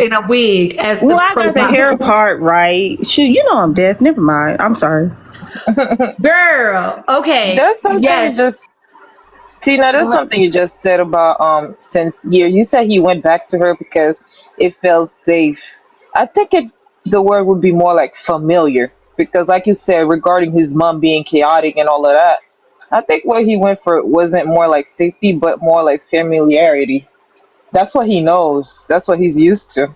in a wig. As well, I got the hair part right. Shoot, you know I'm deaf. Never mind. I'm sorry. Girl, okay. That's something Tina, that's something you just said about Sincere. You said he went back to her because it felt safe. I think the word would be more like familiar. Because like you said, regarding his mom being chaotic and all of that, I think what he went for wasn't more like safety, but more like familiarity. That's what he knows. That's what he's used to.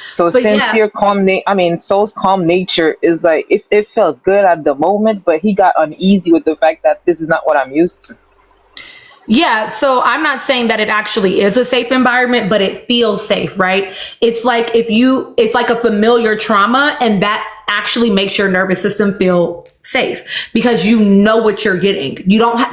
So But yeah, sincere, Soul's calm nature is like it felt good at the moment, but he got uneasy with the fact that this is not what I'm used to. yeah, so I'm not saying that it actually is a safe environment, but it feels safe, right? It's like it's like a familiar trauma, and that actually makes your nervous system feel safe because you know what you're getting.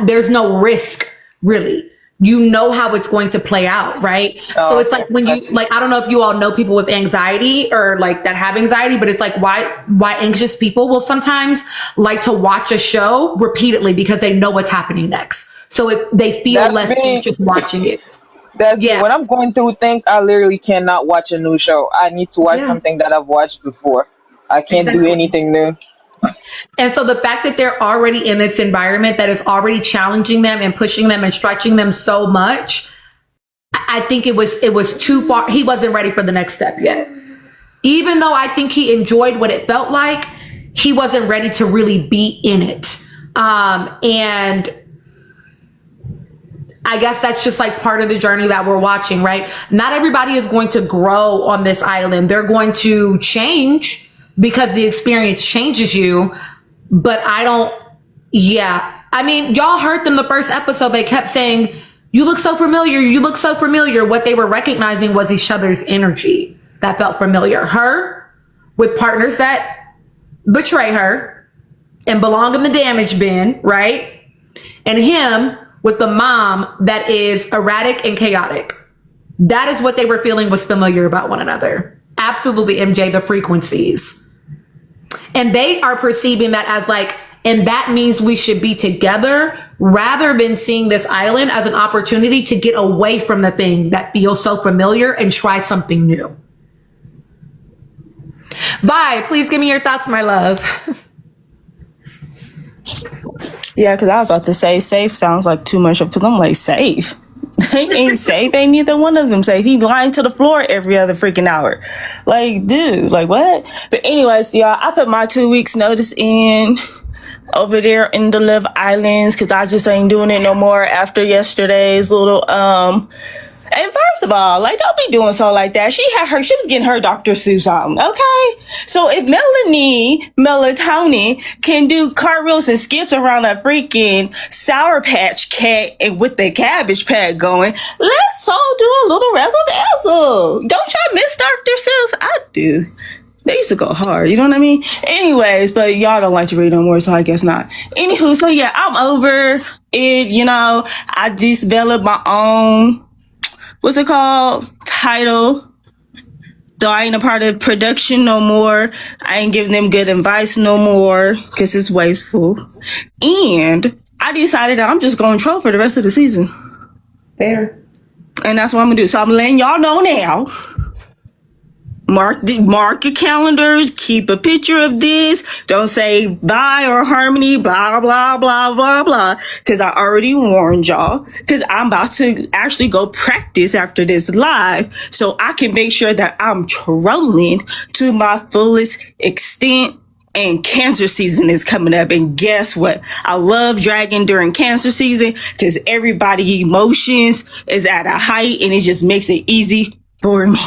There's no risk really. You know how it's going to play out, right? Oh, So it's okay. like when you, like, I don't know if you all know people with anxiety or like that have anxiety, but it's like why anxious people will sometimes like to watch a show repeatedly because they know what's happening next. So they feel That's less me. anxious watching it. That's me. Yeah. When I'm going through things, I literally cannot watch a new show. I need to watch Yeah. something that I've watched before. I can't do Exactly. anything new. And so the fact that they're already in this environment that is already challenging them and pushing them and stretching them so much, I think it was too far. He wasn't ready for the next step yet. Even though I think he enjoyed what it felt like, he wasn't ready to really be in it. And I guess that's just like part of the journey that we're watching, right? Not everybody is going to grow on this island. They're going to change because the experience changes you. But I mean, y'all heard them the first episode. They kept saying, you look so familiar. You look so familiar. What they were recognizing was each other's energy that felt familiar. Her with partners that betray her and belong in the damage bin, right? And him with the mom that is erratic and chaotic. That is what they were feeling was familiar about one another. Absolutely, MJ, the frequencies. And they are perceiving that as like, and that means we should be together rather than seeing this island as an opportunity to get away from the thing that feels so familiar and try something new. Vi, please give me your thoughts, my love. Yeah, because I was about to say safe sounds like too much because I'm like, safe? They ain't safe. Ain't neither one of them safe. He lying to the floor every other freaking hour. Like, dude, like what? But anyways, y'all, I put my 2 weeks notice in over there in the Love Islands because I just ain't doing it no more after yesterday's little and first of all, like, don't be doing so like that. She was getting her Dr. Seuss on, okay? So if Melatonin can do cartwheels and skips around a freaking Sour Patch Cat and with the Cabbage Patch going, let's all do a little razzle dazzle. Don't y'all miss Dr. Seuss? I do. They used to go hard, you know what I mean? Anyways, but y'all don't like to read no more, so I guess not. Anywho, so yeah, I'm over it, you know. I developed my own, what's it called? Title. So I ain't a part of production no more. I ain't giving them good advice no more because it's wasteful. And I decided that I'm just going to troll for the rest of the season. Fair. And that's what I'm going to do. So I'm letting y'all know now. Mark your calendars. Keep a picture of this. Don't say Vi or Harmony, blah, blah, blah, blah, blah. Because I already warned y'all. Because I'm about to actually go practice after this live. So I can make sure that I'm trolling to my fullest extent. And cancer season is coming up. And guess what? I love dragging during cancer season. Because everybody's emotions is at a height. And it just makes it easy for me.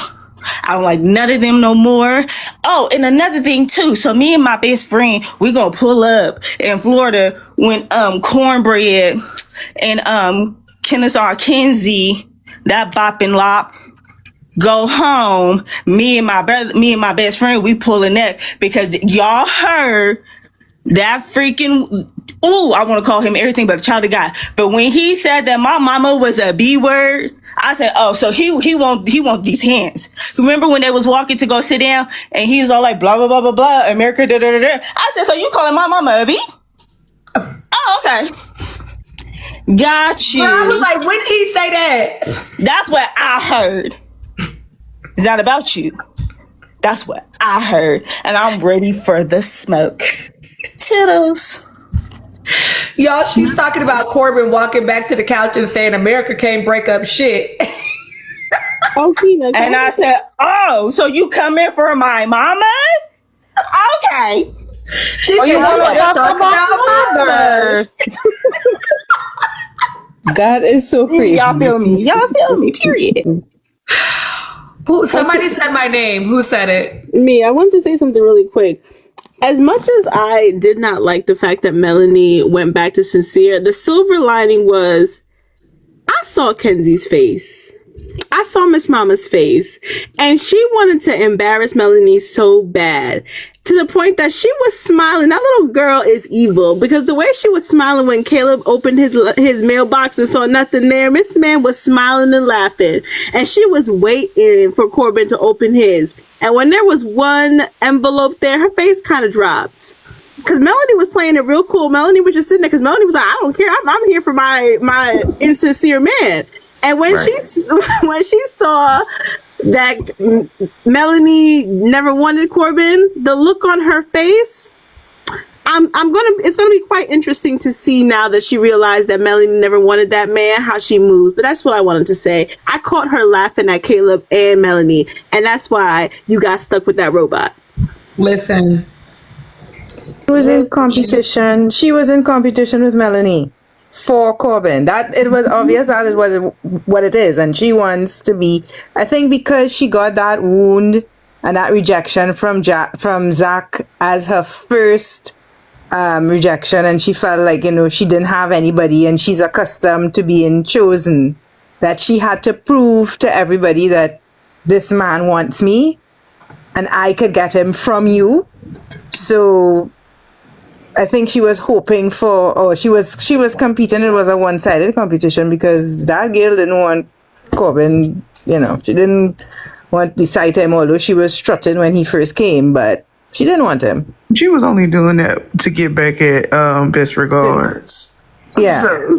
I don't like none of them no more. Oh, and another thing too. So me and my best friend, we gonna pull up in Florida when Cornbread and Kennesaw Kinsey, that bop and lop, go home. Me and my best friend, we pulling up because y'all heard that freaking, I want to call him everything but a child of God. But when he said that my mama was a B word, I said, oh, so he want these hands. Remember when they was walking to go sit down and he was all like, blah, blah, blah, blah, blah, America, da, da, da, da. I said, so you calling my mama a B? Oh, okay. Got you. But I was like, when did he say that? That's what I heard. It's not about you. That's what I heard. And I'm ready for the smoke. Tittles. Y'all, she's talking about Corbin walking back to the couch and saying America can't break up shit. Oh, Tina. And I said, oh, so you coming for my mama? Okay. She Oh, you said, want to talk about mothers? That is so crazy. Y'all feel me? Y'all feel me? Period. Somebody said my name. Who said it? Me, I wanted to say something really quick. As much as I did not like the fact that Melanie went back to Sincere, the silver lining was I saw Kenzie's face. I saw Miss Mama's face, and she wanted to embarrass Melanie so bad to the point that she was smiling. That little girl is evil because the way she was smiling when Caleb opened his mailbox and saw nothing there, Miss Man was smiling and laughing, and she was waiting for Corbin to open his. And when there was one envelope there, her face kind of dropped. Because Melanie was playing it real cool. Melanie was just sitting there because Melanie was like, I don't care. I'm here for my insincere man. And when she saw that Melanie never wanted Corbin, the look on her face, it's gonna be quite interesting to see now that she realized that Melanie never wanted that man, how she moves. But that's what I wanted to say. I caught her laughing at Caleb and Melanie, and that's why you got stuck with that robot. Listen. She was in competition. She was in competition with Melanie for Corbin. That it was obvious that it was what it is, and she wants to be. I think because she got that wound and that rejection from Zach as her first rejection, and she felt like she didn't have anybody, and she's accustomed to being chosen. That she had to prove to everybody that this man wants me, and I could get him from you. So I think she was hoping for, she was competing. It was a one-sided competition because that girl didn't want Corbin, she didn't want to sight him, although she was strutting when he first came, but she didn't want him. She was only doing that to get back at Best Regards. Yeah. So.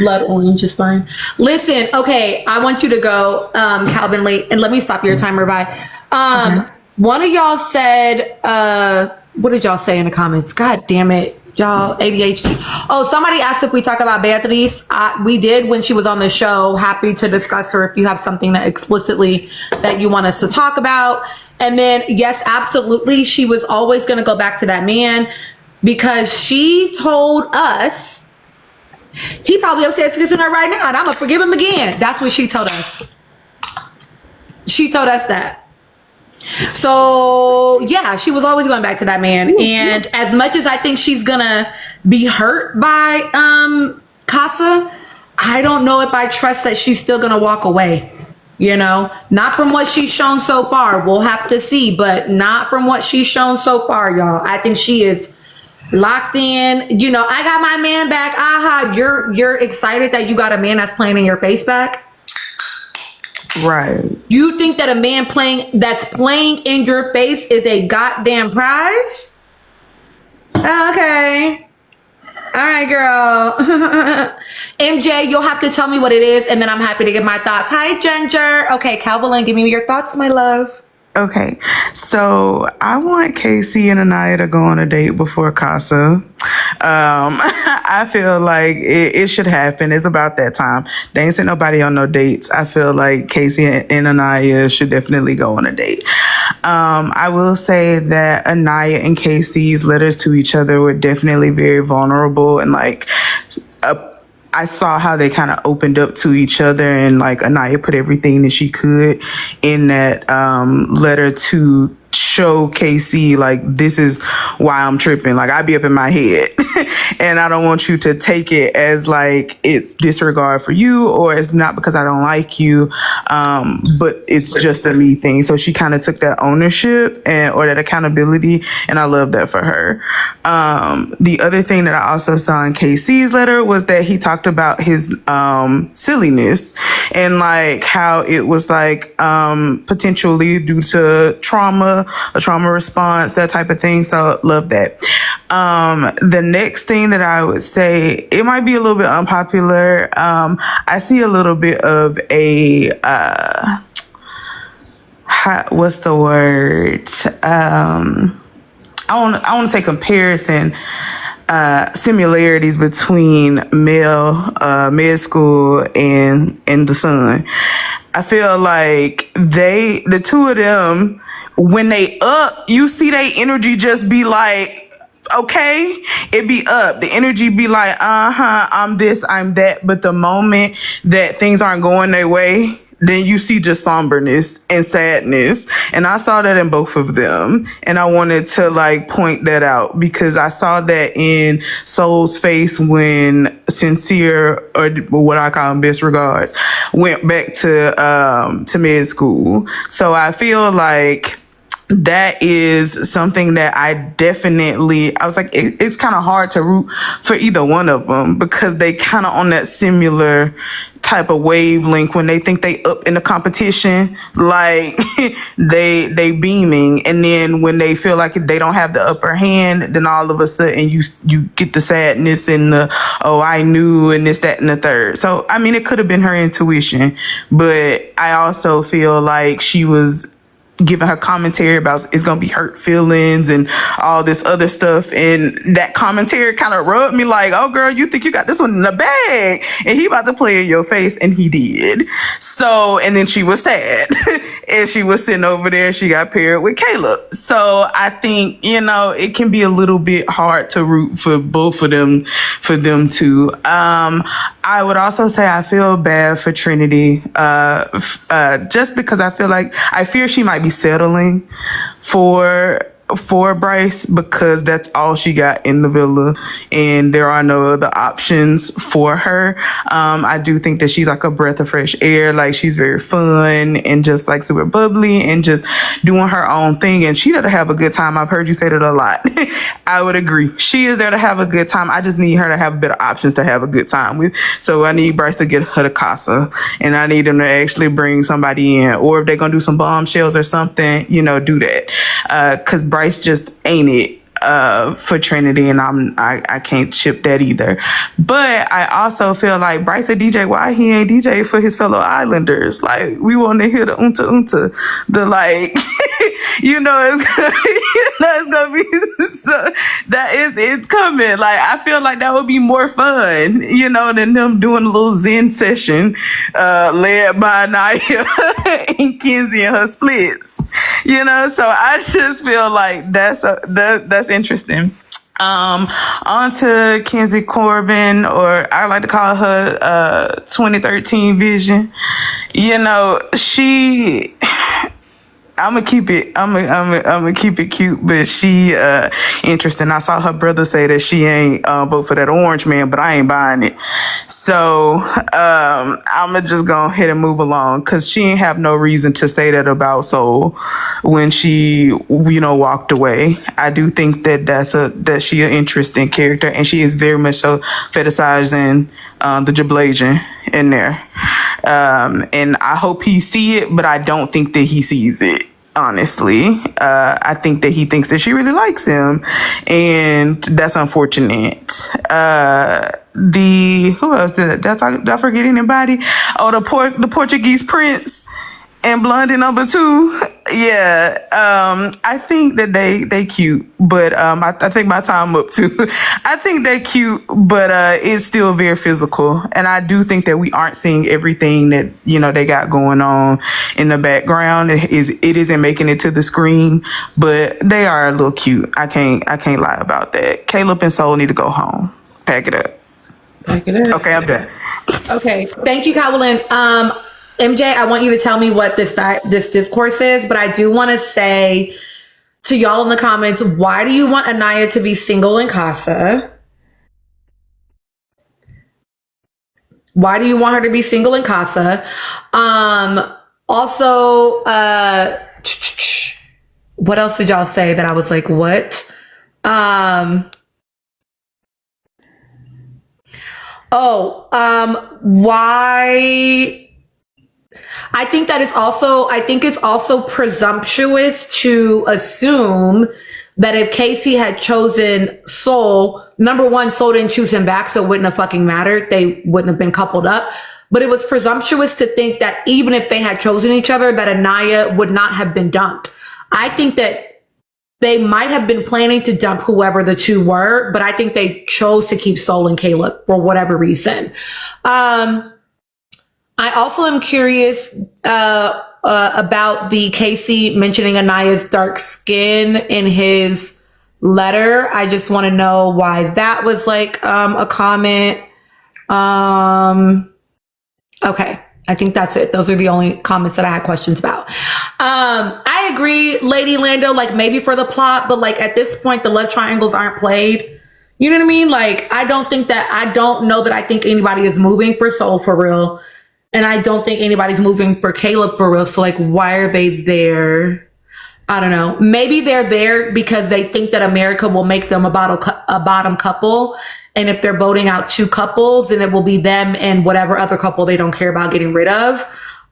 Blood orange is fine. Listen, okay, I want you to go, Calvin Lee, and let me stop your timer by. One of y'all said, what did y'all say in the comments? God damn it, y'all, ADHD. Oh, somebody asked if we talk about Beatrice. We did when she was on the show. Happy to discuss her if you have something that explicitly that you want us to talk about. And then, yes, absolutely, she was always going to go back to that man because she told us he probably upstairs kissing her right now, and I'm gonna forgive him again. That's what she told us. She told us that. So yeah, she was always going back to that man. And as much as I think she's gonna be hurt by Casa, I don't know if I trust that she's still gonna walk away. Not from what she's shown so far. We'll have to see, but not from what she's shown so far, y'all. I think she is locked in. I got my man back. Aha, you're excited that you got a man that's playing in your face back. Right. You think that a man that's playing in your face is a goddamn prize? Okay. All right, girl. MJ, you'll have to tell me what it is, and then I'm happy to give my thoughts. Hi, Ginger. Okay, Calvin, give me your thoughts, my love. Okay, so I want Casey and Anaya to go on a date before Casa. I feel like it should happen. It's about that time. They ain't sent nobody on no dates. I feel like Casey and Anaya should definitely go on a date. I will say that Anaya and Casey's letters to each other were definitely very vulnerable, and I saw how they kind of opened up to each other, and Anaya put everything that she could in that letter to show Casey this is why I'm tripping. I be up in my head and I don't want you to take it as it's disregard for you, or it's not because I don't like you, but it's just a me thing. So she kind of took that ownership or that accountability, and I love that for her. The other thing that I also saw in KC's letter was that he talked about his silliness and how it was potentially due to a trauma response, that type of thing. So love that. The next thing that I would say, it might be a little bit unpopular. I see a little bit of a what's the word? I want to say comparison, similarities between med school and the Sun. I feel like the two of them, when they up, you see their energy just be okay, it be up. The energy be like, I'm this, I'm that. But the moment that things aren't going their way, then you see just somberness and sadness. And I saw that in both of them. And I wanted to like point that out because I saw that in Soul's face when Sincere, or what I call him, Best Regards, went back to med school. So I feel like that is something that I was like, it's kind of hard to root for either one of them because they kind of on that similar type of wavelength when they think they up in the competition, like they beaming, and then when they feel like they don't have the upper hand, then all of a sudden you get the sadness and the I knew and this, that, and the third. So I mean, it could have been her intuition, but I also feel like she was giving her commentary about it's gonna be hurt feelings and all this other stuff, and that commentary kind of rubbed me like, oh girl, you think you got this one in the bag and he about to play in your face, and he did. So, and then she was sad and she was sitting over there, she got paired with Caleb. So I think, it can be a little bit hard to root for both of them, for them too. I would also say I feel bad for Trinity, just because I fear she might be settling for Bryce because that's all she got in the villa and there are no other options for her. I do think that she's like a breath of fresh air. Like she's very fun and just like super bubbly and just doing her own thing, and she there to have a good time. I've heard you say that a lot. I would agree. She is there to have a good time. I just need her to have better options to have a good time with. So I need Bryce to get her to Casa, and I need them to actually bring somebody in, or if they're gonna do some bombshells or something, do that. Cause Bryce just ain't it for Trinity, and I can't chip that either. But I also feel like Bryce a DJ, why he ain't DJ for his fellow islanders? Like we want to hear the unta, the like it's gonna be so, it's coming. Like I feel like that would be more fun, than them doing a little Zen session led by Naya and Kenzie and her splits. So I just feel like that's interesting. On to Kenzie Corbin, or I like to call her 2013 Vision. She I'm gonna keep it cute, but she interesting. I saw her brother say that she ain't vote for that orange man, but I ain't buying it. So I'm gonna just go ahead and move along because she ain't have no reason to say that about Soul when she walked away. I do think that she an interesting character, and she is very much so fetishizing the Jablasian in there. And I hope he see it, but I don't think that he sees it. Honestly, I think that he thinks that she really likes him, and that's unfortunate. Who else did I forget anybody? Oh, the Portuguese prince and Blondie number 2. Yeah, I think that they cute, but I think my time up too. I think they cute, but it's still very physical, and I do think that we aren't seeing everything that they got going on in the background. It isn't making it to the screen, but they are a little cute. I can't lie about that. Caleb and Soul need to go home. Pack it up. Okay, I'm done. Okay, thank you, Kawalin. MJ, I want you to tell me what this discourse is, but I do want to say to y'all in the comments, why do you want Anaya to be single in Casa? Why do you want her to be single in Casa? Also, what else did y'all say that I was like, what? Why? I think it's also presumptuous to assume that if Casey had chosen Soul, number one, Soul didn't choose him back, so it wouldn't have fucking mattered. They wouldn't have been coupled up. But it was presumptuous to think that even if they had chosen each other, that Anaya would not have been dumped. I think that they might have been planning to dump whoever the two were, but I think they chose to keep Soul and Caleb for whatever reason. I also am curious about the Casey mentioning Anaya's dark skin in his letter. I just want to know why that was like a comment. Okay. I think that's it. Those are the only comments that I had questions about. I agree, Lady Lando, like maybe for the plot, but like at this point, the love triangles aren't played. You know what I mean? Like, I don't know that I think anybody is moving for Soul for real. And I don't think anybody's moving for Caleb for real. So like, why are they there? I don't know. Maybe they're there because they think that America will make them a bottom couple. And if they're voting out two couples, then it will be them and whatever other couple they don't care about getting rid of.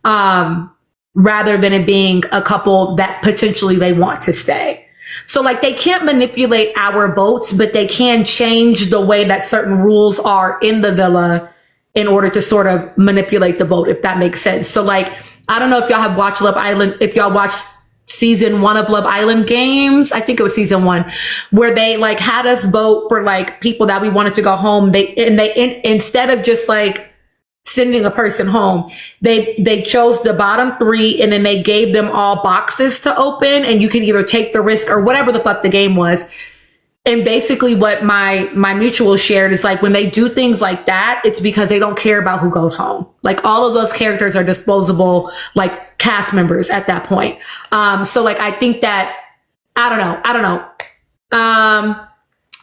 Rather than it being a couple that potentially they want to stay. So like they can't manipulate our votes, but they can change the way that certain rules are in the villa in order to sort of manipulate the vote, if that makes sense. So like, I don't know if y'all have watched Love Island, if y'all watched season 1 of Love Island Games. I think it was season 1 where they like had us vote for like people that we wanted to go home. Instead of just like sending a person home, they chose the bottom 3 and then they gave them all boxes to open and you can either take the risk or whatever the fuck the game was. And basically what my mutual shared is like when they do things like that, it's because they don't care about who goes home. Like all of those characters are disposable, like cast members at that point. So like, I think that, I don't know.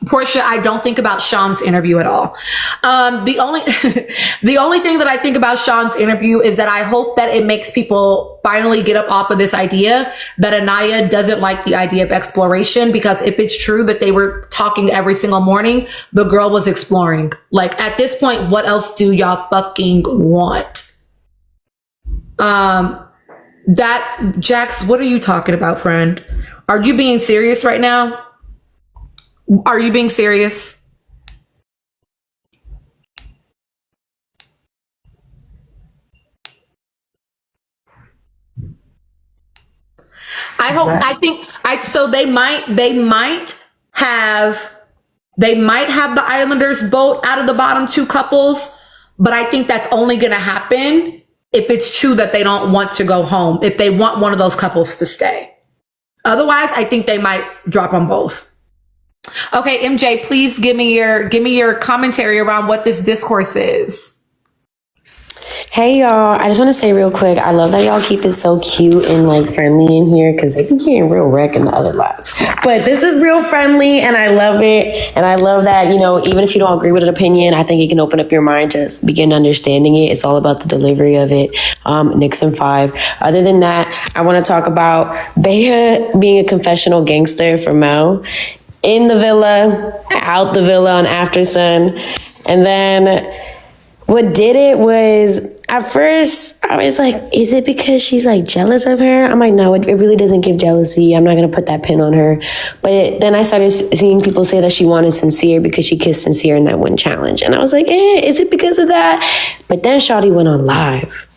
Portia, I don't think about Sean's interview at all. The only thing that I think about Sean's interview is that I hope that it makes people finally get up off of this idea that Anaya doesn't like the idea of exploration, because if it's true that they were talking every single morning, the girl was exploring. Like at this point, what else do y'all fucking want? That Jax, what are you talking about, friend? Are you being serious right now? Are you being serious? So they might have the Islanders vote out of the bottom 2 couples, but I think that's only going to happen if it's true that they don't want to go home, if they want one of those couples to stay. Otherwise, I think they might drop on both. Okay, MJ, please give me your commentary around what this discourse is. Hey y'all, I just want to say real quick, I love that y'all keep it so cute and like friendly in here, because they be getting real wreck in the other lives. But this is real friendly and I love it. And I love that, you know, even if you don't agree with an opinion, I think it can open up your mind to begin understanding it. It's all about the delivery of it. Nixon 5. Other than that, I want to talk about Bea being a confessional gangster for Mel. In the villa, out the villa on After Sun. And then what did it was, at first, I was like, is it because she's like jealous of her? I'm like, no, it really doesn't give jealousy. I'm not going to put that pin on her. But then I started seeing people say that she wanted Sincere because she kissed Sincere in that one challenge. And I was like, is it because of that? But then Shawty went on live.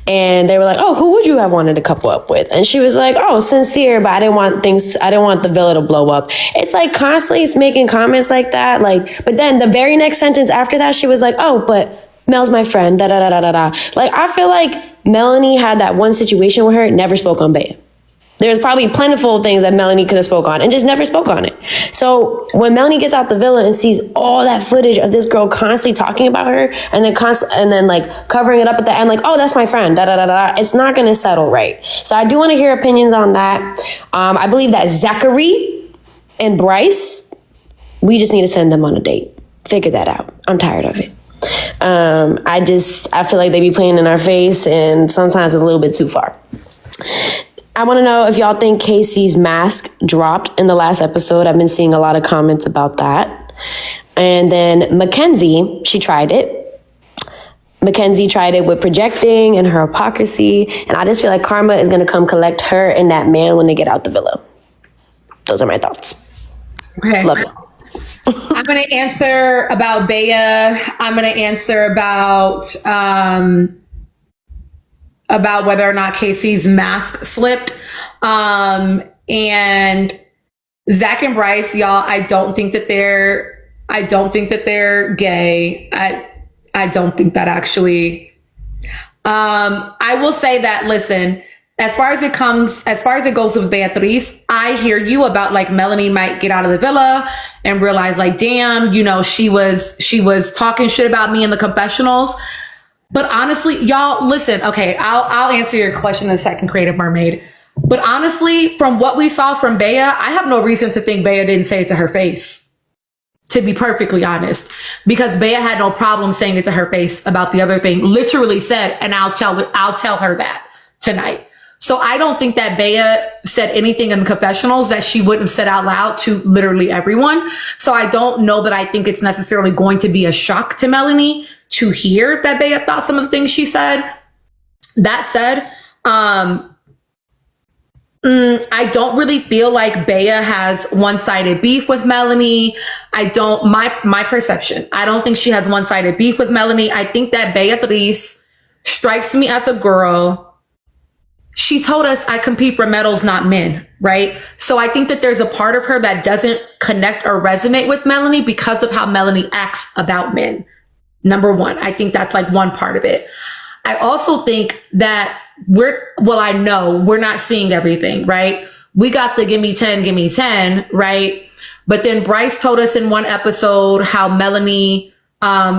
And they were like, oh, who would you have wanted to couple up with? And she was like, oh, Sincere, but I didn't want the villa to blow up. It's like constantly making comments like that. Like, but then the very next sentence after that, she was like, oh, but Mel's my friend, da da da da da da. Like, I feel like Melanie had that one situation with her, never spoke on Bea. There's probably plentiful things that Melanie could have spoke on and just never spoke on it. So when Melanie gets out the villa and sees all that footage of this girl constantly talking about her and then like covering it up at the end, like, oh, that's my friend, da da da da, it's not going to settle right. So I do want to hear opinions on that. I believe that Zachary and Bryce, we just need to send them on a date. Figure that out. I'm tired of it. I feel like they be playing in our face and sometimes it's a little bit too far. I want to know if y'all think Casey's mask dropped in the last episode. I've been seeing a lot of comments about that. And then Mackenzie, she tried it. Mackenzie tried it with projecting and her hypocrisy. And I just feel like karma is going to come collect her and that man when they get out the villa. Those are my thoughts. Okay. Love it. I'm going to answer about Bea. I'm going to answer about whether or not Casey's mask slipped. And Zach and Bryce, y'all, I don't think that they're gay. I don't think that actually. I will say that, listen, as far as it goes with Beatrice, I hear you about like Melanie might get out of the villa and realize like, damn, you know, she was talking shit about me in the confessionals. But honestly, y'all, listen, okay, I'll answer your question in a second, Creative Mermaid. But honestly, from what we saw from Bea, I have no reason to think Bea didn't say it to her face, to be perfectly honest, because Bea had no problem saying it to her face about the other thing, literally said, and I'll tell her that tonight. So I don't think that Bea said anything in the confessionals that she wouldn't have said out loud to literally everyone. So I don't know that I think it's necessarily going to be a shock to Melanie to hear that Bea thought some of the things she said. That said, I don't really feel like Bea has one-sided beef with Melanie. My perception, I don't think she has one-sided beef with Melanie. I think that Beatrice strikes me as a girl. She told us, I compete for medals, not men, right? So I think that there's a part of her that doesn't connect or resonate with Melanie because of how Melanie acts about men. Number one, I think that's like one part of it. I also think that I know we're not seeing everything, right? We got the give me 10, right? But then Bryce told us in one episode how Melanie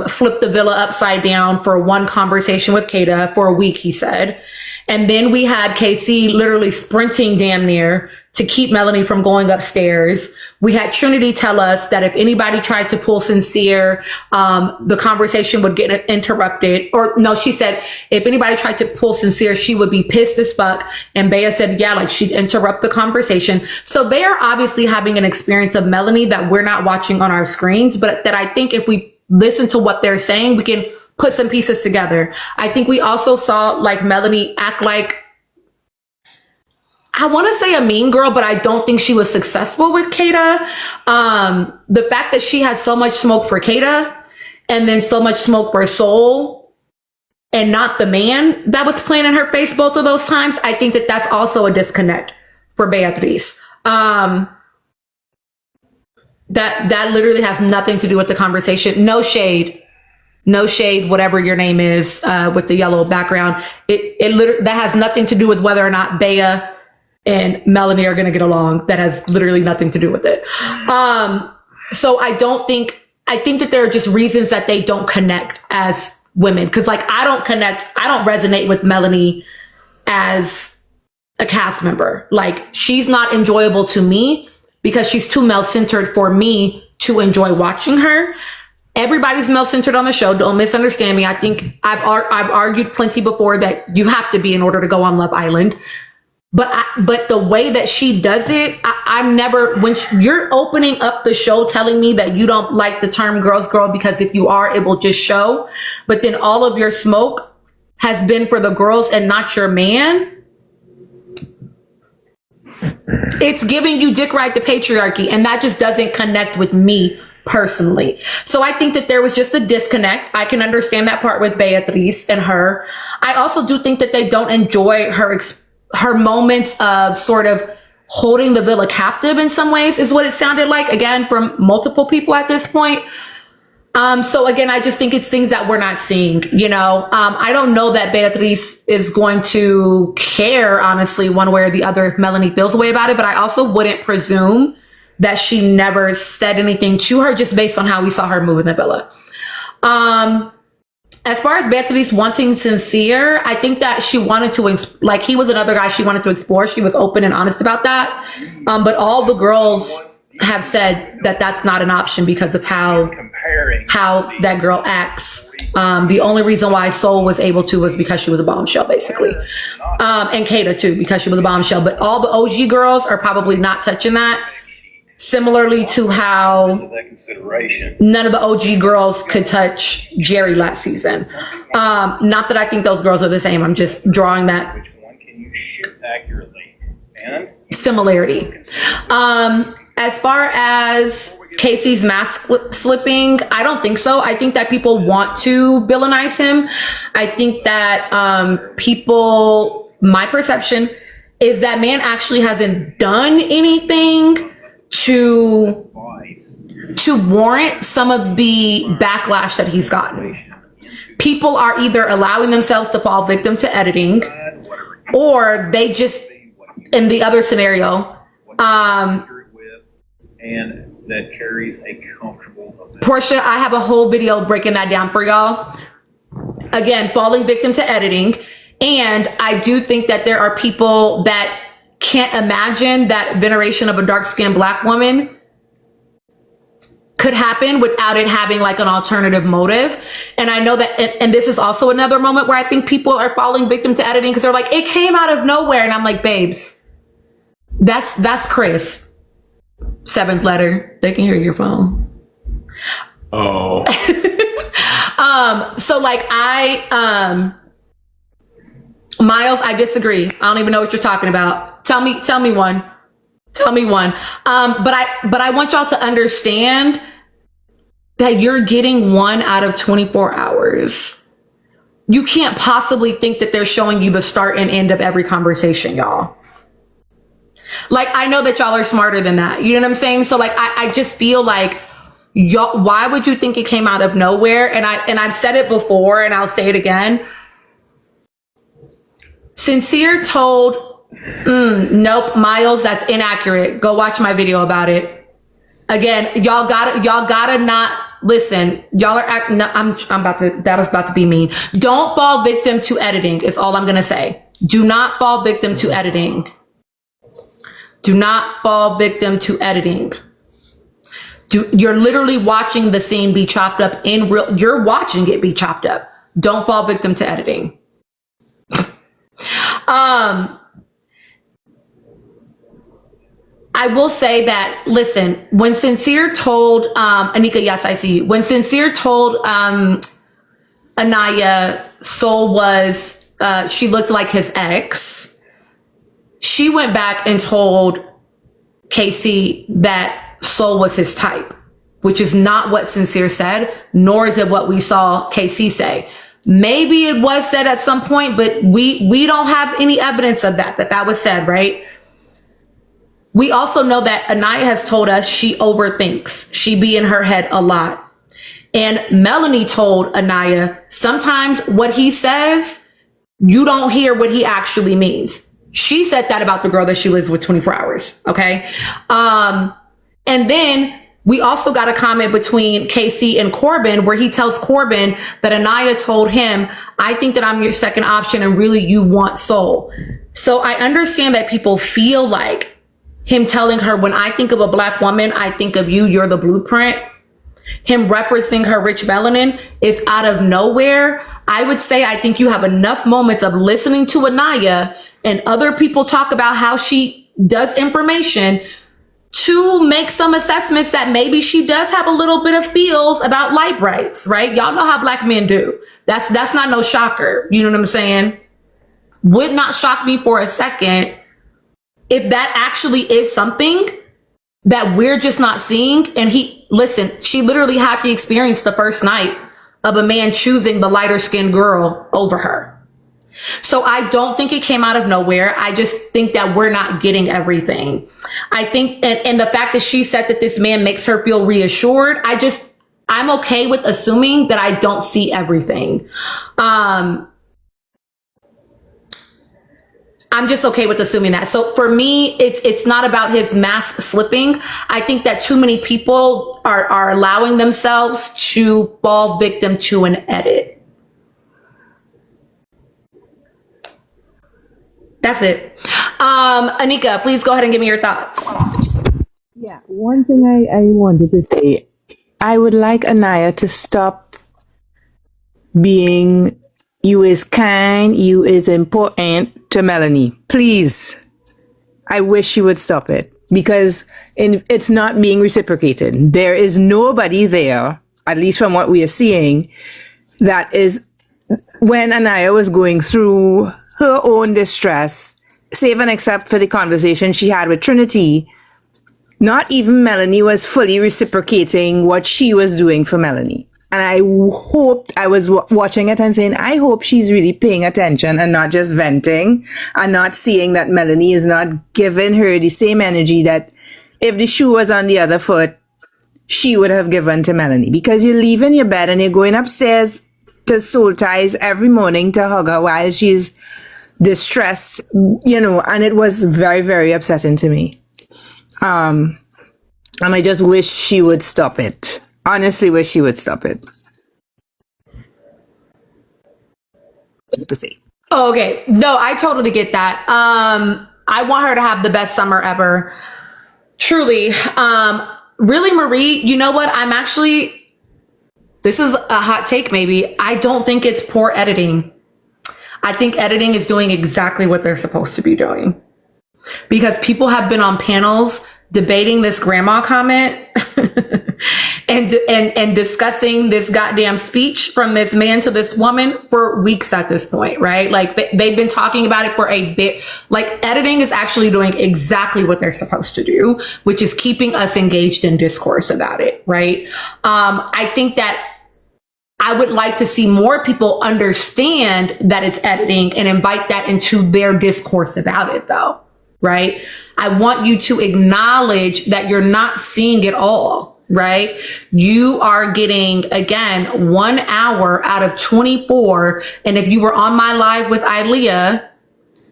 flipped the villa upside down for one conversation with Kata for a week, he said. And then we had Casey literally sprinting damn near to keep Melanie from going upstairs. We had Trinity tell us that if anybody tried to pull Sincere, the conversation would get interrupted. Or no, she said, if anybody tried to pull Sincere, she would be pissed as fuck. And Bea said, yeah, like she'd interrupt the conversation. So they are obviously having an experience of Melanie that we're not watching on our screens, but that I think if we listen to what they're saying, we can put some pieces together. I think we also saw like Melanie act like, I want to say a mean girl, but I don't think she was successful with Kata. The fact that she had so much smoke for Kata and then so much smoke for Soul and not the man that was playing in her face both of those times, I think that that's also a disconnect for Beatrice. That literally has nothing to do with the conversation. No shade, whatever your name is, with the yellow background. It literally, that has nothing to do with whether or not Bea and Melanie are going to get along. That has literally nothing to do with it. So I think that there are just reasons that they don't connect as women. Cause like, I don't resonate with Melanie as a cast member. Like, she's not enjoyable to me because she's too male-centered for me to enjoy watching her. Everybody's male-centered on the show. Don't misunderstand me. I think I've argued plenty before that you have to be in order to go on Love Island. But the way that she does it, I'm never, you're opening up the show telling me that you don't like the term girl's girl because if you are, it will just show. But then all of your smoke has been for the girls and not your man. It's giving you dick ride the patriarchy, and that just doesn't connect with me personally. So I think that there was just a disconnect. I can understand that part with Beatrice and her. I also do think that they don't enjoy her moments of sort of holding the villa captive in some ways, is what it sounded like, again, from multiple people at this point. So again, I just think it's things that we're not seeing, you know. I don't know that Beatrice is going to care, honestly, one way or the other if Melanie feels a way about it, but I also wouldn't presume that she never said anything to her just based on how we saw her move in the villa. As far as Beatrice wanting Sincere, I think that she wanted to, like, he was another guy she wanted to explore. She was open and honest about that. But all the girls have said that that's not an option because of how that girl acts. The only reason why Soul was able to was because she was a bombshell, basically. And Kata too, because she was a bombshell. But all the OG girls are probably not touching that. Similarly to how none of the OG girls could touch Jerry last season. Not that I think those girls are the same. I'm just drawing that similarity. As far as Casey's mask slipping, I don't think so. I think that people want to villainize him. I think that my perception is that man actually hasn't done anything to warrant some of the backlash that he's gotten. People are either allowing themselves to fall victim to editing, or they just, in the other scenario, and that carries a comfortable effect. Portia, I have a whole video breaking that down for y'all. Again, falling victim to editing. And I do think that there are people that can't imagine that veneration of a dark-skinned Black woman could happen without it having like an alternative motive. And I know that, and this is also another moment where I think people are falling victim to editing because they're like, it came out of nowhere. And I'm like, babes, that's Chris. Seventh letter. They can hear your phone. Oh. So like Miles, I disagree. I don't even know what you're talking about. Tell me one. But I want y'all to understand that you're getting 1 out of 24 hours. You can't possibly think that they're showing you the start and end of every conversation, y'all. Like, I know that y'all are smarter than that. You know what I'm saying? So like, I just feel like, y'all, why would you think it came out of nowhere? And I've said it before and I'll say it again. Sincere told, nope, Miles, that's inaccurate. Go watch my video about it. Again, y'all gotta not listen. Y'all are acting. No, that was about to be mean. Don't fall victim to editing is all I'm gonna say. Do not fall victim to editing. Do not fall victim to editing. You're literally watching the scene be chopped up in real. You're watching it be chopped up. Don't fall victim to editing. I will say that, listen, when Sincere told, Anika, yes, I see you. When Sincere told, Anaya Soul was, she looked like his ex, she went back and told Casey that Soul was his type, which is not what Sincere said, nor is it what we saw Casey say. Maybe it was said at some point, but we don't have any evidence of that was said, right? We also know that Anaya has told us she overthinks. She be in her head a lot. And Melanie told Anaya, sometimes what he says, you don't hear what he actually means. She said that about the girl that she lives with 24 hours. Okay. And then we also got a comment between Casey and Corbin where he tells Corbin that Anaya told him, I think that I'm your second option and really you want Soul. So I understand that people feel like him telling her, when I think of a Black woman, I think of you, you're the blueprint. Him referencing her rich melanin is out of nowhere. I would say I think you have enough moments of listening to Anaya and other people talk about how she does information to make some assessments that maybe she does have a little bit of feels about light brights, right? Y'all know how Black men do. That's not no shocker. You know what I'm saying? Would not shock me for a second if that actually is something that we're just not seeing. And she literally had the experience the first night of a man choosing the lighter skinned girl over her. So I don't think it came out of nowhere. I just think that we're not getting everything. I think, and the fact that she said that this man makes her feel reassured, I'm okay with assuming that I don't see everything. I'm just okay with assuming that. So for me, it's not about his mask slipping. I think that too many people are allowing themselves to fall victim to an edit. That's it. Anika, please go ahead and give me your thoughts. Yeah, one thing I wanted to say, I would like Anaya to stop being you is kind, you is important to Melanie. Please. I wish she would stop it because it's not being reciprocated. There is nobody there, at least from what we are seeing, that is, when Anaya was going through her own distress, save and except for the conversation she had with Trinity, not even Melanie was fully reciprocating what she was doing for Melanie. And I hoped, I was watching it and saying, I hope she's really paying attention and not just venting and not seeing that Melanie is not giving her the same energy that if the shoe was on the other foot, she would have given to Melanie. Because you're leaving your bed and you're going upstairs to Soul Ties every morning to hug her while she's distressed, and it was very, very upsetting to me. And I just wish she would stop it. Honestly, wish she would stop it. To see. Oh, okay. No, I totally get that. I want her to have the best summer ever. Truly. Really, Marie, you know what? This is a hot take maybe. I don't think it's poor editing. I think editing is doing exactly what they're supposed to be doing. Because people have been on panels debating this grandma comment and discussing this goddamn speech from this man to this woman for weeks at this point, right? Like they've been talking about it for a bit. Like editing is actually doing exactly what they're supposed to do, which is keeping us engaged in discourse about it, right? I think that I would like to see more people understand that it's editing and invite that into their discourse about it though. Right? I want you to acknowledge that you're not seeing it all, right? You are getting, again, 1 hour out of 24. And if you were on my live with Ilea,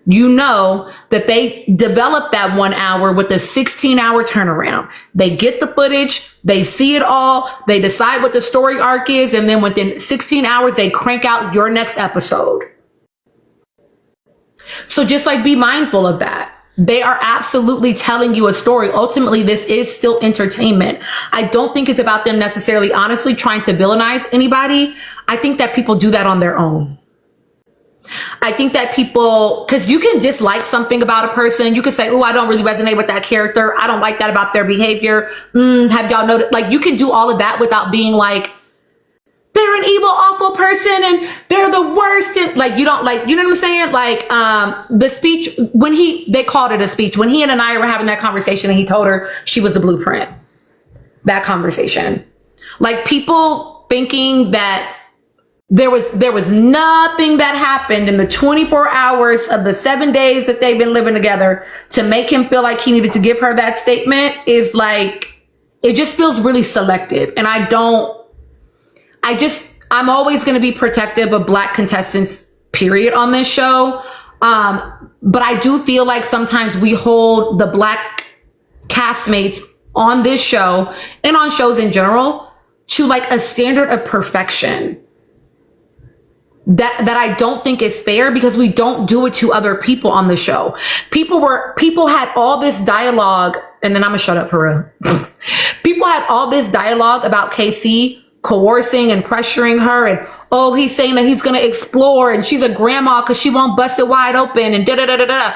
you know that they developed that 1 hour with a 16-hour turnaround. They get the footage, they see it all, they decide what the story arc is, and then within 16 hours, they crank out your next episode. So just like be mindful of that. They are absolutely telling you a story. Ultimately, this is still entertainment. I don't think it's about them necessarily, honestly, trying to villainize anybody. I think that people do that on their own. I think that people, because you can dislike something about a person. You can say, oh, I don't really resonate with that character. I don't like that about their behavior. Have y'all noticed? Like, you can do all of that without being like, they're an evil, awful person and they're the worst. And like, you don't like, you know what I'm saying? Like, the speech when they called it a speech, when he and Anaya were having that conversation and he told her she was the blueprint, that conversation, like people thinking that there was nothing that happened in the 24 hours of the 7 days that they've been living together to make him feel like he needed to give her that statement is like, it just feels really selective. And I'm always going to be protective of Black contestants, period, on this show. But I do feel like sometimes we hold the Black castmates on this show and on shows in general to like a standard of perfection that I don't think is fair, because we don't do it to other people on the show. People had all this dialogue, and then I'm gonna shut up for real. People had all this dialogue about KC coercing and pressuring her, and oh, he's saying that he's going to explore and she's a grandma because she won't bust it wide open and da-da-da-da-da.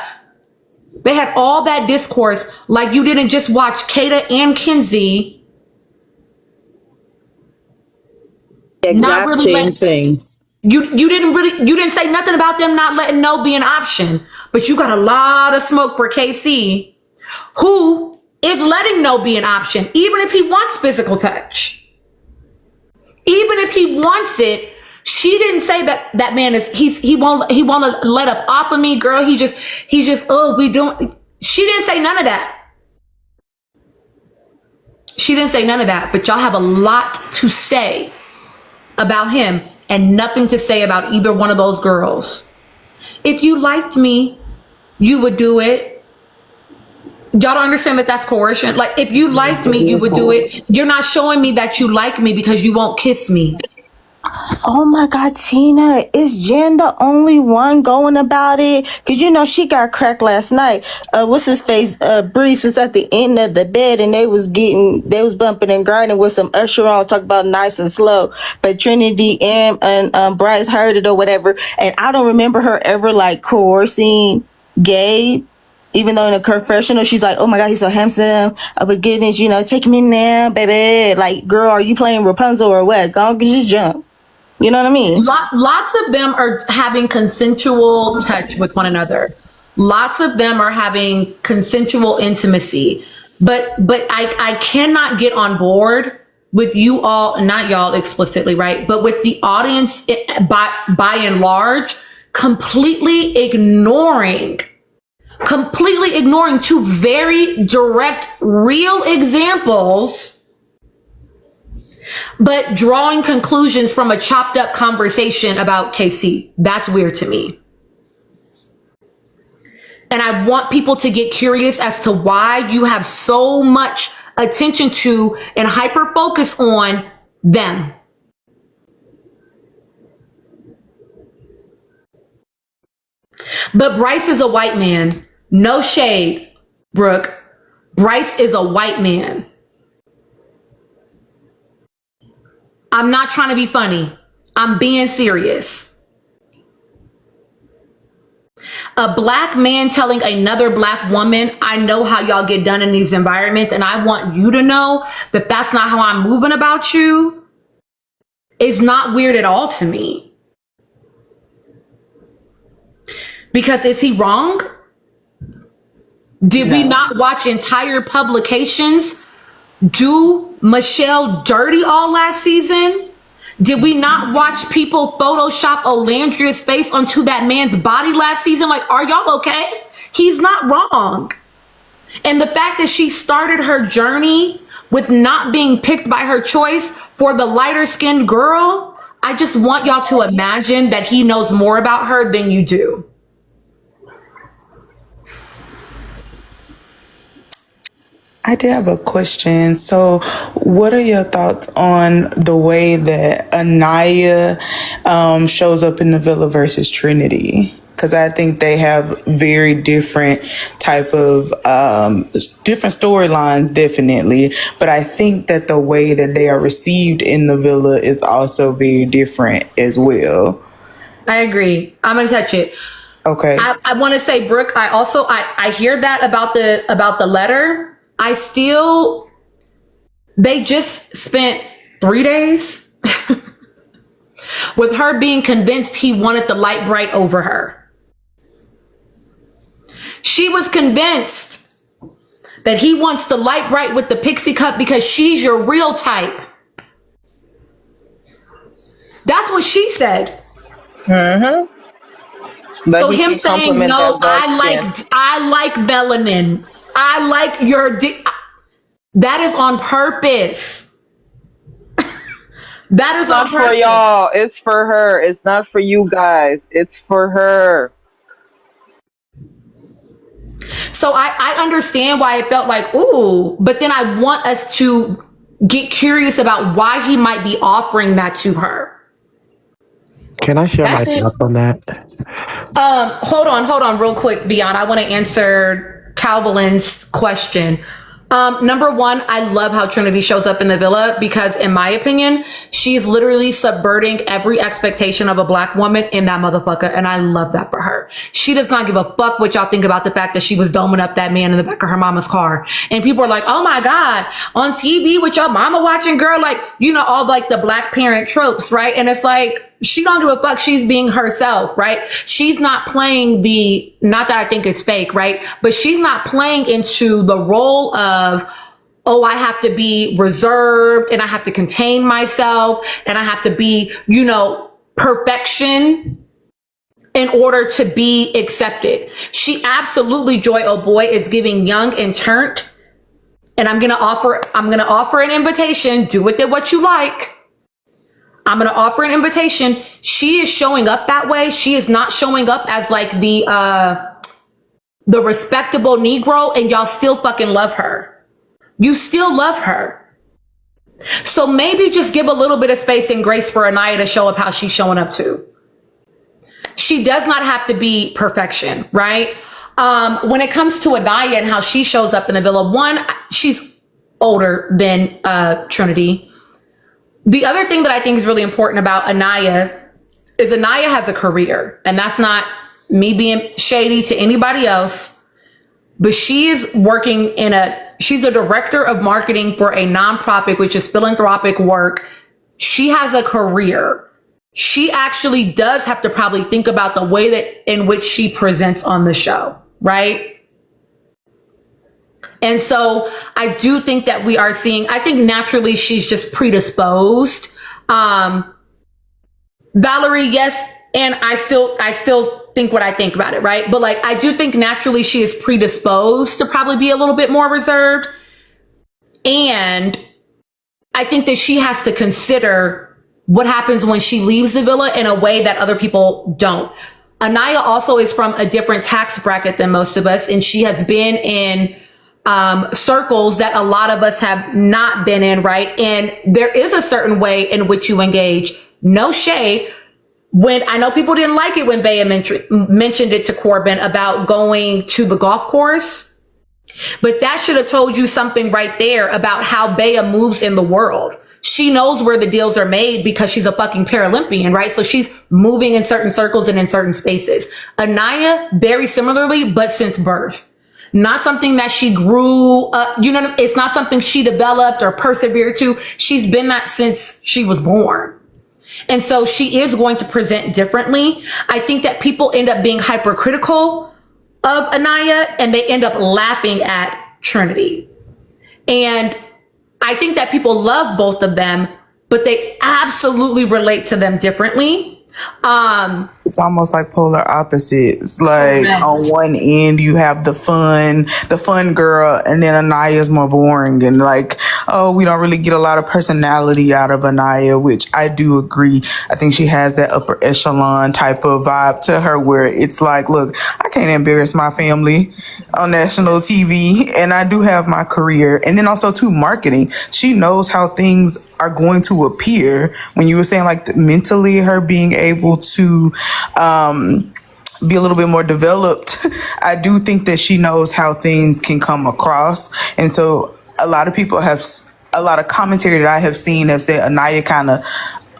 They had all that discourse. Like, you didn't just watch Kata and Kenzie. Exact really same thing. You didn't say nothing about them not letting no be an option, but you got a lot of smoke for KC, who is letting no be an option, even if he wants physical touch. Even if he wants it, she didn't say that man he won't let up off of me, girl. He's just, oh, we don't. She didn't say none of that. She didn't say none of that, but y'all have a lot to say about him and nothing to say about either one of those girls. If you liked me, you would do it. Y'all don't understand that that's coercion. Like, if you liked me, you would do it. You're not showing me that you like me because you won't kiss me. Oh my God, Tina, is Jen the only one going about it? Because, she got cracked last night. What's his face? Breeze was at the end of the bed and they was bumping and grinding with some Usher on, talk about nice and slow. But Trinity and Bryce heard it or whatever. And I don't remember her ever like coercing Gabe. Even though in a confessional, she's like, oh my God, he's so handsome. Oh my goodness, take me now, baby. Like, girl, are you playing Rapunzel or what? Go on, just jump. You know what I mean? Lots of them are having consensual touch with one another. Lots of them are having consensual intimacy. But I cannot get on board with you all, not y'all explicitly, right? But with the audience by and large, completely ignoring two very direct, real examples, but drawing conclusions from a chopped up conversation about KC. That's weird to me. And I want people to get curious as to why you have so much attention to and hyper focus on them. But Bryce is a white man. No shade, Brooke. Bryce is a white man. I'm not trying to be funny. I'm being serious. A black man telling another black woman, I know how y'all get done in these environments, and I want you to know that that's not how I'm moving about you, is not weird at all to me. Because is he wrong? Did we not watch entire publications do Michelle dirty all last season? Did we not watch people Photoshop Olandria's face onto that man's body last season? Like, are y'all okay? He's not wrong. And the fact that she started her journey with not being picked by her choice for the lighter skinned girl, I just want y'all to imagine that he knows more about her than you do. I did have a question. So, what are your thoughts on the way that Anaya shows up in the villa versus Trinity? Because I think they have very different type of different storylines, definitely. But I think that the way that they are received in the villa is also very different as well. I agree. I'm gonna touch it. Okay. I want to say, Brooke. I hear that about the letter. They just spent 3 days with her being convinced he wanted the light bright over her. She was convinced that he wants the light bright with the pixie cut because she's your real type. That's what she said. Mm-hmm. But so him saying, no, I like melanin. I like your that is on purpose. That is not for y'all. It's for her. It's not for you guys. It's for her. So I understand why it felt like, ooh, but then I want us to get curious about why he might be offering that to her. Can I share my thoughts on that? Hold on real quick, Beyond. I want to answer Calvin's question. Number one, I love how Trinity shows up in the villa because in my opinion, she's literally subverting every expectation of a black woman in that motherfucker. And I love that for her. She does not give a fuck what y'all think about the fact that she was doming up that man in the back of her mama's car. And people are like, oh my God, on TV with your mama watching, girl, like, you know, all like the black parent tropes, right? And it's like, she don't give a fuck. She's being herself, right? She's not playing not that I think it's fake, right? But she's not playing into the role of, oh, I have to be reserved and I have to contain myself and I have to be, you know, perfection in order to be accepted. She absolutely, Joy Oh Boy, is giving young and turned. And I'm going to offer an invitation. Do with it what you like. I'm going to offer an invitation. She is showing up that way. She is not showing up as like the respectable Negro, and y'all still fucking love her. You still love her. So maybe just give a little bit of space and grace for Anaya to show up how she's showing up too. She does not have to be perfection, right? When it comes to Anaya and how she shows up in the villa, one, she's older than Trinity. The other thing that I think is really important about Anaya is Anaya has a career, and that's not me being shady to anybody else, but she is working she's a director of marketing for a nonprofit, which is philanthropic work. She has a career. She actually does have to probably think about the way in which she presents on the show, right? And so I do think that we are seeing, I think naturally she's just predisposed. Valerie, yes. And I still think what I think about it, right? But like, I do think naturally she is predisposed to probably be a little bit more reserved. And I think that she has to consider what happens when she leaves the villa in a way that other people don't. Anaya also is from a different tax bracket than most of us, and she has been in circles that a lot of us have not been in, right? And there is a certain way in which you engage. No shade. When I know people didn't like it when Bea mentioned it to Corbin about going to the golf course, but that should have told you something right there about how Bea moves in the world. She knows where the deals are made because she's a fucking Paralympian, right? So she's moving in certain circles and in certain spaces. Anaya, very similarly, but since birth. Not something that she grew up, it's not something she developed or persevered to. She's been that since she was born. And so she is going to present differently. I think that people end up being hypercritical of Anaya and they end up laughing at Trinity. And I think that people love both of them, but they absolutely relate to them differently. It's almost like polar opposites. Like on one end you have the fun girl, and then Anaya's more boring and like, oh, we don't really get a lot of personality out of Anaya, which I do agree. I think she has that upper echelon type of vibe to her where it's like, look, I can't embarrass my family on national TV, and I do have my career. And then also too, marketing. She knows how things are going to appear. When you were saying like mentally her being able to be a little bit more developed, I do think that she knows how things can come across. And so a lot of commentary that I have seen have said Anaya kind of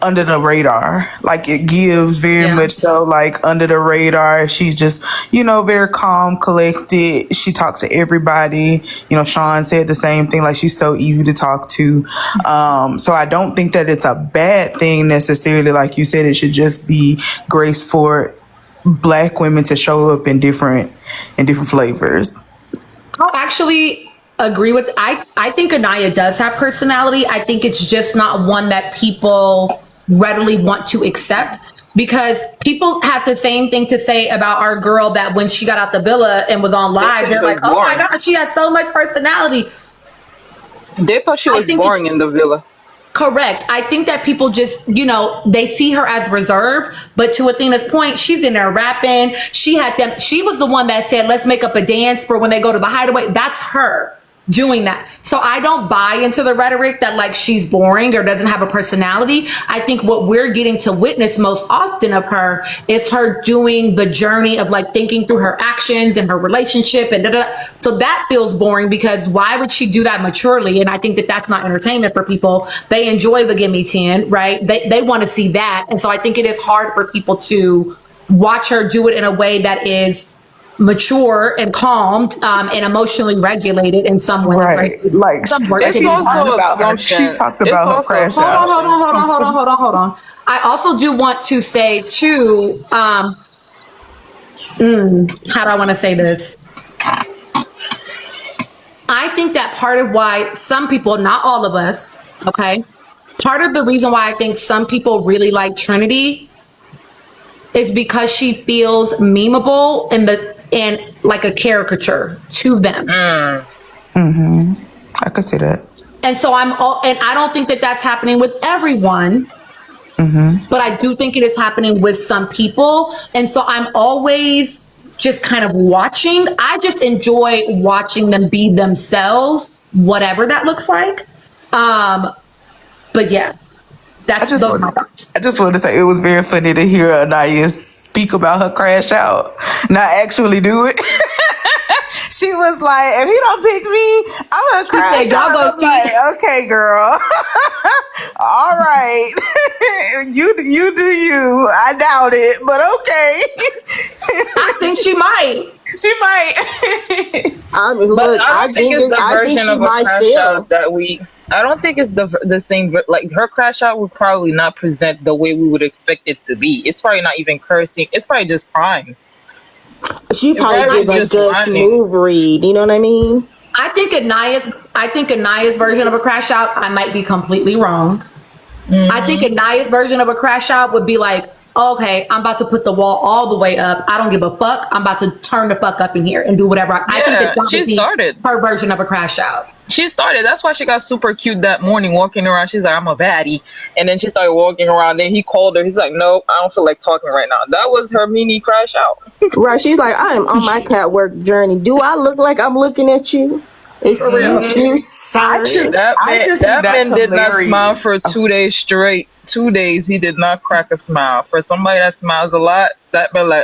under the radar, like it gives very much so like under the radar. She's just, very calm, collected. She talks to everybody. Sean said the same thing, like she's so easy to talk to. So I don't think that it's a bad thing necessarily. Like you said, it should just be grace for Black women to show up in different flavors. I'll actually agree with, I think Anaya does have personality. I think it's just not one that people readily want to accept, because people have the same thing to say about our girl that when she got out the villa and was on live, they're like, oh my God, she has so much personality. They thought she was boring in the villa. Correct. I think that people just, they see her as reserved, but to Athena's point, she's in there rapping. She was the one that said, let's make up a dance for when they go to the Hideaway. That's her doing that. So I don't buy into the rhetoric that like she's boring or doesn't have a personality. I think what we're getting to witness most often of her is her doing the journey of like thinking through her actions and her relationship and so that feels boring, because why would she do that maturely? And I think that that's not entertainment for people. They enjoy the Gimme 10, right? They want to see that. And so I think it is hard for people to watch her do it in a way that is mature and calmed and emotionally regulated in some ways, right? Like some work. It's also assumption. She talked about her crash out. Hold on. I also do want to say too, how do I want to say this? I think that part of why some people, not all of us, okay, part of the reason why I think some people really like Trinity is because she feels memeable and like a caricature to them. I could see that. And so and I don't think that that's happening with everyone, but I do think it is happening with some people. And so I'm always just kind of watching. I just enjoy watching them be themselves, whatever that looks like. But yeah. I just want to say it was very funny to hear Anaya speak about her crash out, not actually do it. She was like, if he don't pick me, I'm gonna crash out. I'm like, okay, girl. All right. you do you. I doubt it, but okay. I think she might. She might. I think it's the version of a crash out that I don't think it's the same. Like her crash out would probably not present the way we would expect it to be. It's probably not even cursing. It's probably just crying. She probably gave a good smooth read. You know what I mean? I think Anaya's version of a crash out, I might be completely wrong. I think Anaya's version of a crash out would be like okay, I'm about to put the wall all the way up. I don't give a fuck. I'm about to turn the fuck up in here and do whatever. I think that she started her version of a crash out. She started. That's why she got super cute that morning, walking around. She's like, I'm a baddie. And then she started walking around. Then he called her. He's like, nope, I don't feel like talking right now. That was her mini crash out. Right. She's like, I am on my catwalk journey. Do I look like I'm looking at you? Excuse me. That man did not smile for 2 days straight. 2 days, he did not crack a smile. For somebody that smiles a lot, that man like,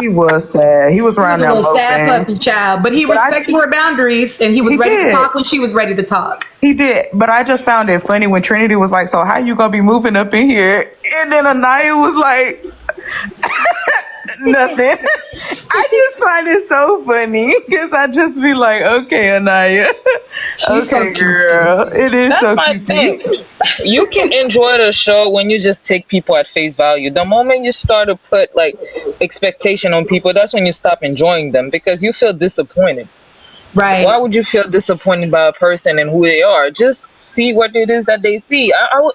He was sad. He was around there. He was a little sad puppy child, but he respected her boundaries, and he was ready to talk when she was ready to talk. He did, but I just found it funny when Trinity was like, "So how you gonna be moving up in here?" And then Anaya was like, "Nothing." I just find it so funny because I just be like, "Okay, Anaya, okay, girl, it is That's so my cute." thing. You can enjoy the show when you just take people at face value. The moment you start to put like expectation on people, that's when you stop enjoying them because you feel disappointed. Right. Why would you feel disappointed by a person and who they are? Just see what it is that they see. I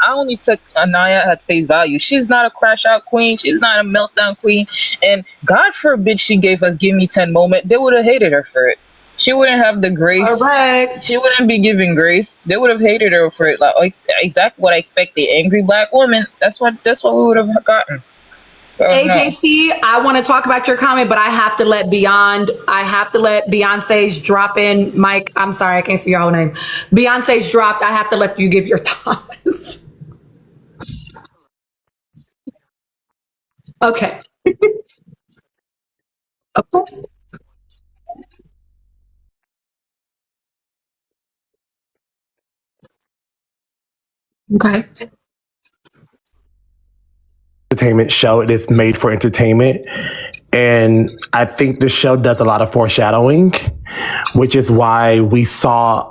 only took Anaya at face value. She's not a crash out queen. She's not a meltdown queen. And God forbid she gave us Give Me 10 moment. They would have hated her for it. She wouldn't have the grace. Correct. She wouldn't be giving grace. They would have hated her for it. Like exactly what I expected. Angry black woman. That's what we would have gotten. So, AJC, I want to talk about your comment, but I have to let Beyonce's drop in. Mike, I'm sorry, I can't see your whole name. Beyonce's dropped. I have to let you give your thoughts. Okay. Okay. Okay. Entertainment show. It is made for entertainment. And I think the show does a lot of foreshadowing, which is why we saw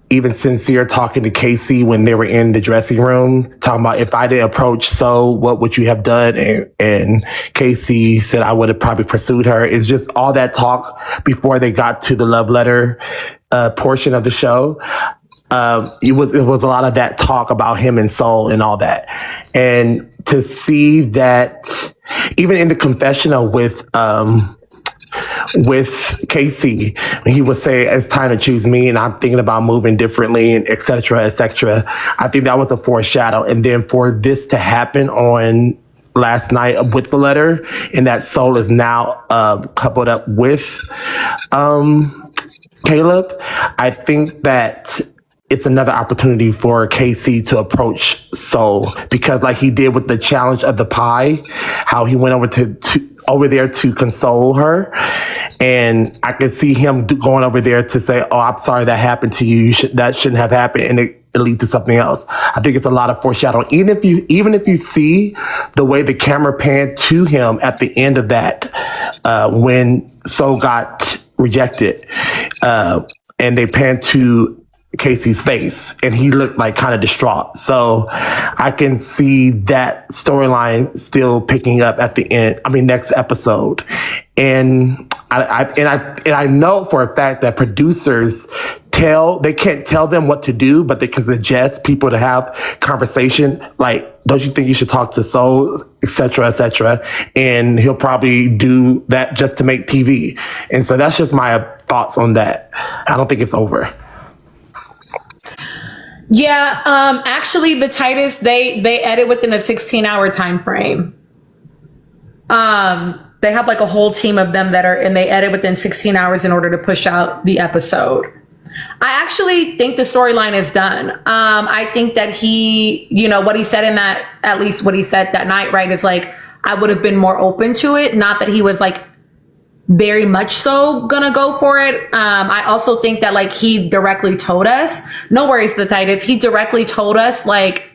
even Sincere talking to Casey when they were in the dressing room, talking about if I didn't approach So, what would you have done? And Casey said I would have probably pursued her. It's just all that talk before they got to the love letter portion of the show. It was a lot of that talk about him and Soul and all that. And to see that even in the confessional with Casey, he would say it's time to choose me and I'm thinking about moving differently and et cetera, I think that was a foreshadow. And then for this to happen on last night with the letter and that Soul is now coupled up with Caleb, I think that it's another opportunity for Casey to approach Soul because like he did with the challenge of the pie, how he went over over there to console her. And I could see him going over there to say, oh, I'm sorry that happened to you. That shouldn't have happened. And it leads to something else. I think it's a lot of foreshadowing. Even if you see the way the camera panned to him at the end of that, when Soul got rejected, and they panned to Casey's face and he looked like kind of distraught. So I can see that storyline still picking up at the end. Next episode. And I know for a fact that producers they can't tell them what to do, but they can suggest people to have conversation. Like, don't you think you should talk to Soul, et cetera, and he'll probably do that just to make TV. And so that's just my thoughts on that. I don't think it's over. Yeah, actually the Titus, they edit within a 16-hour time frame. They have like a whole team of them and they edit within 16 hours in order to push out the episode. I actually think the storyline is done. I think that he, what he said in that, at least what he said that night, right, is like, I would have been more open to it. Not that he was like very much so gonna go for it. I also think that like he directly told us, no worries, the Titus, he directly told us like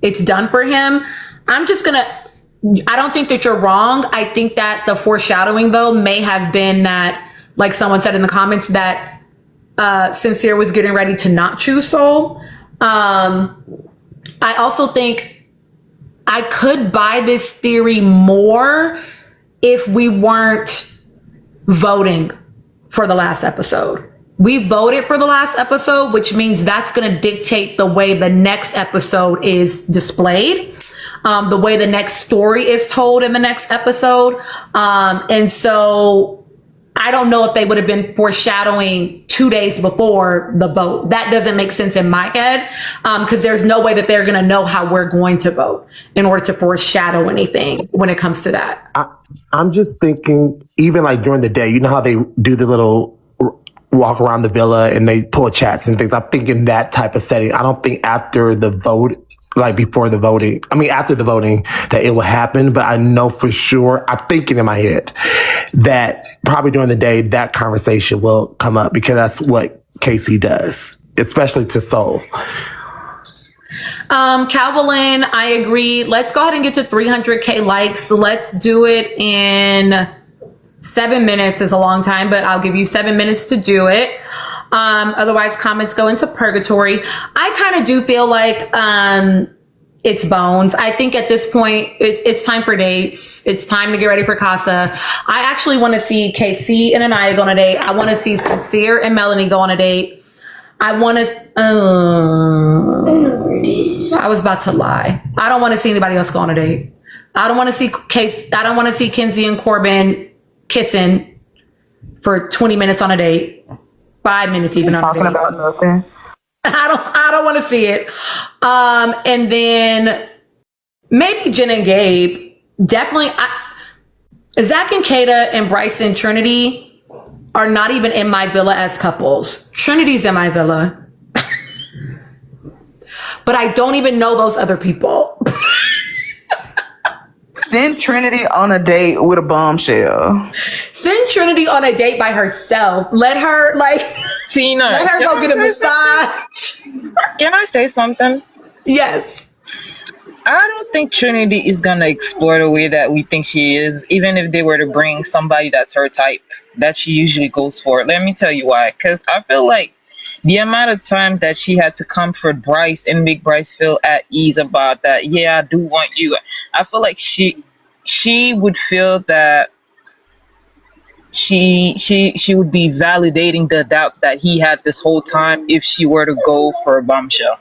it's done for him. I don't think that you're wrong. I think that the foreshadowing though may have been that, like someone said in the comments, that Sincere was getting ready to not choose Soul. I also think I could buy this theory more if we weren't voting for the last episode. We voted for the last episode, which means that's going to dictate the way the next episode is displayed. the way the next story is told in the next episode. And so I don't know if they would have been foreshadowing 2 days before the vote. That doesn't make sense in my head, because there's no way that they're going to know how we're going to vote in order to foreshadow anything when it comes to that. I'm just thinking, even like during the day, you know how they do the little walk around the villa and they pull chats and things. I'm thinking that type of setting. I don't think after the vote, like before the voting, after the voting, that it will happen. But I know for sure, I'm thinking in my head that probably during the day, that conversation will come up, because that's what Casey does, especially to Soul. Calvin, I agree. Let's go ahead and get to 300K likes. Let's do it in 7 minutes. Is a long time, but I'll give you 7 minutes to do it. Otherwise, comments go into purgatory. I kind of do feel like it's Bones. I think at this point, it's time for dates. It's time to get ready for Casa. I actually want to see KC and Anaya go on a date. I want to see Sincere and Melanie go on a date. I want to. I was about to lie. I don't want to see anybody else go on a date. I don't want to see I don't want to see Kenzie and Corbin kissing for 20 minutes on a date. 5 minutes even. Talking about nothing. I don't want to see it. And then maybe Jen and Gabe. Definitely. Zach and Kata and Bryson Trinity are not even in my villa as couples. Trinity's in my villa. But I don't even know those other people. Send Trinity on a date with a bombshell. Send Trinity on a date by herself. Let her Tina, let her go get a massage. Can I say something? Yes. I don't think Trinity is gonna explore the way that we think she is, even if they were to bring somebody that's her type, that she usually goes for. Let me tell you why. Because I feel like the amount of time that she had to comfort Bryce and make Bryce feel at ease about that, yeah, I do want you. I feel like she would feel that she would be validating the doubts that he had this whole time if she were to go for a bombshell.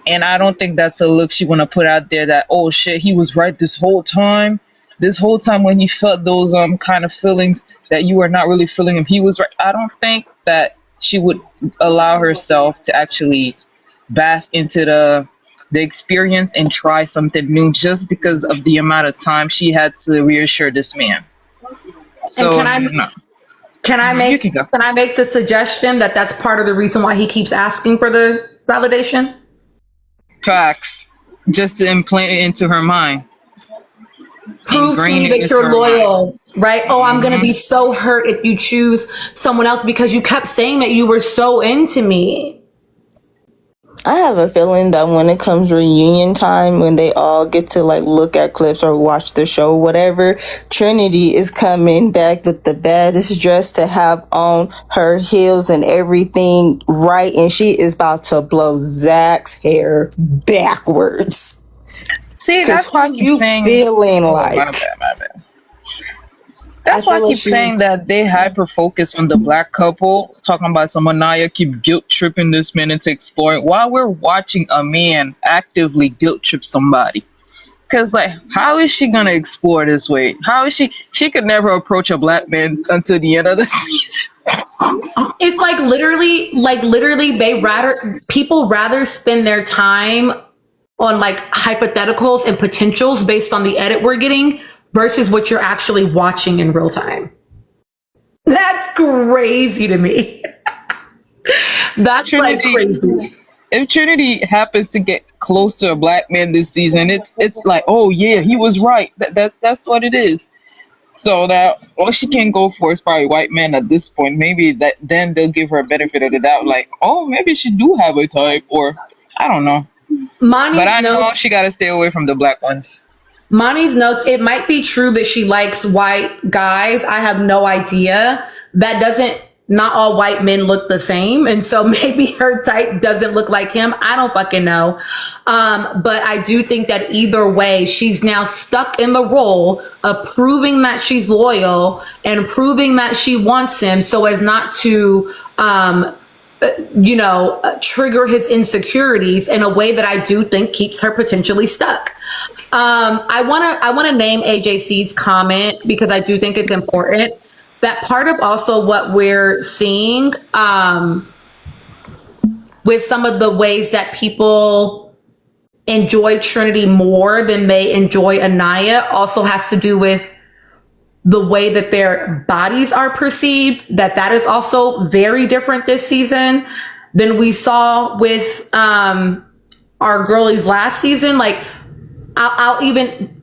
And I don't think that's a look she want to put out there, that, oh shit, he was right this whole time. This whole time when he felt those kind of feelings that you were not really feeling him, he was right. I don't think that she would allow herself to actually bask into the experience and try something new just because of the amount of time she had to reassure this man. So can I make the suggestion that that's part of the reason why he keeps asking for the validation? Facts. Just to implant it into her mind. Prove to me that you're loyal, right? Oh, I'm going to be so hurt if you choose someone else because you kept saying that you were so into me. I have a feeling that when it comes reunion time, when they all get to look at clips or watch the show, whatever, Trinity is coming back with the baddest dress to have on, her heels and everything right, and she is about to blow Zach's hair backwards. See, that's why I keep saying, feeling like. My bad. That's why I keep saying that they hyper focus on the black couple, talking about some Anaya keep guilt tripping this man into exploring while we're watching a man actively guilt trip somebody. Cause how is she gonna explore this way? How is she could never approach a black man until the end of the season. It's literally people rather spend their time on hypotheticals and potentials based on the edit we're getting versus what you're actually watching in real time. That's crazy to me. That's Trinity, crazy. If Trinity happens to get close to a black man this season, it's like, oh yeah, he was right. That's what it is. So that all she can go for is probably white men at this point. Maybe then they'll give her a benefit of the doubt, like, oh, maybe she do have a type, or I don't know. But I know she got to stay away from the black ones. Monty's notes, it might be true that she likes white guys. I have no idea. Not all white men look the same. And so maybe her type doesn't look like him. I don't fucking know. But I do think that either way, she's now stuck in the role of proving that she's loyal and proving that she wants him so as not to trigger his insecurities in a way that I do think keeps her potentially stuck. I want to name AJC's comment because I do think it's important. That part of also what we're seeing with some of the ways that people enjoy Trinity more than they enjoy Anaya also has to do with the way that their bodies are perceived, that is also very different this season than we saw with our girlies last season. Like, I'll even,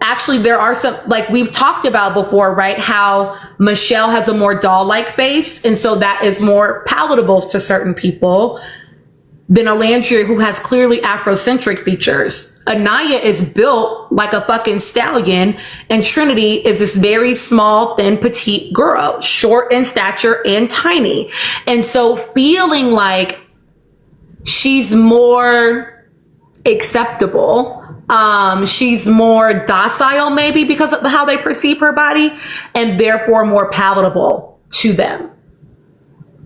actually, there are some, like we've talked about before, right? How Michelle has a more doll-like face, and so that is more palatable to certain people than Alandria, who has clearly Afrocentric features. Anaya is built like a fucking stallion, and Trinity is this very small, thin, petite girl, short in stature and tiny. And so feeling like she's more acceptable, she's more docile maybe because of how they perceive her body, and therefore more palatable to them.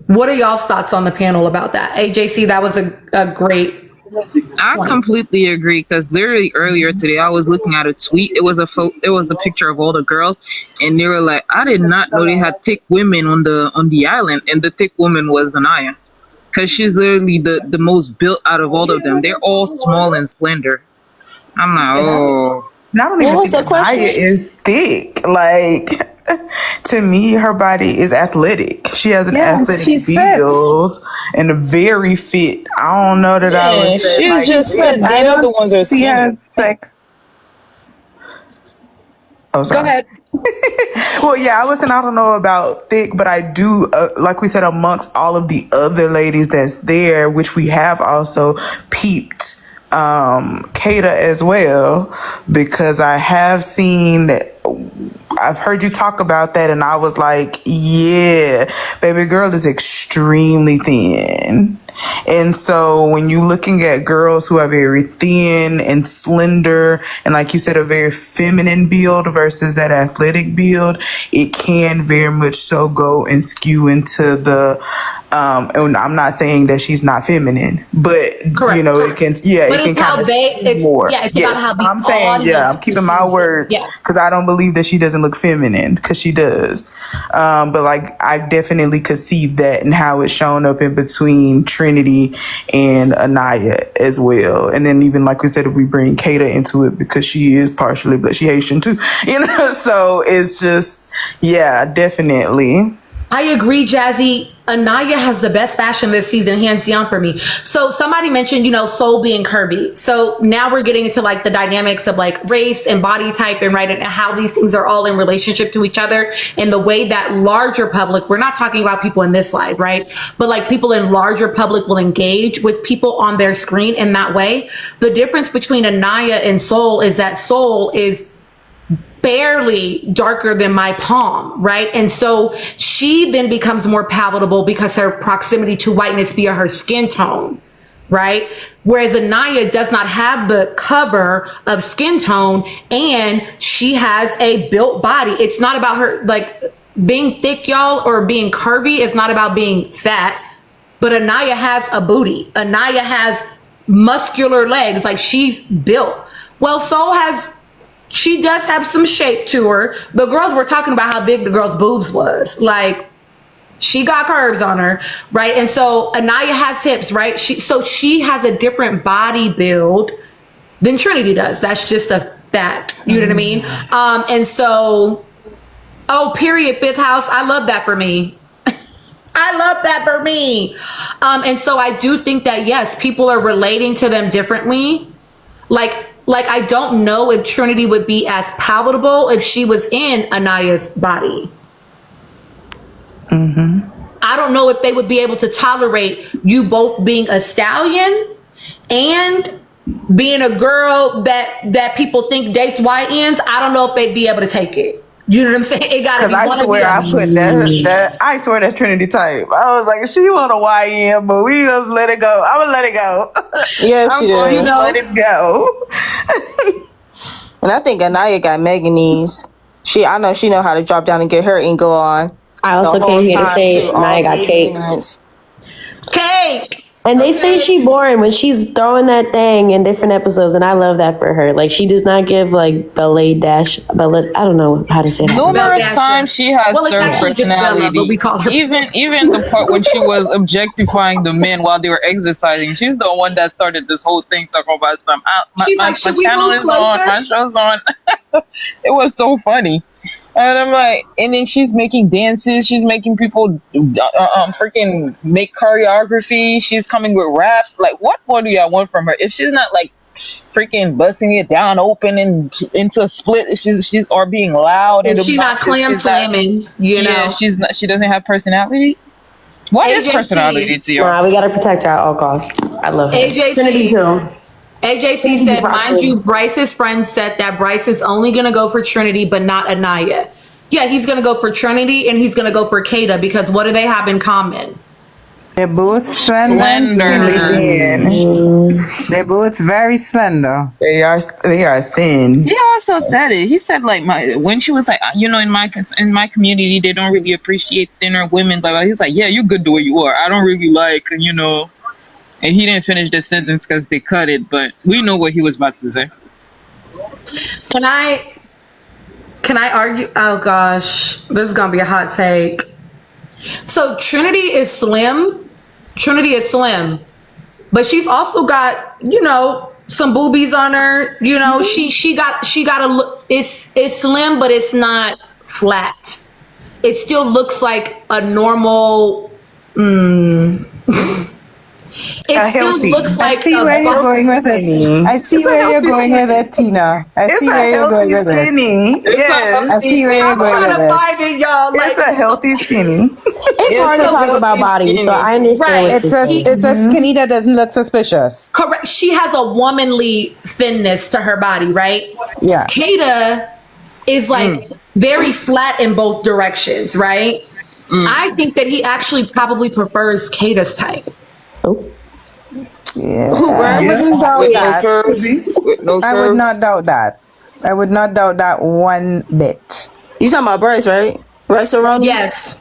What are y'all's thoughts on the panel about that? AJC, that was a great I completely agree, because literally earlier today I was looking at a tweet. It was a picture of all the girls, and they were like, I did not know they had thick women on the island, and the thick woman was Anaya, because she's literally the most built out of all of them. They're all small and slender. I'm like, oh. And I don't even think Anaya is thick. Like, to me, her body is athletic. She has an athletic build and a very fit. I don't know that I would say. She's like, just fit. The other ones are skinny. Like, oh, sorry. Go ahead. Well, yeah, I don't know about thick, but I do, like we said, amongst all of the other ladies that's there, which we have also peeped Kata as well, because I have seen, I've heard you talk about that, and I was like, yeah, baby girl is extremely thin. And so when you're looking at girls who are very thin and slender, and like you said, a very feminine build versus that athletic build, it can very much so go and skew into the, and I'm not saying that she's not feminine, but correct, you know, it can, yeah, but it can kind of skew more. Yeah, it's yes, about how I'm saying, yeah, I'm keeping my word, because I don't believe that she doesn't look feminine, because she does. But like, I definitely could see that and how it's shown up in between Trinity and Anaya as well. And then even like we said, if we bring Kata into it, because she is partially, but she Haitian too, you know, so it's just, yeah, definitely. I agree, Jazzy. Anaya has the best fashion this season, hands down for me. So somebody mentioned, Soul being curvy. So now we're getting into like the dynamics of like race and body type and right, and how these things are all in relationship to each other, and the way that larger public, we're not talking about people in this live, right? But like people in larger public will engage with people on their screen in that way. The difference between Anaya and Soul is that Soul is barely darker than my palm, right? And so she then becomes more palatable because her proximity to whiteness via her skin tone, right? Whereas Anaya does not have the cover of skin tone, and she has a built body. It's not about her like being thick, y'all, or being curvy. It's not about being fat, but Anaya has a booty. Anaya has muscular legs, like she's built. Well, she does have some shape to her. The girls were talking about how big the girl's boobs was. Like, she got curves on her, right? And so Anaya has hips, right? She has a different body build than Trinity does. That's just a fact. You know what I mean? And so, period, Fifth House. I love that for me. I love that for me. And so I do think that, yes, people are relating to them differently. Like, I don't know if Trinity would be as palatable if she was in Anaya's body. Mm-hmm. I don't know if they would be able to tolerate you both being a stallion and being a girl that people think dates YNs. I don't know if they'd be able to take it. You know what I'm saying? It gotta be one I swear, I put that. I swear that's Trinity type. I was like, she want a YN, but we just let it go. I'm gonna let it go. Yeah, I'm going to let it go. And I think Anaya got mega knees. I know she know how to drop down and get her angle on. I also came here to say Anaya got cake. Cake. And they say she boring when she's throwing that thing in different episodes, and I love that for her. Like, she does not give like ballet dash, ballet. I don't know how to say that. Numerous times she has Well, it's served actually just Bella, personality. but we call her Even the part when she was objectifying the men while they were exercising. She's the one that started this whole thing talking about She's my like, should we channel move is on, closer? my show's on. It was so funny. And I'm like, and then she's making dances. She's making people freaking make choreography. She's coming with raps. Like, what more do y'all want from her? If she's not like freaking busting it down open and into a split, she's or being loud and If she not clam slamming, you know. Yeah, she's not. She doesn't have personality. What is AJC. personality to you? Nah, we gotta protect her at all costs. I love her. AJC. Trinity too. AJC said, mind you, Bryce's friend said that Bryce is only going to go for Trinity, but not Anaya. Yeah, he's going to go for Trinity and he's going to go for Kata because what do they have in common? They're both slender. They're both very slender. They are thin. He also said it. He said like when she was like, you know, in my community they don't really appreciate thinner women. Like he's like, yeah, you're good the way you are. I don't really like, you know. And he didn't finish the sentence because they cut it, but we know what he was about to say. Can I argue? Oh gosh, this is gonna be a hot take. So Trinity is slim, but she's also got, you know, some boobies on her. You know, she got a look. It's slim, but it's not flat. It still looks like a normal. It still looks like I see where you're going with it. I see where you're going with it, Tina. I see where you're going with it. Yes. I see where you're going with it. It's a healthy skinny. It's hard to talk about bodies, so I understand. Right. It's a skinny that doesn't look suspicious. Correct. She has a womanly thinness to her body, right? Yeah. Kata is like very flat in both directions, right? I think that he actually probably prefers Kata's type. Yeah. I wouldn't doubt that. I would not doubt that. I would not doubt that one bit. You talking about Bryce, right? Bryce Aroni? Yes.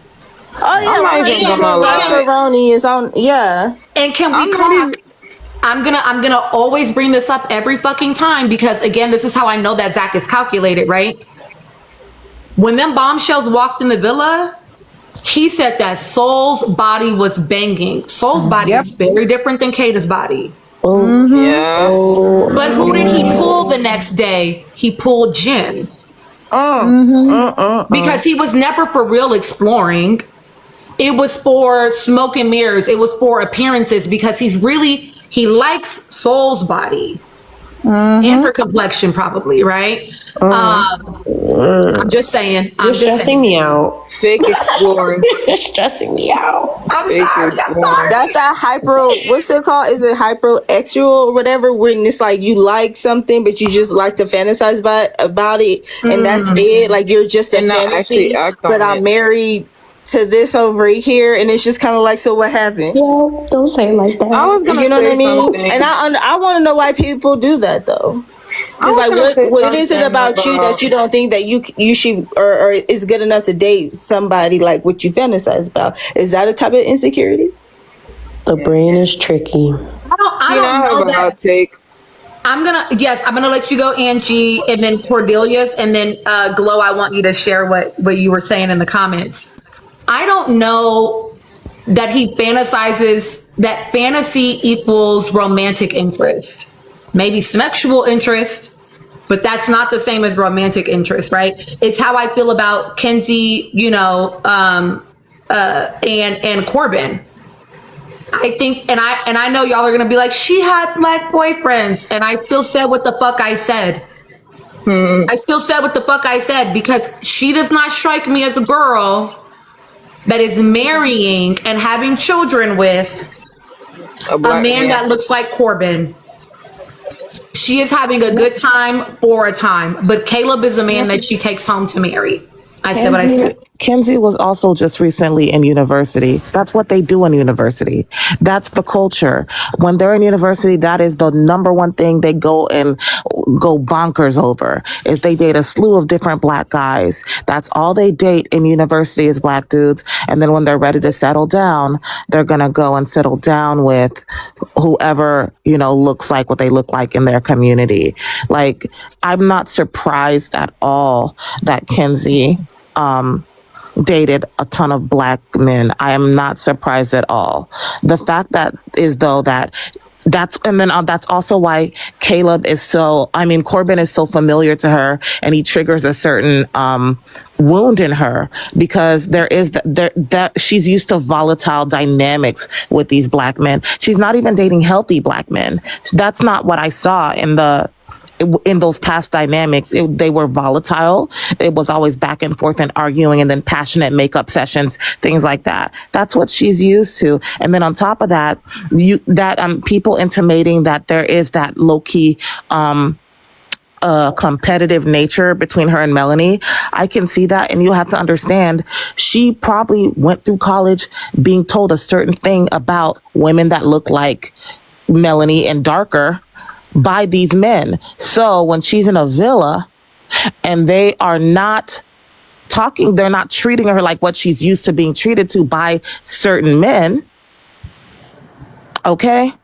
Oh yeah, Bryce Aroni is on. Yeah. And can we talk? I'm gonna always bring this up every fucking time because again, this is how I know that Zach is calculated, right? When them bombshells walked in the villa, he said that Soul's body was banging. Soul's body is very different than Kata's body. Yeah. But who did he pull the next day? He pulled Jen. Because he was never for real exploring. It was for smoke and mirrors. It was for appearances because he likes Soul's body. And her complexion probably, right? I'm just saying. You're stressing me out. Fake exploring. You're stressing me out. I'm sorry. That's that hyper. What's it called? Is it hypersexual or whatever? When it's like you like something, but you just like to fantasize about it, and that's it. Like you're just a fantasy. But I'm married to this over here, and it's just kind of like, so what happened? Well, don't say it like that. I was gonna, you know say what I mean? something. And I want to know why people do that though. Because like, what is it about you that you don't think that you should or is good enough to date somebody like what you fantasize about? Is that a type of insecurity? The brain is tricky. I don't know that. Take. I'm gonna let you go, Angie, and then Cordelius, and then Glow. I want you to share what you were saying in the comments. I don't know that he fantasizes that fantasy equals romantic interest. Maybe sexual interest, but that's not the same as romantic interest, right? It's how I feel about Kenzie, you know, and Corbin. I think, and I know y'all are gonna be like, she had black boyfriends, and I still said what the fuck I said. I still said what the fuck I said because she does not strike me as a girl that is marrying and having children with a man that looks like Corbin. She is having a good time for a time, but Caleb is a man that she takes home to marry. I said what I said. Kenzie was also just recently in university. That's what they do in university. That's the culture. When they're in university, that is the number one thing they go bonkers over, is they date a slew of different black guys. That's all they date in university is black dudes. And then when they're ready to settle down, they're going to go and settle down with whoever, looks like what they look like in their community. Like, I'm not surprised at all that Kenzie dated a ton of black men. I am not surprised at all. The fact that's also why Corbin is so familiar to her, and he triggers a certain wound in her, because she's used to volatile dynamics with these black men. She's not even dating healthy black men. That's not what I saw in those past dynamics. They were volatile. It was always back and forth and arguing, and then passionate makeup sessions, things like that. That's what she's used to. And then on top of that, people intimating that there is that low-key competitive nature between her and Melanie. I can see that, and you have to understand, she probably went through college being told a certain thing about women that look like Melanie and darker by these men. So when she's in a villa and they are not talking, they're not treating her like what she's used to being treated to by certain men. Okay.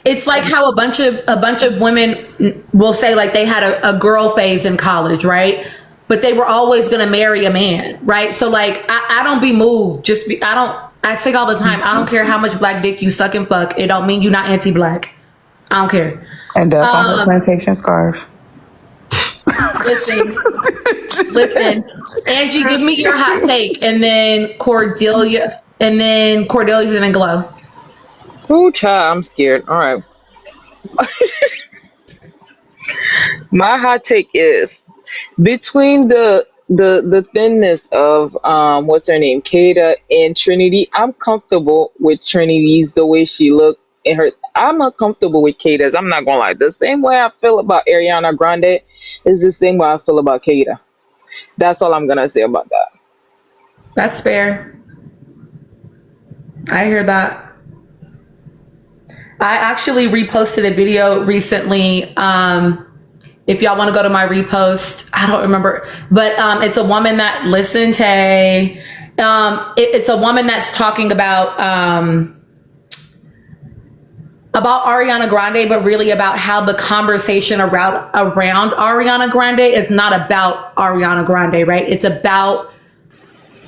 It's like how a bunch of women will say, like, they had a girl phase in college, right? But they were always going to marry a man, right? So, like, I don't be moved. I say all the time, I don't care how much black dick you suck and fuck. It don't mean you're not anti-black. I don't care. And that's on her plantation scarf. Listen. Angie, give me your hot take, and then Cordelia, and then Glow. Ooh, child, I'm scared. All right. My hot take is, between the thinness of what's her name, Kata, and Trinity, I'm comfortable with Trinity's, the way she looked in her. I'm uncomfortable with Kata's. I'm not gonna lie. The same way I feel about Ariana Grande is the same way I feel about Kata. That's all I'm gonna say about that. That's fair. I hear that. I actually reposted a video recently. If y'all want to go to my repost, I don't remember, but it's a woman that listened. Hey, it's a woman that's talking about Ariana Grande, but really about how the conversation around Ariana Grande is not about Ariana Grande, right? It's about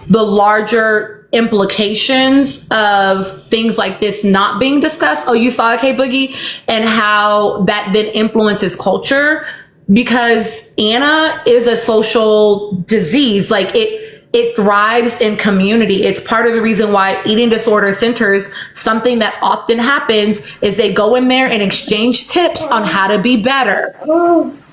the larger implications of things like this not being discussed. Oh, you saw it, K Boogie, and how that then influences culture. Because Anna is a social disease. Like, it thrives in community. It's part of the reason why eating disorder centers, something that often happens is they go in there and exchange tips on how to be better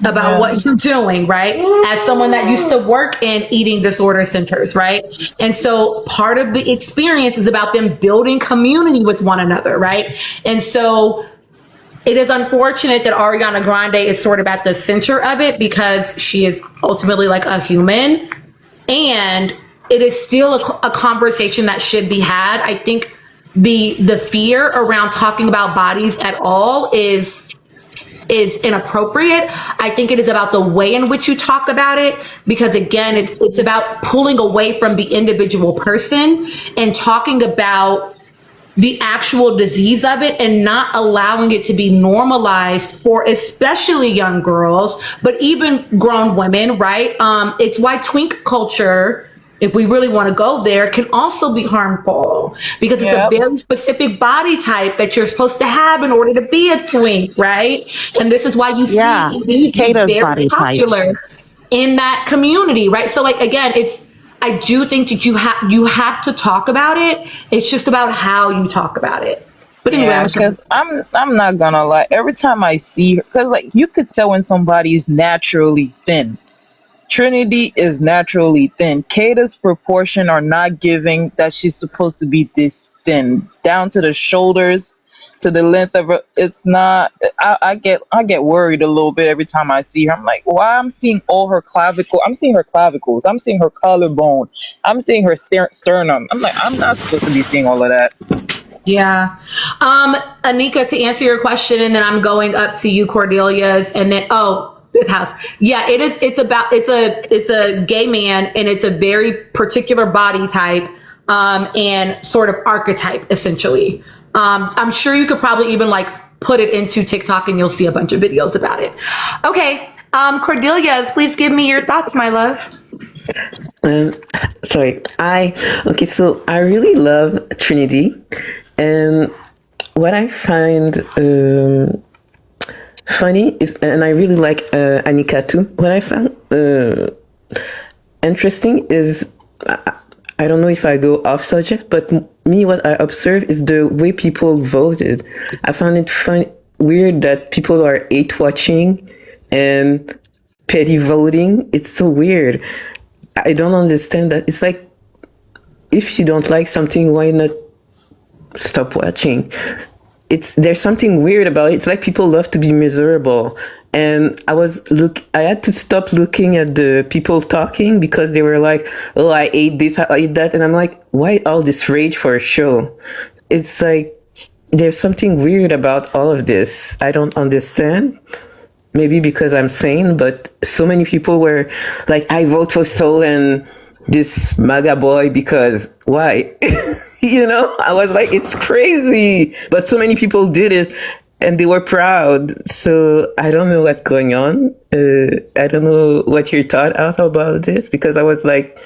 about what you're doing, right? As someone that used to work in eating disorder centers, right? And so part of the experience is about them building community with one another, right? And so it is unfortunate that Ariana Grande is sort of at the center of it, because she is ultimately like a human, and it is still a conversation that should be had. I think the fear around talking about bodies at all is inappropriate. I think it is about the way in which you talk about it, because again, it's about pulling away from the individual person and talking about the actual disease of it, and not allowing it to be normalized for especially young girls, but even grown women, right? It's why twink culture, if we really want to go there, can also be harmful, because it's a very specific body type that you're supposed to have in order to be a twink, right? And this is why you see these very popular in that community, right? So, like, again, I do think that you have to talk about it. It's just about how you talk about it. But anyway, because I'm not gonna lie. Every time I see her, because like you could tell when somebody is naturally thin. Trinity is naturally thin. Kata's proportion are not giving that she's supposed to be this thin, down to the shoulders. to the length of it. It's not. I get worried a little bit every time I see her. I'm like, why? I'm seeing all her clavicle. I'm seeing her clavicles. I'm seeing her collarbone. I'm seeing her sternum. I'm like, I'm not supposed to be seeing all of that. Yeah. Anika, to answer your question, and then I'm going up to you, Cordelia's, and then Big House. Yeah, it is. It's a gay man, and it's a very particular body type, and sort of archetype, essentially. I'm sure you could probably even like put it into TikTok, and you'll see a bunch of videos about it. Okay, Cordelia's, please give me your thoughts, my love. So I really love Trinity, and what I find funny is, and I really like Anika too. What I found interesting is, I don't know if I go off subject, but what I observe is the way people voted. I found it weird that people are hate watching and petty voting. It's so weird. I don't understand that. It's like, if you don't like something, why not stop watching? There's something weird about it. It's like people love to be miserable. And I had to stop looking at the people talking, because they were like, oh, I ate this, I ate that. And I'm like, why all this rage for a show? It's like, there's something weird about all of this. I don't understand. Maybe because I'm sane, but so many people were like, I vote for Soul and this MAGA boy because why? I was like, it's crazy. But so many people did it and they were proud. So I don't know what's going on. I don't know what your thought out about this, because I was like,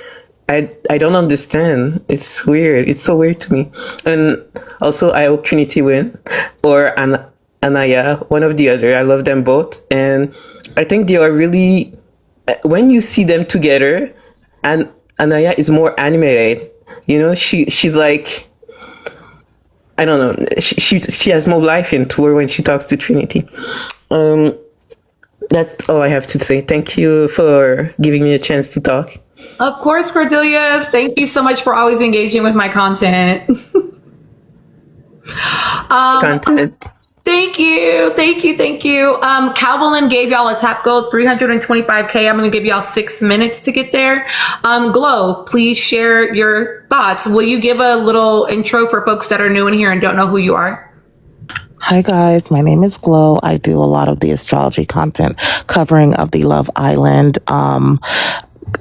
I don't understand. It's weird. It's so weird to me. And also, I hope Trinity win, or Anaya, one of the other. I love them both. And I think they are really, when you see them together, and Anaya is more animated, she's like, I don't know, she has more life into her when she talks to Trinity. That's all I have to say. Thank you for giving me a chance to talk. Of course, Cordelia. Thank you so much for always engaging with my content. Content. Thank you. Calvin gave y'all a tap gold, 325K. I'm going to give y'all 6 minutes to get there. Glow, please share your thoughts. Will you give a little intro for folks that are new in here and don't know who you are? Hi guys, my name is Glow. I do a lot of the astrology content covering of the Love Island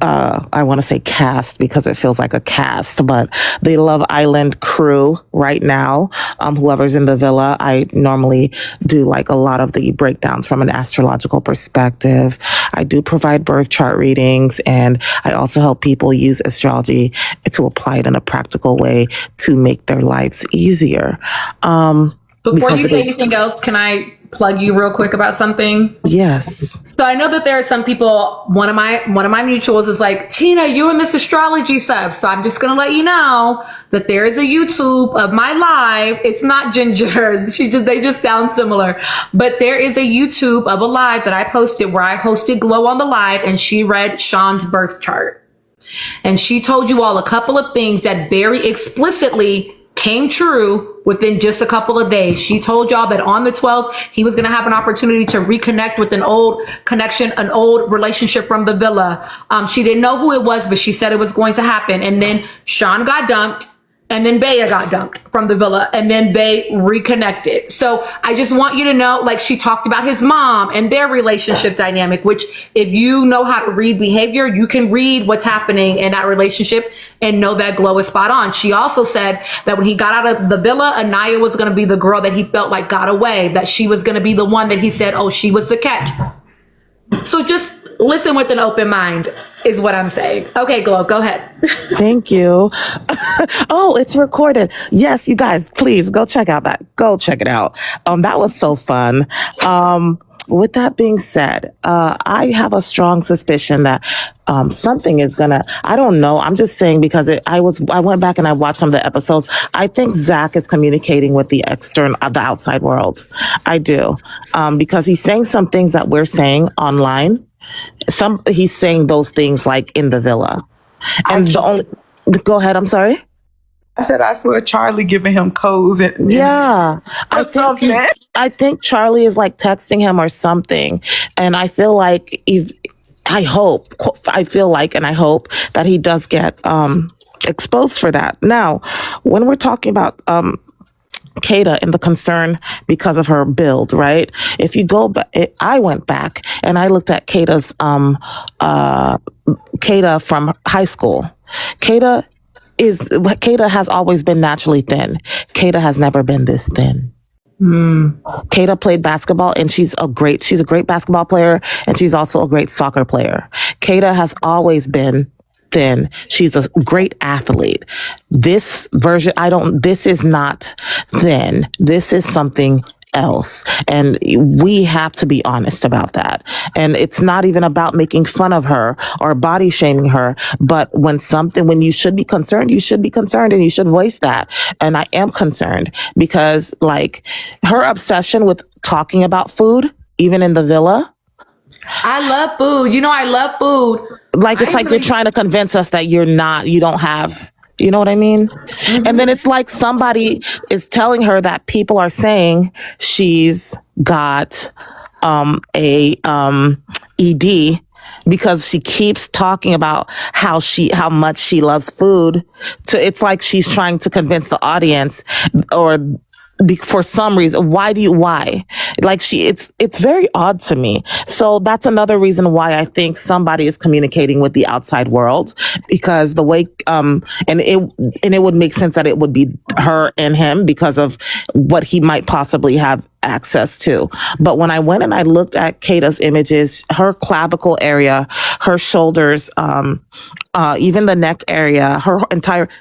I want to say cast because it feels like a cast, but the Love Island crew right now, whoever's in the villa, I normally do like a lot of the breakdowns from an astrological perspective. I do provide birth chart readings, and I also help people use astrology to apply it in a practical way to make their lives easier. Before you say anything else, can I plug you real quick about something? Yes. So I know that there are some people, one of my mutuals is like, Tina, you and this astrology stuff. So I'm just going to let you know that there is a YouTube of my live. It's not Ginger. They just sound similar, but there is a YouTube of a live that I posted where I hosted Glow on the live, and she read Sean's birth chart. And she told you all a couple of things that very explicitly came true within just a couple of days. She told y'all that on the 12th, he was going to have an opportunity to reconnect with an old connection, an old relationship from the villa. She didn't know who it was, but she said it was going to happen. And then Sean got dumped, and then Bea got dumped from the villa, and then they reconnected. So I just want you to know, like, she talked about his mom and their relationship dynamic, which if you know how to read behavior, you can read what's happening in that relationship and know that Glow is spot on. She also said that when he got out of the villa, Anaya was going to be the girl that he felt like got away, that she was going to be the one that he said, oh, she was the catch. So just listen with an open mind is what I'm saying. Okay, Glow, go ahead. Thank you. Oh, it's recorded. Yes, you guys, please go check out that. Go check it out. That was so fun. With that being said, I have a strong suspicion that something is gonna, I don't know. I'm just saying because I went back and I watched some of the episodes. I think Zach is communicating with the the outside world. I do. Because he's saying some things that we're saying online. He's saying those things like in the villa. And go ahead, I'm sorry. I said, I swear Charlie giving him codes and Yeah, I think Charlie is like texting him or something, and I feel like if I feel like, and I hope that he does get exposed for that. Now, when we're talking about Kata and the concern because of her build, right? If you go back, I went back and I looked at Kata from high school. Kata has always been naturally thin. Kata has never been this thin. Kata played basketball and she's a great basketball player, and she's also a great soccer player. Kata has always been thin. She's a great athlete. This version, this is not thin. This is something else. And we have to be honest about that. And it's not even about making fun of her or body shaming her, but when you should be concerned, you should be concerned and you should voice that. And I am concerned because like her obsession with talking about food, even in the villa. I love food. I love food. Like, it's like you're trying to convince us that you don't have, you know what I mean? Mm-hmm. And then it's like somebody is telling her that people are saying she's got a ED because she keeps talking about how much she loves food. It's like she's trying to convince the audience, or for some reason, why like it's very odd to me. So that's another reason why I think somebody is communicating with the outside world, because the way and it would make sense that it would be her and him because of what he might possibly have access to. But when I went and I looked at Kata's images, her clavicle area, her shoulders, even the neck area,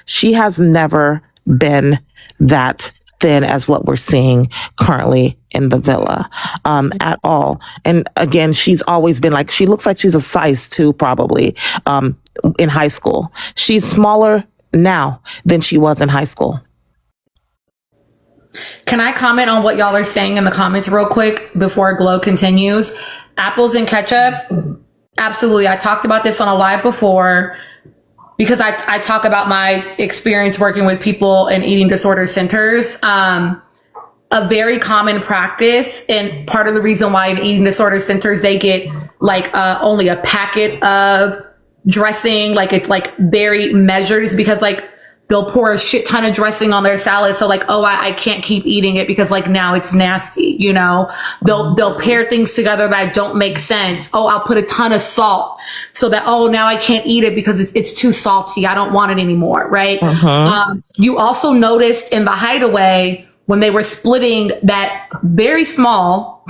she has never been that thin as what we're seeing currently in the villa at all. And again, she's always been like, she looks like she's a size 2 probably in high school. She's smaller now than she was in high school. Can I comment on what y'all are saying in the comments real quick before Glow continues? Apples and ketchup? Absolutely. I talked about this on a live before, because I talk about my experience working with people in eating disorder centers. A very common practice, and part of the reason why in eating disorder centers they get like only a packet of dressing, like it's like very measured, is because like they'll pour a shit ton of dressing on their salad. So like, oh, I can't keep eating it because like now it's nasty, They'll pair things together that don't make sense. Oh, I'll put a ton of salt so that, oh, now I can't eat it because it's too salty. I don't want it anymore, right? You also noticed in the Hideaway when they were splitting that very small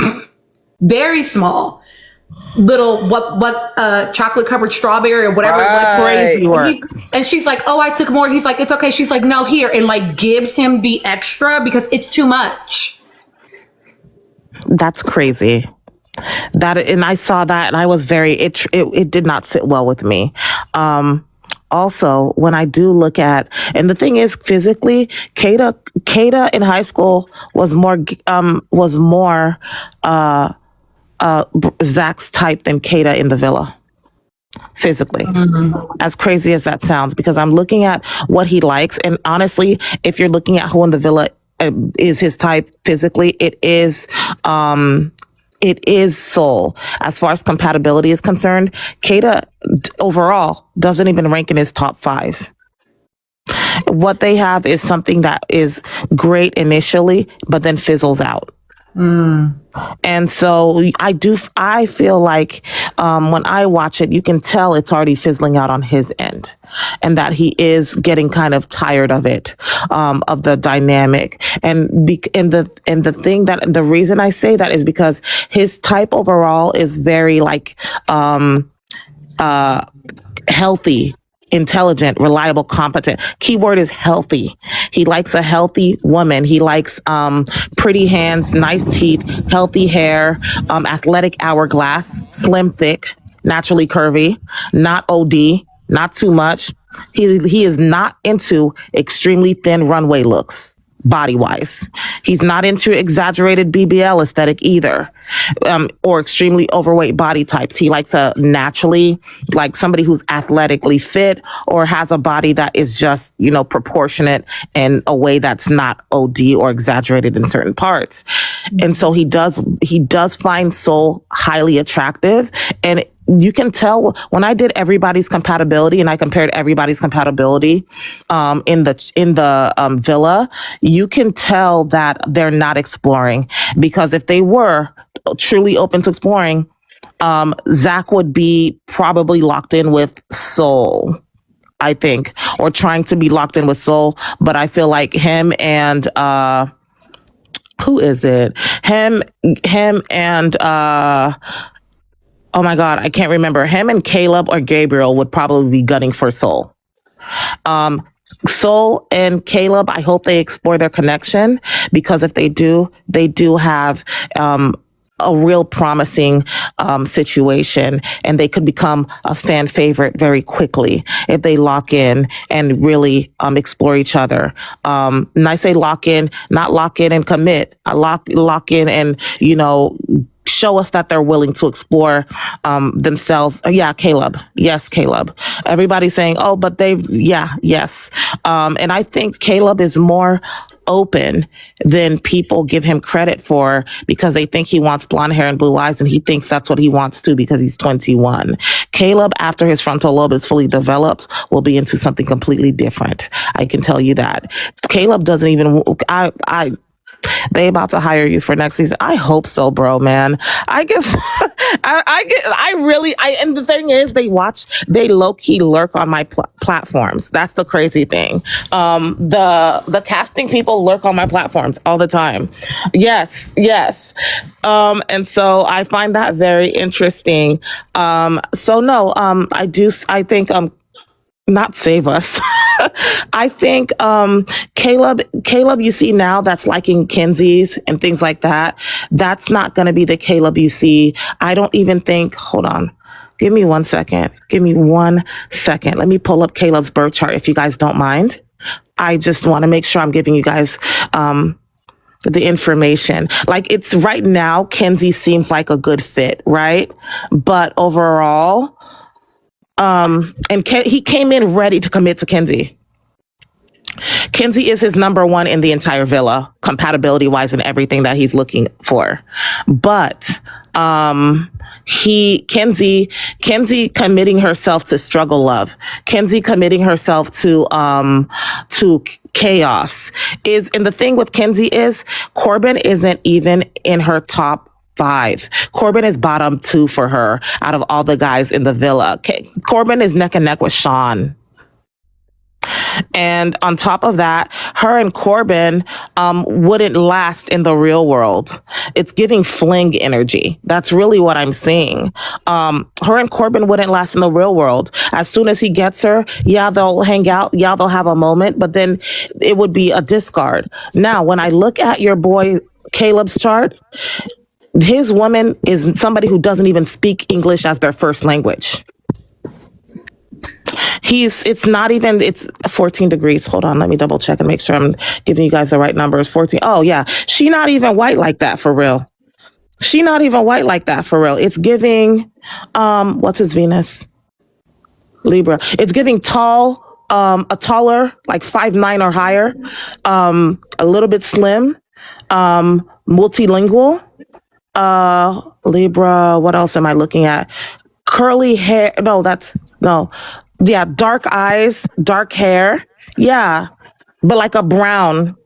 little chocolate covered strawberry or whatever it was. Crazy. And she's like, oh, I took more. He's like, it's okay. She's like, no, here, and like gives him the extra because it's too much. That's crazy. And I saw that and I was it did not sit well with me. Also, when I do look at, and the thing is, physically, Kata in high school was more Zach's type than Kata in the villa. Physically, as crazy as that sounds, because I'm looking at what he likes, and honestly, if you're looking at who in the villa is his type physically, it is Soul. As far as compatibility is concerned, Kata overall doesn't even rank in his top 5. What they have is something that is great initially, but then fizzles out. And so I feel like when I watch it, you can tell it's already fizzling out on his end, and that he is getting kind of tired of it, of the dynamic. And the thing that the reason I say that is because his type overall is very like healthy, intelligent, reliable, competent. Keyword is healthy. He likes a healthy woman. He likes pretty hands, nice teeth, healthy hair, athletic hourglass, slim, thick, naturally curvy, not OD, not too much. He is not into extremely thin runway looks. body wise. He's not into exaggerated BBL aesthetic either, or extremely overweight body types. He likes a naturally, like somebody who's athletically fit or has a body that is just, proportionate in a way that's not OD or exaggerated in certain parts. And so he does find Soul highly attractive. And you can tell when I did everybody's compatibility and I compared everybody's compatibility in the villa, you can tell that they're not exploring, because if they were truly open to exploring, Zach would be probably locked in with Soul, I think, or trying to be locked in with Soul. But I feel like him and who is it? Him and oh my God, I can't remember. Him and Caleb or Gabriel would probably be gunning for Soul. Soul and Caleb, I hope they explore their connection, because if they do have a real promising situation, and they could become a fan favorite very quickly if they lock in and really explore each other. And I say lock in, not lock in and commit. Lock in and show us that they're willing to explore themselves. Yeah, Caleb. Yes, Caleb. Everybody's saying, oh, but yes. And I think Caleb is more open than people give him credit for, because they think he wants blonde hair and blue eyes, and he thinks that's what he wants too, because he's 21. Caleb, after his frontal lobe is fully developed, will be into something completely different. I can tell you that. Caleb doesn't even, they about to hire you for next season. I hope so, bro, man. I guess and the thing is, they low-key lurk on my platforms. That's the crazy thing. The casting people lurk on my platforms all the time. Yes. And so I find that very interesting. So no, I think, not save us. I think Caleb, you see now, that's liking Kenzie's and things like that. That's not going to be the Caleb you see. I don't even think, hold on. Give me 1 second. Let me pull up Caleb's birth chart, if you guys don't mind. I just want to make sure I'm giving you guys the information. Like, it's right now, Kenzie seems like a good fit, right? But overall, he came in ready to commit to Kenzie. Kenzie is his number one in the entire villa, compatibility wise, and everything that he's looking for. But Kenzie committing herself to struggle love, Kenzie committing herself to chaos is, and the thing with Kenzie is Corbin isn't even in her top 5. Corbin is bottom 2 for her out of all the guys in the villa. Corbin is neck and neck with Sean. And on top of that, her and Corbin wouldn't last in the real world. It's giving fling energy. That's really what I'm seeing. Her and Corbin wouldn't last in the real world. As soon as he gets her, yeah, they'll hang out. Yeah, they'll have a moment, but then it would be a discard. Now, when I look at your boy Caleb's chart, his woman is somebody who doesn't even speak English as their first language. It's 14 degrees. Hold on, let me double check and make sure I'm giving you guys the right numbers. 14. Oh yeah, she not even white like that for real. It's giving, what's his Venus? Libra. It's giving tall, a taller, like 5'9" or higher, a little bit slim, multilingual. Libra, what else am I looking at? Curly hair. Dark eyes, dark hair. Yeah. But like a brown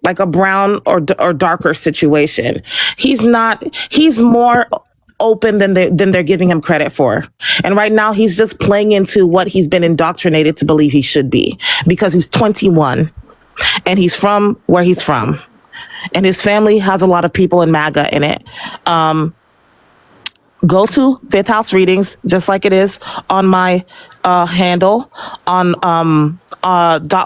or darker situation. He's more open than they're giving him credit for. And right now he's just playing into what he's been indoctrinated to believe he should be, because he's 21 and he's from where he's from. And his family has a lot of people in MAGA in it. Go to Fifth House Readings, just like it is on my handle on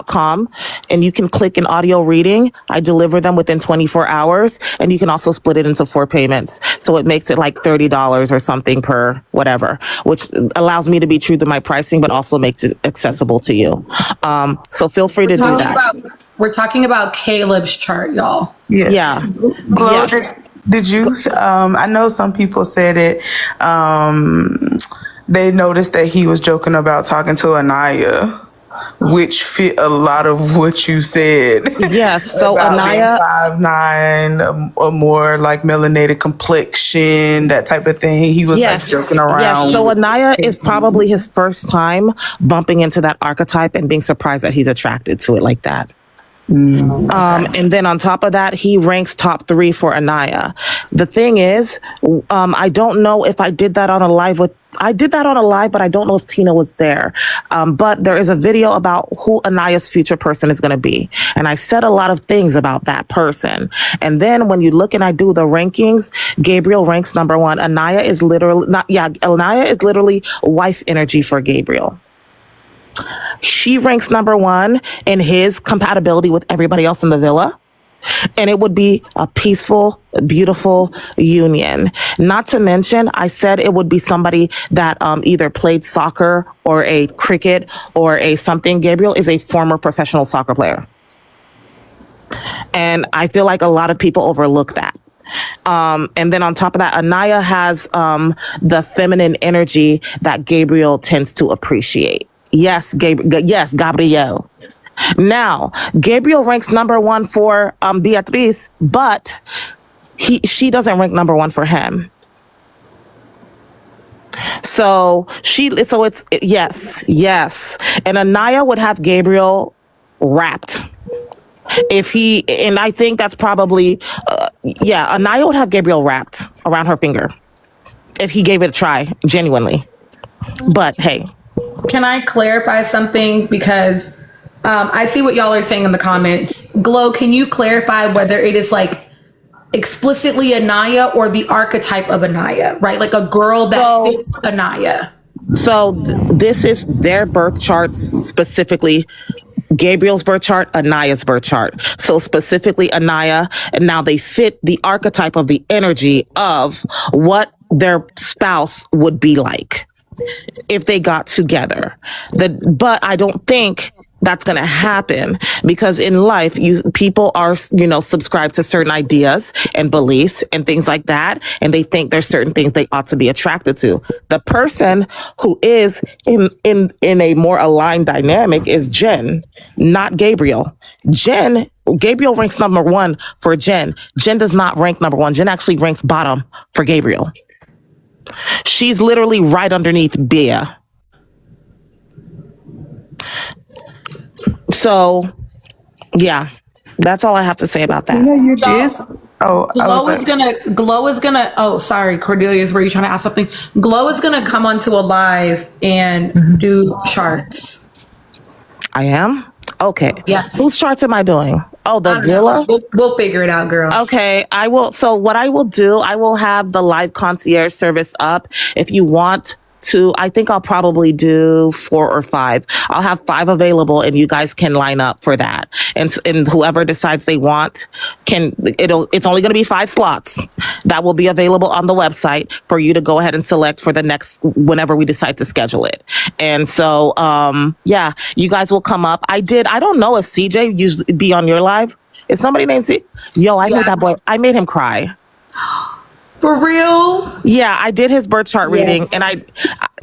.com, and you can click an audio reading. I deliver them within 24 hours, and you can also split it into 4 payments. So it makes it like $30 or something per whatever, which allows me to be true to my pricing, but also makes it accessible to you. So feel free to do that. We're talking about Caleb's chart, y'all. Yes. Yeah. Glow, Yes. did you? I know some people said it. They noticed that he was joking about talking to Anaya, which fit a lot of what you said. Yes. So about Anaya, being 5'9", a more like melanated complexion, that type of thing. He was like joking around. Yes. So with Anaya is Casey. probably his first time bumping into that archetype and being surprised that he's attracted to it like that. And then on top of that, he ranks top 3 for Anaya. The thing is, I don't know if I did that on a live I did that on a live, but I don't know if Tina was there. But there is a video about who Anaya's future person is going to be. And I said a lot of things about that person. And then when you look and I do the rankings, Gabriel ranks number 1. Anaya is literally wife energy for Gabriel. She ranks number 1 in his compatibility with everybody else in the villa. And it would be a peaceful, beautiful union. Not to mention, I said it would be somebody that either played soccer or a cricket or a something. Gabriel is a former professional soccer player. And I feel like a lot of people overlook that. And then on top of that, Anaya has the feminine energy that Gabriel tends to appreciate. Yes, Gabriel. Now, Gabriel ranks number 1 for Beatriz, but she doesn't rank number 1 for him. So it's yes. And Anaya would have Gabriel wrapped. And I think that's probably, Anaya would have Gabriel wrapped around her finger if he gave it a try, genuinely. But hey. Can I clarify something? Because I see what y'all are saying in the comments. Glow, can you clarify whether it is like explicitly Anaya or the archetype of Anaya, right? Like a girl that fits Anaya. So this is their birth charts, specifically Gabriel's birth chart, Anaya's birth chart. So specifically Anaya, and now they fit the archetype of the energy of what their spouse would be like if they got together. But I don't think that's going to happen, because in life, people are, subscribed to certain ideas and beliefs and things like that. And they think there's certain things they ought to be attracted to. The person who is in a more aligned dynamic is Jen, not Gabriel. Gabriel ranks number 1 for Jen. Jen does not rank number 1. Jen actually ranks bottom for Gabriel. She's literally right underneath Bea. So, yeah, that's all I have to say about that. You did. Glow is gonna. Oh, sorry, Cordelius, were you trying to ask something? Glow is gonna come onto a live and do charts. I am? Okay. Yes. Whose charts am I doing? Oh, the villa? We'll figure it out, girl. Okay, I will. So what I will do, I will have the live concierge service up. If you want to, I think I'll probably do 4 or 5. I'll have 5 available, and you guys can line up for that. And whoever decides they want it's only going to be 5 slots that will be available on the website for you to go ahead and select for the next, whenever we decide to schedule it. And so, you guys will come up. I don't know if CJ usually be on your live. Is somebody named CJ? Yo, I made that boy. I made him cry. For real? Yeah, I did his birth chart reading, and I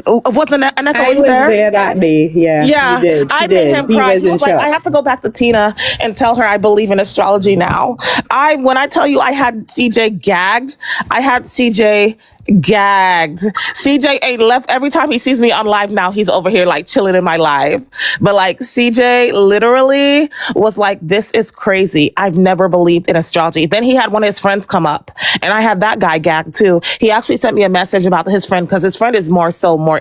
wasn't Aneka. I was there that day. Yeah, you did. I made him cry. He was like, I have to go back to Tina and tell her I believe in astrology now. When I tell you I had CJ gagged, CJ ain't left. Every time he sees me on live now, he's over here like chilling in my live. But like CJ literally was like, this is crazy. I've never believed in astrology. Then he had one of his friends come up, and I had that guy gagged too. He actually sent me a message about his friend, because his friend is more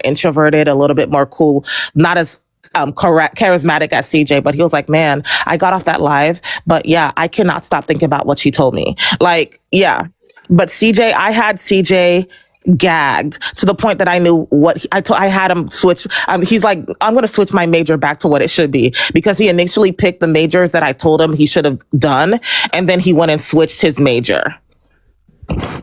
introverted, a little bit more cool, not as charismatic as CJ, but he was like, man, I got off that live, but yeah, I cannot stop thinking about what she told me. Like, yeah. But CJ, I had CJ gagged to the point that I knew what I had him switch. He's like, I'm going to switch my major back to what it should be, because he initially picked the majors that I told him he should have done. And then he went and switched his major.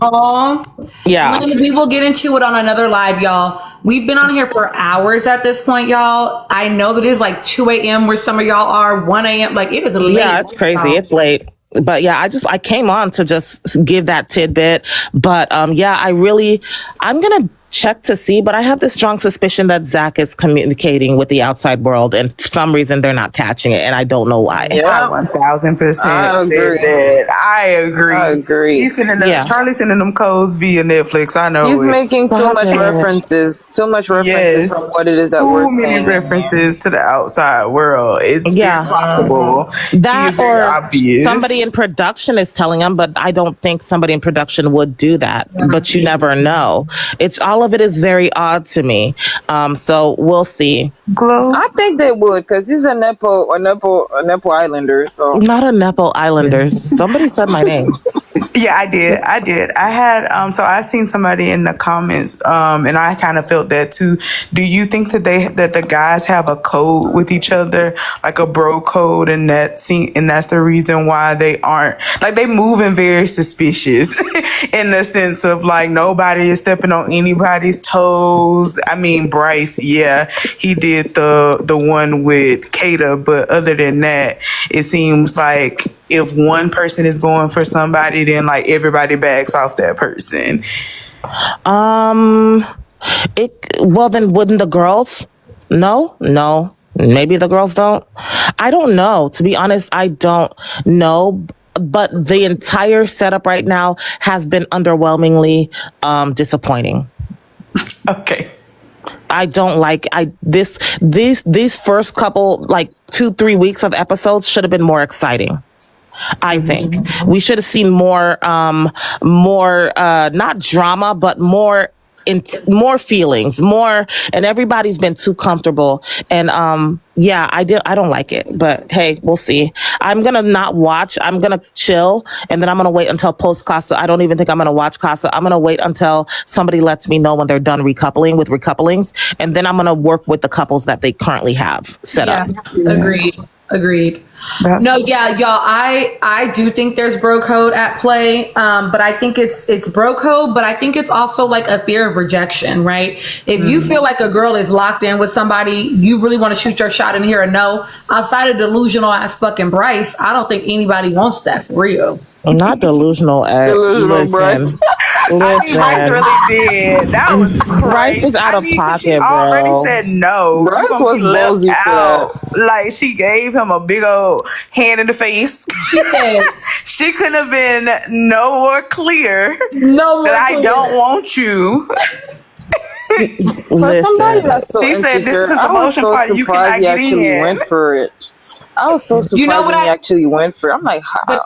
Oh, yeah. We will get into it on another live, y'all. We've been on here for hours at this point, y'all. I know that it is like 2 a.m. where some of y'all are, 1 a.m. Like, it is late. Yeah, it's crazy. It's late. But yeah, I came on to just give that tidbit. But yeah, I'm gonna check to see, but I have this strong suspicion that Zach is communicating with the outside world, and for some reason they're not catching it, and I don't know why. I 1000% said that. I agree. He's sending them, Charlie's sending them codes via Netflix. I know he's making too much references. Too much references from what it is that we're saying. Too many references to the outside world. It's very clockable. That or obvious. Somebody in production is telling him, but I don't think somebody in production would do that. But you never know. It's all of it is very odd to me. So we'll see. Glow. I think they would, because he's a Nepo Islander. So not a Nepo Islander. Somebody said my name. Yeah, I did. I had so I seen somebody in the comments, and I kind of felt that too. Do you think that the guys have a code with each other, like a bro code, and that's the reason why they aren't like they moving very suspicious in the sense of like nobody is stepping on anybody's toes. I mean, Bryce, yeah, he did the one with Kata, but other than that, it seems like if one person is going for somebody, then like everybody backs off that person. Well, then wouldn't the girls? No, maybe the girls don't. I don't know. To be honest, I don't know. But the entire setup right now has been underwhelmingly disappointing. Okay. I don't like these first couple like 2-3 weeks of episodes should have been more exciting. I think we should have seen more not drama, but more feelings, and everybody's been too comfortable. And yeah, I don't like it, but hey, we'll see. I'm gonna not watch. I'm gonna chill, and then I'm gonna wait until post Casa. I don't even think I'm gonna watch Casa. I'm gonna wait until somebody lets me know when they're done recoupling with recouplings, and then I'm gonna work with the couples that they currently have set up. Agreed. No, yeah, y'all. I do think there's bro code at play, but I think it's bro code, but I think it's also like a fear of rejection, right? If you feel like a girl is locked in with somebody, you really want to shoot your shot and hear a no. Outside of delusional ass fucking Bryce, I don't think anybody wants that for real. Not delusional ass. Delusional Bryce. Bryce really did. That was Bryce is out of pocket, she bro. already said no. Bryce was ballsy out. Like she gave him a big old hand in the face. She couldn't have been no more clear. I don't want you. For somebody that's so he said insecure, this is the motion part you cannot get in. Went for it. I was so surprised when he actually went for it. I'm like, how?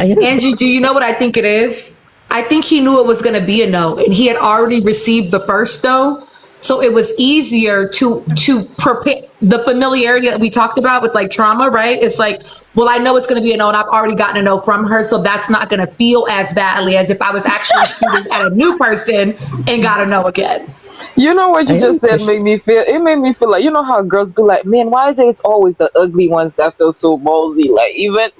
Angie, do you know what I think it is? I think he knew it was going to be a no, and he had already received the first no, so it was easier to prepare. The familiarity that we talked about with like trauma, right? It's like, well, I know it's going to be a no, and I've already gotten a no from her, so that's not going to feel as badly as if I was actually shooting at a new person and got a no again. You know what you just said made me feel. It made me feel like, you know how girls be like, man, why is it's always the ugly ones that feel so ballsy? Like even.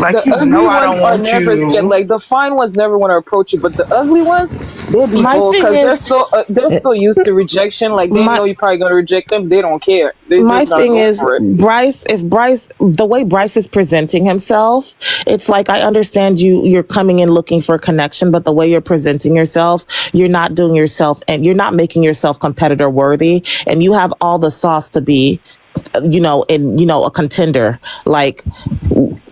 Like the ugly ones are never scared. Like the fine ones never want to approach you, but the ugly ones, they'll be bold because they're so used to rejection. Like they know you're probably gonna reject them. They don't care. My thing is, Bryce. If Bryce, the way Bryce is presenting himself, it's like I understand you're coming in looking for a connection, but the way you're presenting yourself, you're not doing yourself, and you're not making yourself competitor worthy, and you have all the sauce to be. A contender. Like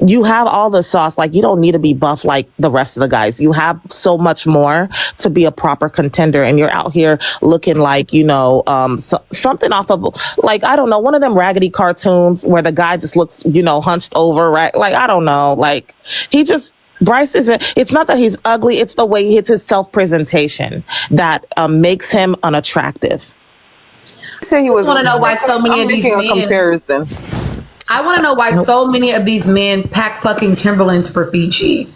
you have all the sauce. Like you don't need to be buff like the rest of the guys. You have so much more to be a proper contender, and you're out here looking like something off of like I don't know, one of them raggedy cartoons where the guy just looks hunched over, right? Like I don't know, like Bryce isn't. It's not that he's ugly. It's the way it's his self-presentation that makes him unattractive. Say he was. I want to know why so many of these men. Comparison. I want to know why so many of these men pack fucking Timberlands for Fiji.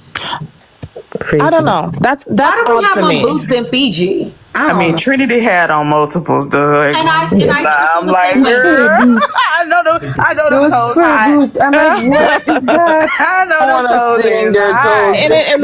Crazy. I don't know. That's why do we odd have to more me. boots than Fiji? I mean, Trinity had on multiples, though. And I I'm like, girl, I know them toes hot. I'm like, what is that? I know them toes is hot. And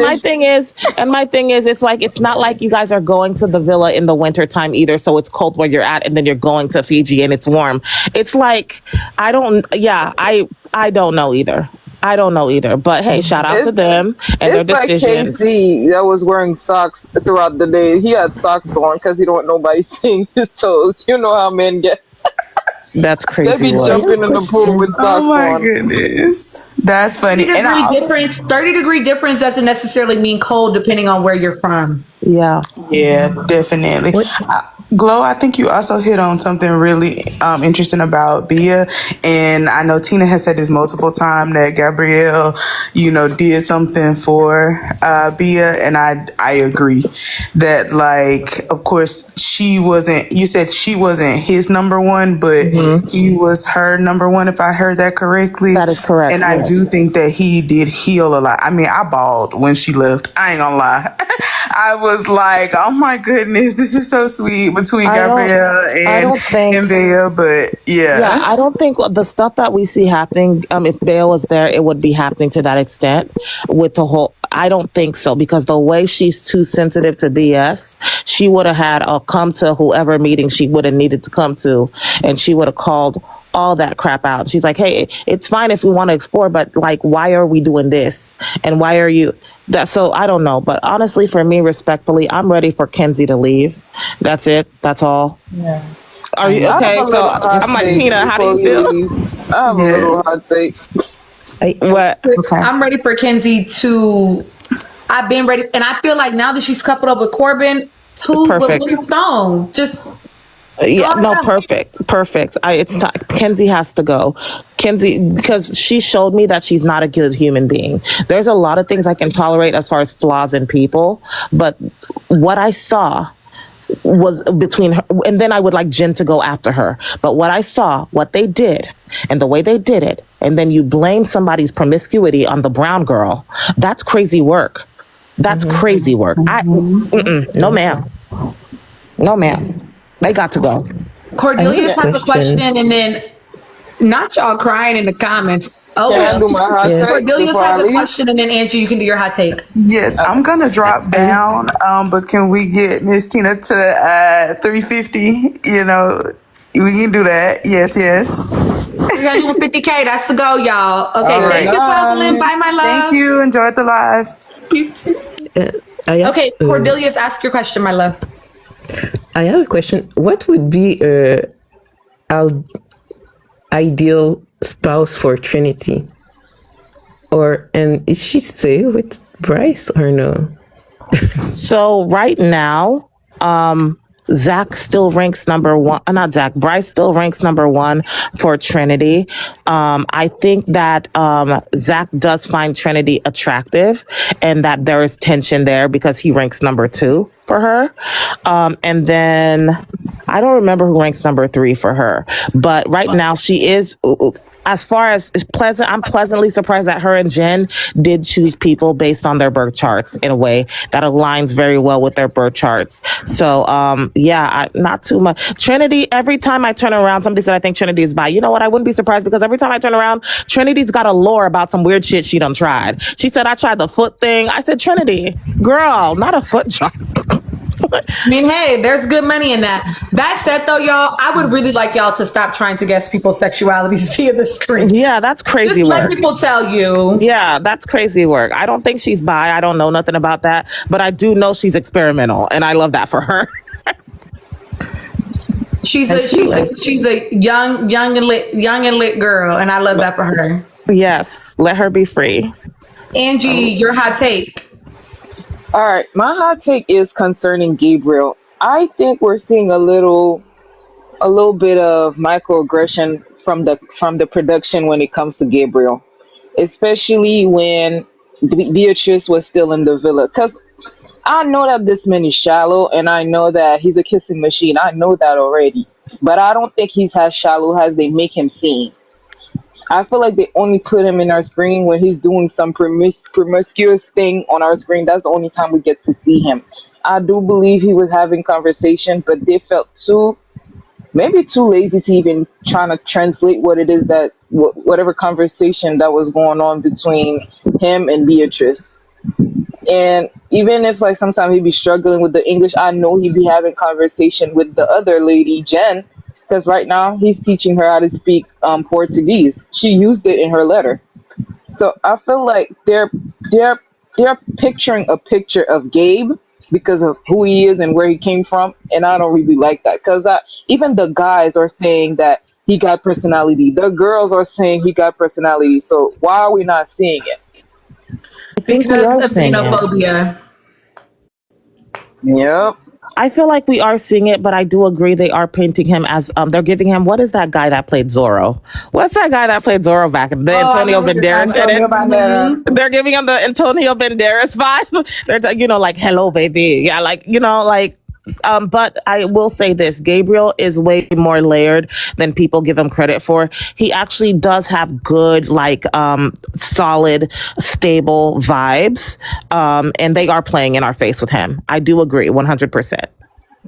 my thing is, it's like, it's not like you guys are going to the villa in the wintertime either, so it's cold where you're at, and then you're going to Fiji and it's warm. It's like, I don't know either. I don't know either. But hey, shout out to them and their decisions. It's like KC that was wearing socks throughout the day. He had socks on because he don't want nobody seeing his toes. You know how men get. That's crazy. They be jumping in the pool with socks on. Oh my goodness. That's funny. 30-degree difference doesn't necessarily mean cold depending on where you're from. Yeah. Yeah, definitely. Glow, I think you also hit on something really interesting about Bia. And I know Tina has said this multiple times that Gabrielle, did something for Bia. And I agree that, like, of course, you said she wasn't his number one, but he was her number one, if I heard that correctly. That is correct. And I do think that he did heal a lot. I mean, I bawled when she left. I ain't gonna lie. I was like, oh my goodness, this is so sweet between Gabrielle and Bea, but yeah. Yeah, I don't think the stuff that we see happening, if Bea was there, it would be happening to that extent with the whole. I don't think so, because the way she's too sensitive to BS, she would have had a come to whoever meeting she would have needed to come to, and she would have called all that crap out. She's like, hey, it's fine if we want to explore, but like, why are we doing this? And why are you that? So I don't know. But honestly, for me, respectfully, I'm ready for Kenzie to leave. That's it. That's all. Yeah. Are you okay? So I'm like, Tina, how do you feel? I have a little hot take. What? Okay. I'm ready for Kenzie to. I've been ready, and I feel like now that she's coupled up with Corbin, with Little Stone, just. Perfect. It's time. Kenzie has to go. Kenzie, because she showed me that she's not a good human being. There's a lot of things I can tolerate as far as flaws in people, but what I saw was between her, and then I would like Jen to go after her. But what I saw, what they did, and the way they did it, and then you blame somebody's promiscuity on the brown girl, that's crazy work. That's crazy work. No, ma'am. No, ma'am. They got to go. Cordelia has a question, and then not y'all crying in the comments. Cordelia has a question, and then Angie, you can do your hot take. Yes, I'm gonna drop down. But can we get Miss Tina to 350? We can do that. Yes. 350K. That's the go, y'all. Okay, thank you, Evelyn. Bye, my love. Thank you. Enjoyed the live. You too. Okay, Cordelius, ask your question, my love. I have a question. What would be our ideal spouse for Trinity? And is she stay with Bryce or no? So right now, Zach still ranks number one. Not Zach. Bryce still ranks number one for Trinity. I think that Zach does find Trinity attractive, and that there is tension there because he ranks number two for her. And then I don't remember who ranks number three for her, but right now she is. As far as pleasant, I'm pleasantly surprised that her and Jen did choose people based on their birth charts in a way that aligns very well with their birth charts. So, not too much. Trinity, every time I turn around, somebody said, I think Trinity is bi. You know what? I wouldn't be surprised, because every time I turn around, Trinity's got a lore about some weird shit she done tried. She said, I tried the foot thing. I said, Trinity, girl, not a foot job. I mean, hey, there's good money in that. That said, though, y'all, I would really like y'all to stop trying to guess people's sexualities via the screen. Yeah, that's crazy Just work. let people tell you. Yeah, that's crazy work. I don't think she's bi. I don't know nothing about that, but I do know she's experimental, and I love that for her. She's a young and lit girl, and I love that for her. Yes, let her be free. Angie, your hot take. All right, my hot take is concerning Gabriel. I think we're seeing a little bit of microaggression from the production when it comes to Gabriel, especially when Beatrice was still in the villa. Because I know that this man is shallow, and I know that he's a kissing machine. I know that already, but I don't think he's as shallow as they make him seem. I feel like they only put him in our screen when he's doing some promiscuous thing on our screen. That's the only time we get to see him. I do believe he was having conversation, but they felt too lazy to even trying to translate what it is that whatever conversation that was going on between him and Beatrice. And even if like sometimes he'd be struggling with the English, I know he'd be having conversation with the other lady, Jen, because right now he's teaching her how to speak Portuguese. She used it in her letter. So I feel like they're picturing a picture of Gabe because of who he is and where he came from, and I don't really like that because even the guys are saying that he got personality. The girls are saying he got personality. So why are we not seeing it? Because of xenophobia. Yep. I feel like we are seeing it, but I do agree they are painting him as they're giving him, what is that guy that played Zorro? What's that guy that played Zorro back in the Antonio Banderas? They're giving him the Antonio Banderas vibe. They're like, hello baby. Yeah, but I will say this, Gabriel is way more layered than people give him credit for. He actually does have good, solid, stable vibes. And they are playing in our face with him. I do agree 100%.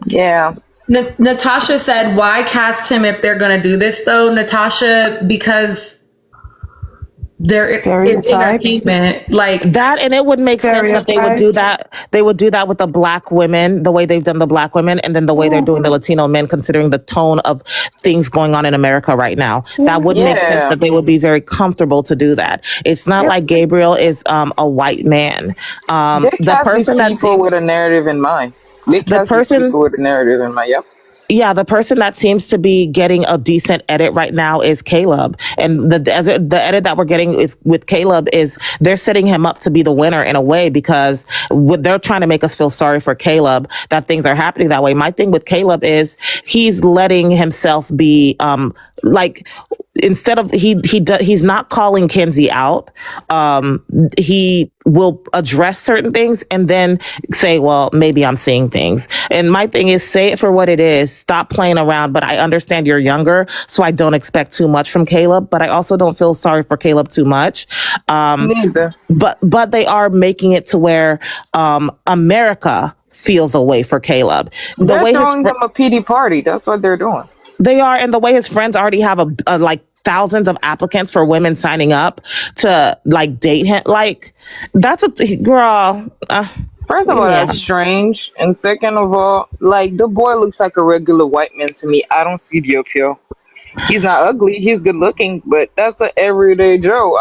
Yeah. Natasha said, why cast him if they're going to do this though? Natasha, because it's entertainment like that, and it would make sense that they would do that. They would do that with the black women, the way they've done the black women, and then the way they're doing the Latino men, considering the tone of things going on in America right now. That would make sense that they would be very comfortable to do that. It's not like Gabriel is a white man. The person that people with a narrative in mind. People with a narrative in mind. Yep. Yeah, the person that seems to be getting a decent edit right now is Caleb. And the edit that we're getting with Caleb is they're setting him up to be the winner in a way, because they're trying to make us feel sorry for Caleb that things are happening that way. My thing with Caleb is he's letting himself be instead of he's not calling Kenzie out. He will address certain things and then say, well, maybe I'm seeing things. And my thing is, say it for what it is. Stop playing around. But I understand you're younger, so I don't expect too much from Caleb, but I also don't feel sorry for Caleb too much. Neither. But they are making it to where America feels a way for Caleb. They're throwing them a PD party. That's what they're doing. They are, and the way his friends already have thousands of applicants for women signing up to date him. That's a girl. First of all, that's strange, and second of all, the boy looks like a regular white man to me. I don't see the appeal. He's not ugly. He's good looking, but that's an everyday Joe.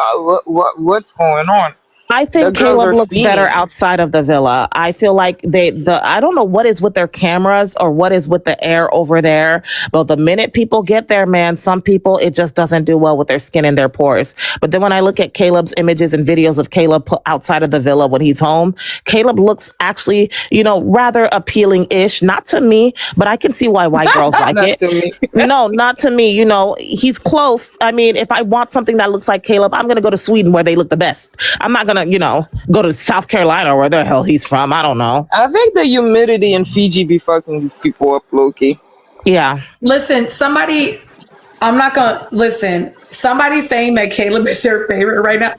What's going on? I think Caleb looks better outside of the villa. I feel like I don't know what is with their cameras or what is with the air over there, but the minute people get there, man, some people, it just doesn't do well with their skin and their pores. But then when I look at Caleb's images and videos of Caleb outside of the villa when he's home, Caleb looks actually, rather appealing-ish. Not to me, but I can see why white girls like it. To me. No, not to me. He's close. I mean, if I want something that looks like Caleb, I'm going to go to Sweden where they look the best. I'm not going to go to South Carolina or where the hell he's from. I don't know. I think the humidity in Fiji be fucking these people up, low-key. Yeah. Listen, somebody's saying that Caleb is their favorite right now.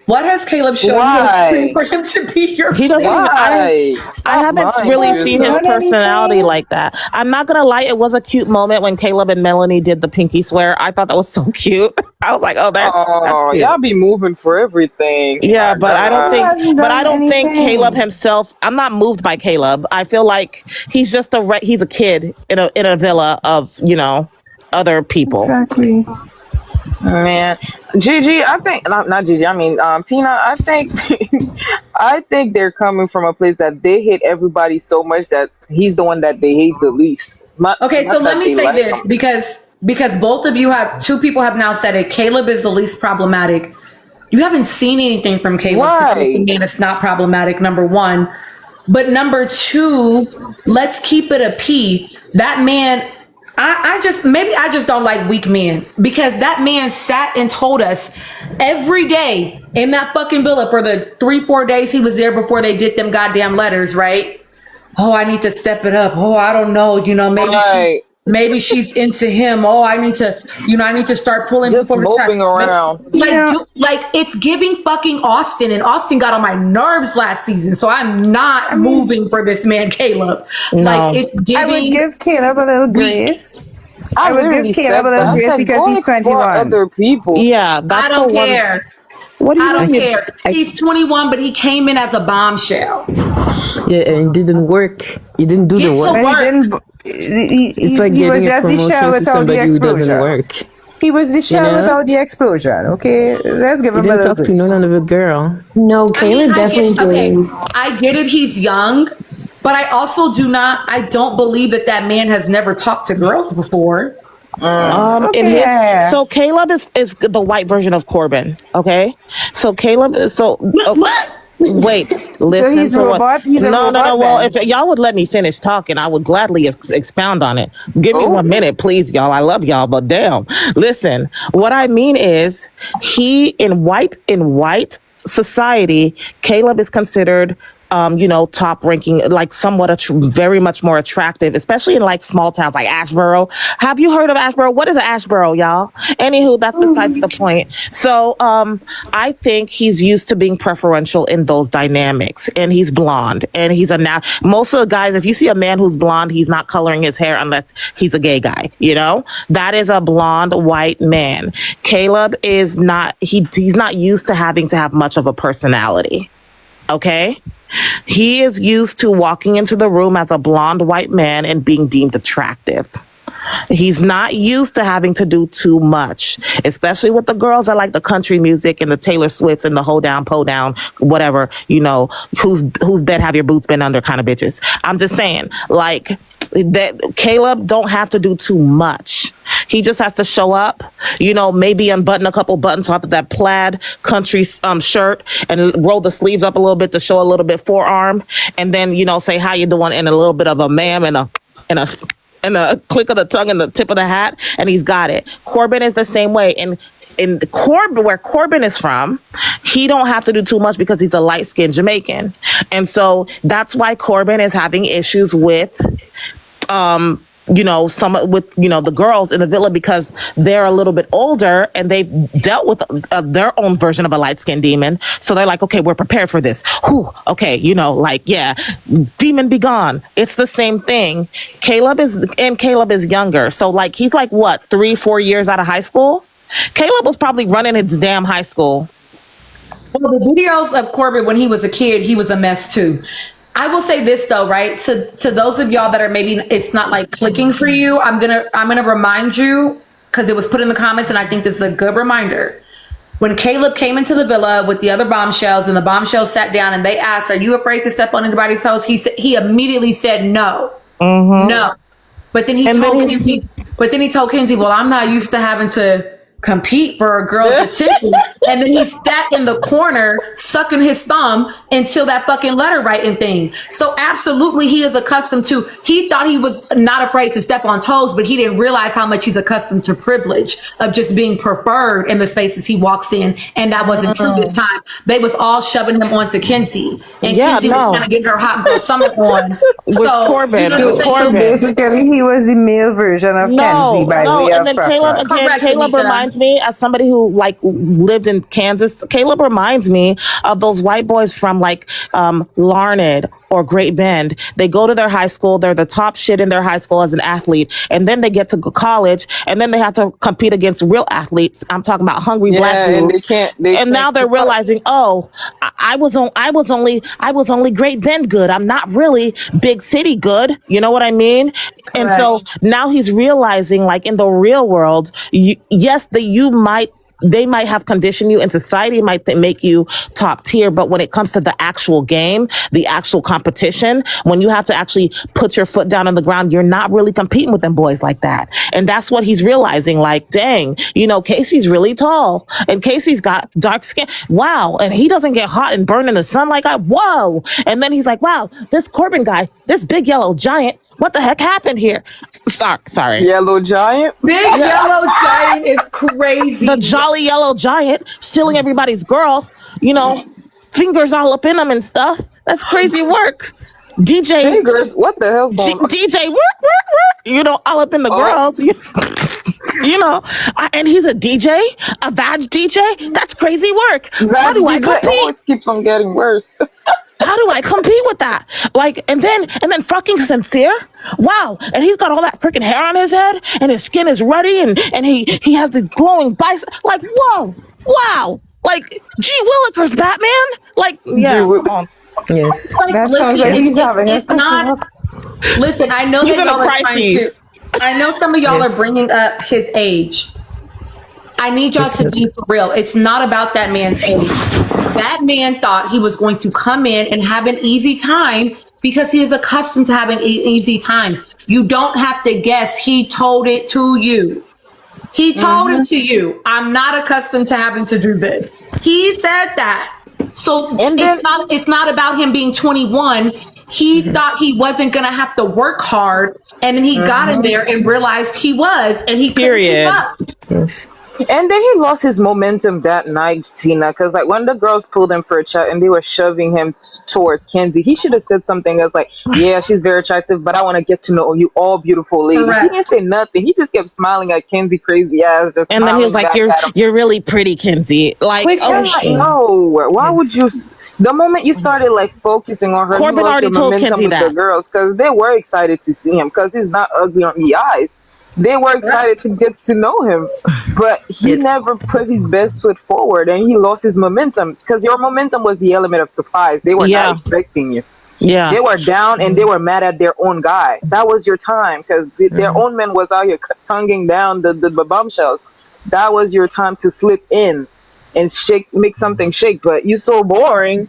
What has Caleb shown you on screen for him to be your He doesn't. I haven't really seen his personality like that. I'm not gonna lie, it was a cute moment when Caleb and Melanie did the pinky swear. I thought that was so cute. I was like, that's cute. Y'all be moving for everything. Yeah, but I don't think Caleb himself. I'm not moved by Caleb. I feel like he's just he's a kid in a villa of other people. Exactly. Man, Gigi, I think not Gigi. I mean, Tina. I think I think they're coming from a place that they hate everybody so much that he's the one that they hate the least. So let me say this because both of you two people have now said it. Caleb is the least problematic. You haven't seen anything from Caleb and it's not problematic. Number one, but number two, let's keep it a P. That man. I just don't like weak men, because that man sat and told us every day in that fucking villa for the 3-4 days he was there before they did them goddamn letters, right? Oh, I need to step it up. Oh, I don't know. Maybe maybe she's into him. Oh, I need to start pulling just people moping around. Like it's giving fucking Austin, and Austin got on my nerves last season. So I'm not moving for this man, Caleb. No. Like it's giving. I would give Caleb a little grace. I would give Caleb a little grace because he's 21. Other people. Yeah, that's I don't care. What do you I don't mean? care. He's 21, but he came in as a bombshell. Yeah, and it didn't work. He didn't do the work. It's like he was getting a just the promotion shell to without the somebody who doesn't explosion. work. He was the shell without the explosion. Okay, let's give He him a didn't little talk to grace. none of a girl. No, Caleb definitely. I get it. He's young, but I also I don't believe that man has never talked to girls before. So Caleb is the white version of Corbin. Okay, so Caleb is Wait, listen. So he's to robot. What, he's a no, robot. no, no. Well, then. if y'all would let me finish talking, I would gladly expound on it. Give me 1 minute, please, y'all. I love y'all, but damn. Listen, what I mean is, he in white society, Caleb is considered top ranking, like somewhat very much more attractive, especially in like small towns like Ashboro. Have you heard of Ashboro? What is Ashboro, y'all? Anywho, that's besides the point. So I think he's used to being preferential in those dynamics, and he's blonde, and he's most of the guys, if you see a man who's blonde, he's not coloring his hair unless he's a gay guy, that is a blonde white man. Caleb is not, he's not used to having to have much of a personality. Okay? He is used to walking into the room as a blonde white man and being deemed attractive. He's not used to having to do too much, especially with the girls that like the country music and the Taylor Swifts and the hoe down, po down, whatever, whose bed have your boots been under kind of bitches. I'm just saying, like, that Caleb don't have to do too much. He just has to show up, maybe unbutton a couple buttons off of that plaid country shirt and roll the sleeves up a little bit to show a little bit forearm, and then say how you doing and a little bit of a ma'am and a click of the tongue and the tip of the hat, and he's got it. Corbin is the same way, and where Corbin is from, he don't have to do too much because he's a light-skinned Jamaican, and so that's why Corbin is having issues with the girls in the villa, because they're a little bit older and they've dealt with their own version of a light-skinned demon. So they're like, okay, we're prepared for this. Whew, okay, demon be gone. It's the same thing. Caleb is younger. So like, he's like, what, 3-4 years out of high school? Caleb was probably running his damn high school. Well, the videos of Corbin when he was a kid, he was a mess too. I will say this though, right? To those of y'all that are maybe it's not like clicking for you, I'm gonna remind you, because it was put in the comments, and I think this is a good reminder. When Caleb came into the villa with the other bombshells, and the bombshells sat down and they asked, "Are you afraid to step on anybody's toes?" He immediately said no, no. But then he told Kenzie, "Well, I'm not used to having to compete for a girl's attention." And then he sat in the corner sucking his thumb until that fucking letter writing thing. So absolutely, he is accustomed to, he thought he was not afraid to step on toes, but he didn't realize how much he's accustomed to privilege of just being preferred in the spaces he walks in. And that wasn't true this time. They was all shoving him onto Kenzie, and Kenzie was kind of getting her hot girl summer on with Corbin. Basically, he was the male version of Kenzie by way of preference. Caleb reminds me, as somebody who like lived in Kansas, Caleb reminds me of those white boys from like Larned or Great Bend. They go to their high school, they're the top shit in their high school as an athlete, and then they get to college, and then they have to compete against real athletes. I'm talking about hungry black dudes. And now they're realizing, oh, I was only Great Bend good. I'm not really big city good. You know what I mean? Correct. And so now he's realizing, like, in the real world, they might have conditioned you, and society might make you top tier, but when it comes to the actual game, the actual competition, when you have to actually put your foot down on the ground, you're not really competing with them boys like that. And that's what he's realizing, like, dang, Casey's really tall, and Casey's got dark skin. Wow. And he doesn't get hot and burn in the sun like I, whoa. And then he's like, wow, this Corbin guy, this big yellow giant, what the heck happened here? Sorry. Yellow giant? Big yellow giant is crazy. The jolly yellow giant stealing everybody's girl, fingers all up in them and stuff. That's crazy work. DJ. Hey, girls, what the hell's going on? DJ, you know, all up in the girls. You know, and he's a DJ, a badge DJ. That's crazy work. How do I compete? Oh, it keeps on getting worse. How do I compete with that? Like, and then fucking Sincere. Wow, and he's got all that freaking hair on his head, and his skin is ruddy, and he has the glowing bicep. Like, whoa, wow, like G. Willikers, Batman. Like, yeah, come on. Yes, like, that listen, sounds like he's having it's not. Listen, I know He's that in a y'all are trying to. crisis. I know some of y'all are bringing up his age. I need y'all to be for real. It's not about that man's age. That man thought he was going to come in and have an easy time because he is accustomed to having an easy time. You don't have to guess. He told it to you. He told it to you. I'm not accustomed to having to do this. He said that. So it's not about him being 21. He thought he wasn't going to have to work hard. And then he got in there and realized he was. And he couldn't keep up. Yes. And then he lost his momentum that night, Tina, because like when the girls pulled him for a chat and they were shoving him towards Kenzie, he should have said something else like, yeah, she's very attractive, but I want to get to know you all beautiful ladies. Correct. He didn't say nothing. He just kept smiling at Kenzie crazy ass. Just and then he was like, you're really pretty, Kenzie. Like, no, why would you... The moment you started like focusing on her, Corbin you lost already your told momentum Kenzie with that. the girls because they were excited to see him because he's not ugly on the eyes. They were excited to get to know him, but he never put his best foot forward and he lost his momentum because your momentum was the element of surprise. They were not expecting you. Yeah. They were down and they were mad at their own guy. That was your time because their own man was out here tonguing down the bombshells. That was your time to slip in and make something shake, but you're so boring.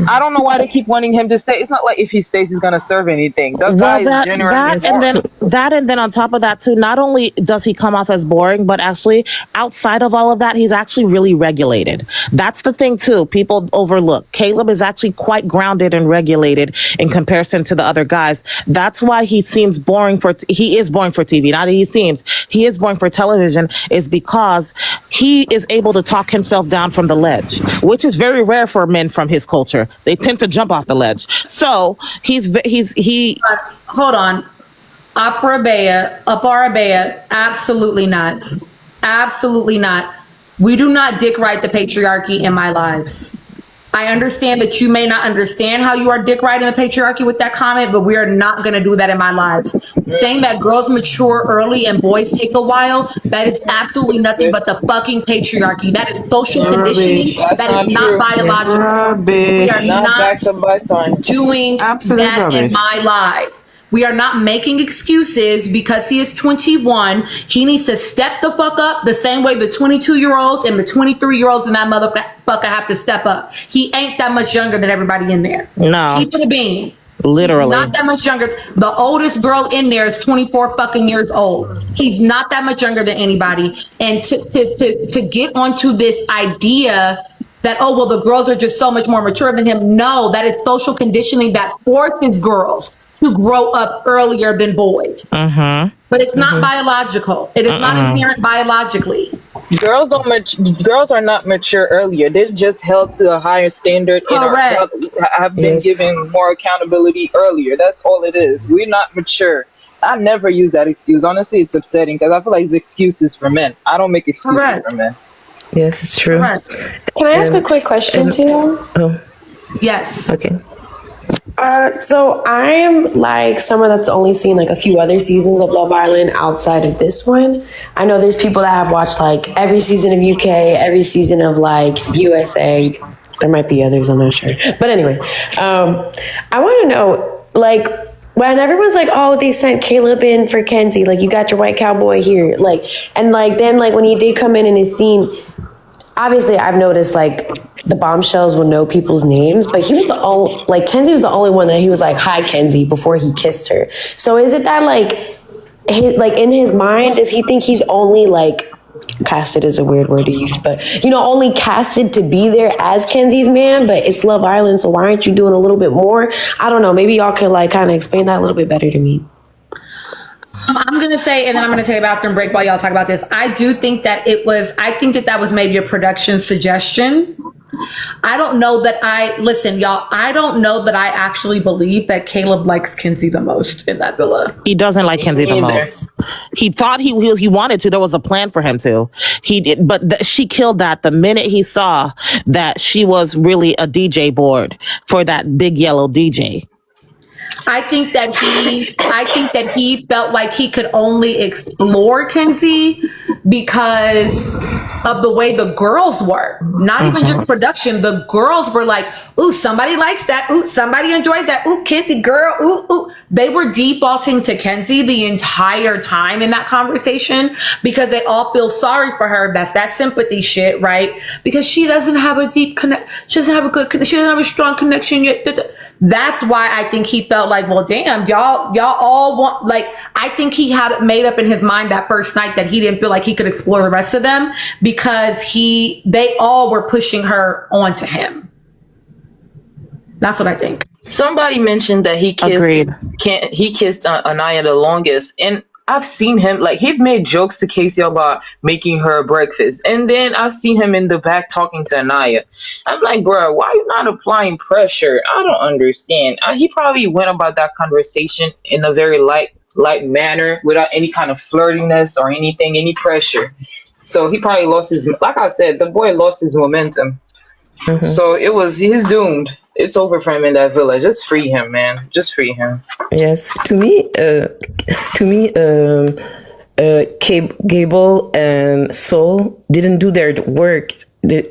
I don't know why they keep wanting him to stay. It's not like if he stays, he's gonna serve anything. The guy is genuinely and then on top of that too, not only does he come off as boring, but actually outside of all of that, he's actually really regulated. That's the thing too. People overlook. Caleb is actually quite grounded and regulated in comparison to the other guys. That's why he seems boring he is boring for TV. Not that he is boring for television, is because he is able to talk himself down from the ledge, which is very rare for men from his culture. They tend to jump off the ledge. So he. Hold on, Aparabea, absolutely not, absolutely not. We do not dick ride the patriarchy in my lives. I understand that you may not understand how you are dick riding the patriarchy with that comment, but we are not going to do that in my lives. Saying that girls mature early and boys take a while, that is absolutely nothing but the fucking patriarchy. That is social conditioning. That is not biological. We are not doing that in my life. We are not making excuses because he is 21. He needs to step the fuck up the same way the 22-year-olds and the 23-year-olds and that motherfucker have to step up. He ain't that much younger than everybody in there. No. Keep it being. Literally. He's not that much younger. The oldest girl in there is 24 fucking years old. He's not that much younger than anybody. And to get onto this idea that, oh, well, the girls are just so much more mature than him. No, that is social conditioning that forces girls to grow up earlier than boys. But it's not biological. It is not inherent biologically. Girls are not mature earlier. They're just held to a higher standard and have been given more accountability earlier. That's all it is. We're not mature. I never use that excuse. Honestly, it's upsetting because I feel like it's excuses for men. I don't make excuses for men. Yes, it's true. Can I ask a quick question to you? Oh. Yes. Okay. So I'm like someone that's only seen like a few other seasons of Love Island outside of this one. I know there's people that have watched like every season of UK, every season of like USA. There might be others, I'm not sure. But anyway, I want to know, like, when everyone's like, oh, they sent Caleb in for Kenzie, like, you got your white cowboy here, like, and like then like when he did come in his scene, obviously I've noticed like the bombshells will know people's names, but he was the only, like, Kenzie was the only one that he was like, hi Kenzie, before he kissed her. So is it that like in his mind, does he think he's only like, casted is a weird word to use, but you know, only casted to be there as Kenzie's man, but it's Love Island, so why aren't you doing a little bit more? I don't know, maybe y'all could like kind of explain that a little bit better to me. I'm going to say, and then I'm going to take a bathroom break while y'all talk about this. I do think that I think that was maybe a production suggestion. I don't know that listen, y'all, I don't know that I actually believe that Caleb likes Kenzie the most in that villa. He doesn't like Kenzie the most. He thought he wanted to. There was a plan for him to. He did, but she killed that the minute he saw that she was really a DJ board for that big yellow DJ. I think that he felt like he could only explore Kenzie because of the way the girls were. Not even just production. The girls were like, ooh, somebody likes that. Ooh, somebody enjoys that. Ooh, Kenzie girl. Ooh, ooh. They were defaulting to Kenzie the entire time in that conversation because they all feel sorry for her. That's that sympathy shit, right? Because she doesn't have a deep connect. She doesn't have a good connection. She doesn't have a strong connection yet. That's why I think he felt like, well, damn, y'all all want, like, I think he had it made up in his mind that first night that he didn't feel like he could explore the rest of them because they all were pushing her onto him. That's what I think. Somebody mentioned that he kissed Anaya the longest, and I've seen him, like, he'd made jokes to Casey about making her breakfast, and then I've seen him in the back talking to Anaya. I'm like, bro, why are you not applying pressure? I don't understand. He probably went about that conversation in a very light manner without any kind of flirtiness or anything, any pressure. So he probably lost like I said, the boy lost his momentum. Mm-hmm. So he's doomed. It's over for him in that villa. Just free him, man. Just free him. Yes, to me, Gable and Soul didn't do their work,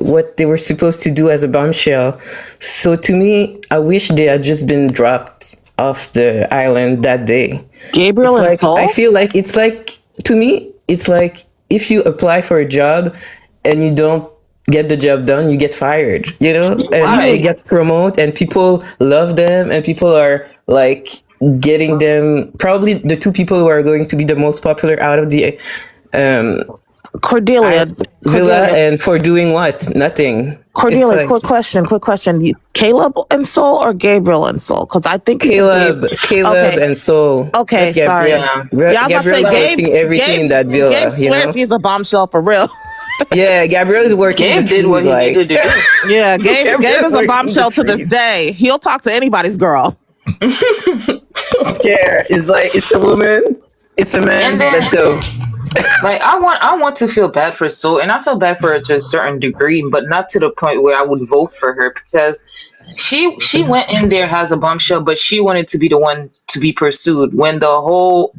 what they were supposed to do as a bombshell. So to me, I wish they had just been dropped off the island that day. Gabriel and Soul? I feel like to me, it's like if you apply for a job and you don't get the job done, you get fired, and you get promoted, and people love them, and people are like getting them, probably the two people who are going to be the most popular out of the Cordelia villa, and for doing what? Nothing. Cordelia, quick question. Caleb and Soul or Gabriel and Soul? Because I think Caleb and Soul. Okay, sorry. Gabriel is working everything in that villa. Gabe swears he's a bombshell for real. Yeah, Gabriel is working. Gabe did what he needed to do. Yeah, Gabe is a bombshell to this day. He'll talk to anybody's girl. Yeah, it's like, it's a woman, it's a man. Let's go. Like, I want to feel bad for Soul, and I feel bad for her to a certain degree, but not to the point where I would vote for her, because she went in there as a bombshell, but she wanted to be the one to be pursued, when the whole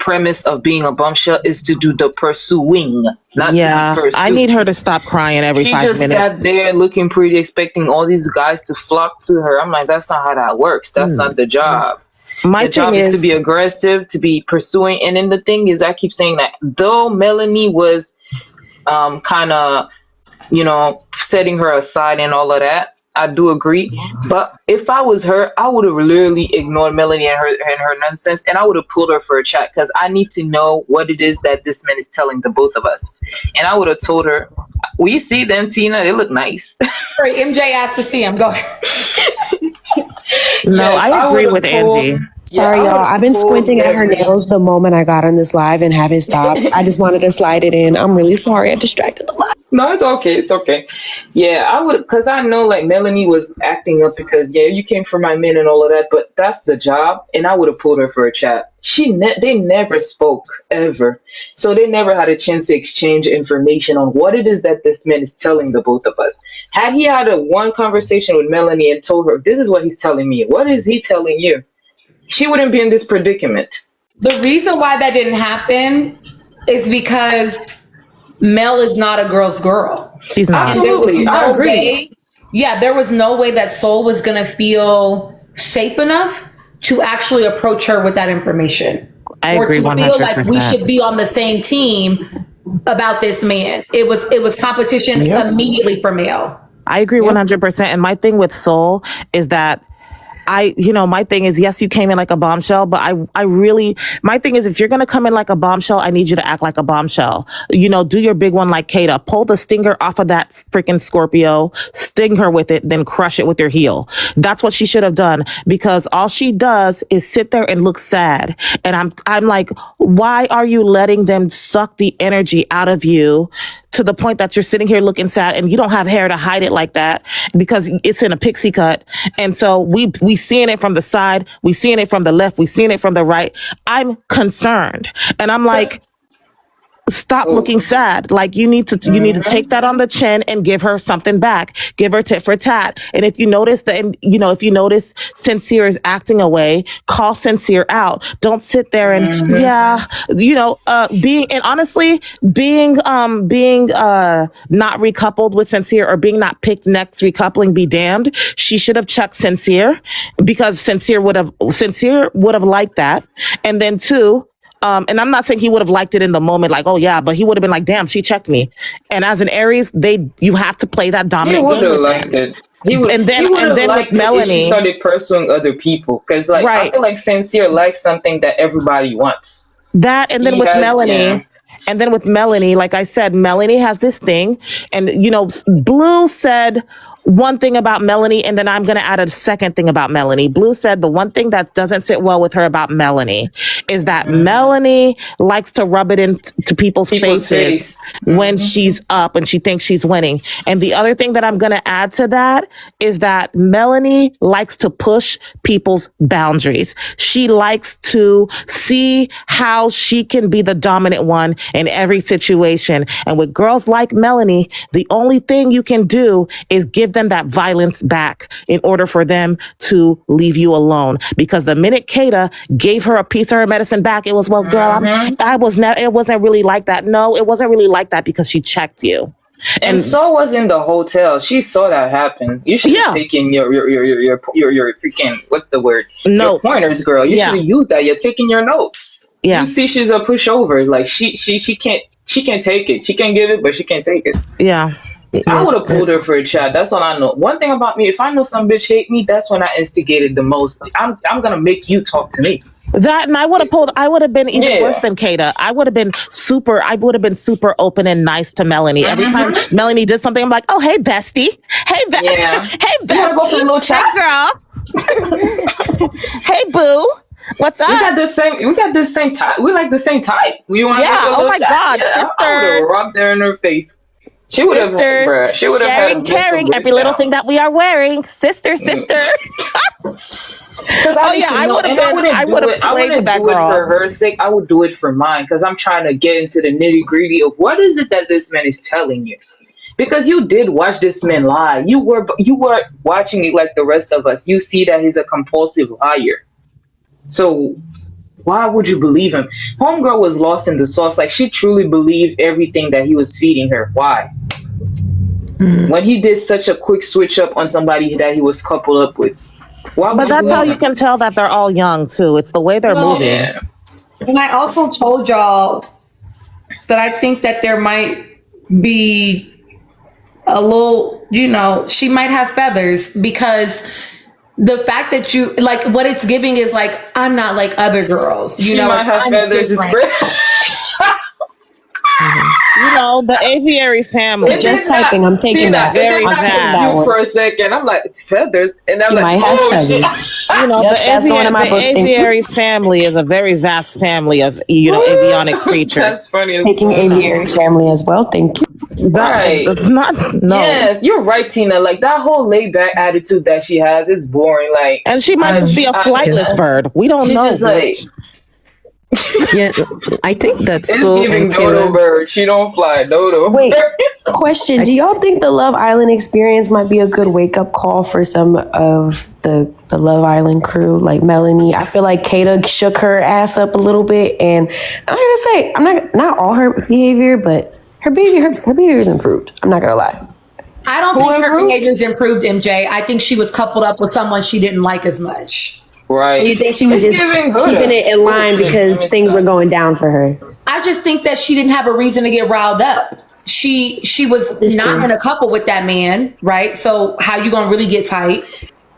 premise of being a bombshell is to do the pursuing, not to be pursued. I need her to stop crying every 5 minutes. She just sat there looking pretty, expecting all these guys to flock to her. I'm like, that's not how that works. That's not the job. My job is to be aggressive, to be pursuing. And then the thing is, I keep saying that though Melanie was kind of, setting her aside and all of that, I do agree. But if I was her, I would have literally ignored Melanie and her nonsense, and I would have pulled her for a chat, because I need to know what it is that this man is telling the both of us. And I would have told her, we see them, Tina, they look nice. Sorry, MJ asked to see him. Go ahead. No, I agree with Angie. Sorry, y'all. I've been squinting at her nails the moment I got on this live and haven't stopped. I just wanted to slide it in. I'm really sorry I distracted the live. No, it's okay. It's okay. Yeah, I would, because I know like Melanie was acting up because, you came for my men and all of that, but that's the job, and I would have pulled her for a chat. They never spoke, ever. So they never had a chance to exchange information on what it is that this man is telling the both of us. Had he had one conversation with Melanie and told her, this is what he's telling me, what is he telling you? She wouldn't be in this predicament. The reason why that didn't happen is because Mel is not a girl's girl. She's not. Absolutely, I agree. There was no way that Soul was going to feel safe enough to actually approach her with that information. I agree 100%. Or to feel like we should be on the same team about this man. It was competition immediately for Mel. I agree 100%. And my thing with Soul is that my thing is, yes, you came in like a bombshell, but my thing is, if you're going to come in like a bombshell, I need you to act like a bombshell. Do your big one like Kata. Pull the stinger off of that freaking Scorpio, sting her with it, then crush it with your heel. That's what she should have done, because all she does is sit there and look sad. And I'm like, why are you letting them suck the energy out of you to the point that you're sitting here looking sad and you don't have hair to hide it like that because it's in a pixie cut. And so we seeing it from the side, we seeing it from the left, we seeing it from the right. I'm concerned. And I'm like, stop looking sad. Like you need to take that on the chin and give her something back. Give her tit for tat. And if you notice Sincere is acting away, call Sincere out. Don't sit there and being not recoupled with Sincere or being not picked next recoupling be damned. She should have chucked Sincere because Sincere would have liked that. And then two, and I'm not saying he would have liked it in the moment, like, oh yeah, but he would have been like, damn, she checked me. And as an Aries, you have to play that dominant game. He would have liked it. He would have liked it if she started pursuing other people. Because I feel like Sincere likes something that everybody wants. That, and then with Melanie. And then with Melanie, like I said, Melanie has this thing. And, Blue said one thing about Melanie, and then I'm going to add a second thing about Melanie. Blue said the one thing that doesn't sit well with her about Melanie is that Melanie likes to rub it into people's faces when she's up and she thinks she's winning. And the other thing that I'm going to add to that is that Melanie likes to push people's boundaries. She likes to see how she can be the dominant one in every situation. And with girls like Melanie, the only thing you can do is give them that violence back in order for them to leave you alone. Because the minute Kata gave her a piece of her medicine back, it was, well, girl, it wasn't really like that. No, it wasn't really like that because she checked you. And so was in the hotel. She saw that happen. You should have taken your freaking, what's the word? Your pointers, girl. You should have used that. You're taking your notes. Yeah. You see, she's a pushover. Like she can't take it. She can give it, but she can't take it. Yeah. I would have pulled her for a chat. That's all I know. One thing about me, if I know some bitch hate me, that's when I instigated the most. I'm gonna make you talk to me. That, and I would have been even worse than Kata. I would have been super open and nice to Melanie. Every time Melanie did something, I'm like, oh, hey, bestie. Hey, hey, bestie. You wanna go for a little chat? Hey, girl. Hey, boo. What's up? We got the same type. We like the same type. We want to go for a little oh my chat? God, Yeah, sister. I would have rubbed her in her face. She would have had caring every little thing that we are wearing. Sister. Because I would have played with that girl. It for her sake. I would do it for mine because I'm trying to get into the nitty gritty of what is it that this man is telling you. Because you did watch this man lie. You were watching it like the rest of us. You see that he's a compulsive liar. So why would you believe him? Homegirl was lost in the sauce. Like she truly believed everything that he was feeding her. Why? When he did such a quick switch up on somebody that he was coupled up with. But that's how you can tell that they're all young too. It's the way they're moving. Yeah. And I also told y'all that I think that there might be a little, she might have feathers because the fact that you like what it's giving is like, I'm not like other girls. She might have feathers. The aviary family. Just typing. I'm taking that. Very bad. For a second, I'm like, it's feathers, and I'm like, oh shit. The aviary family is a very vast family of avionic creatures. That's funny. Taking aviary family as well. Thank you. Right. Yes, you're right, Tina. Like that whole laid back attitude that she has, it's boring. Like, and she might just be a flightless bird. We don't know. Just like, yeah, I think that's it's so giving dodo bird. She don't fly, dodo. Wait, question: do y'all think the Love Island experience might be a good wake up call for some of the Love Island crew, like Melanie? I feel like Kata shook her ass up a little bit, and I'm gonna say, not all her behavior, but her behavior is improved. I'm not gonna lie. I don't think her behavior's improved, MJ. I think she was coupled up with someone she didn't like as much. Right. So you think she was just keeping it in line because things were going down for her? I just think that she didn't have a reason to get riled up. She was not in a couple with that man, right? So how you gonna really get tight?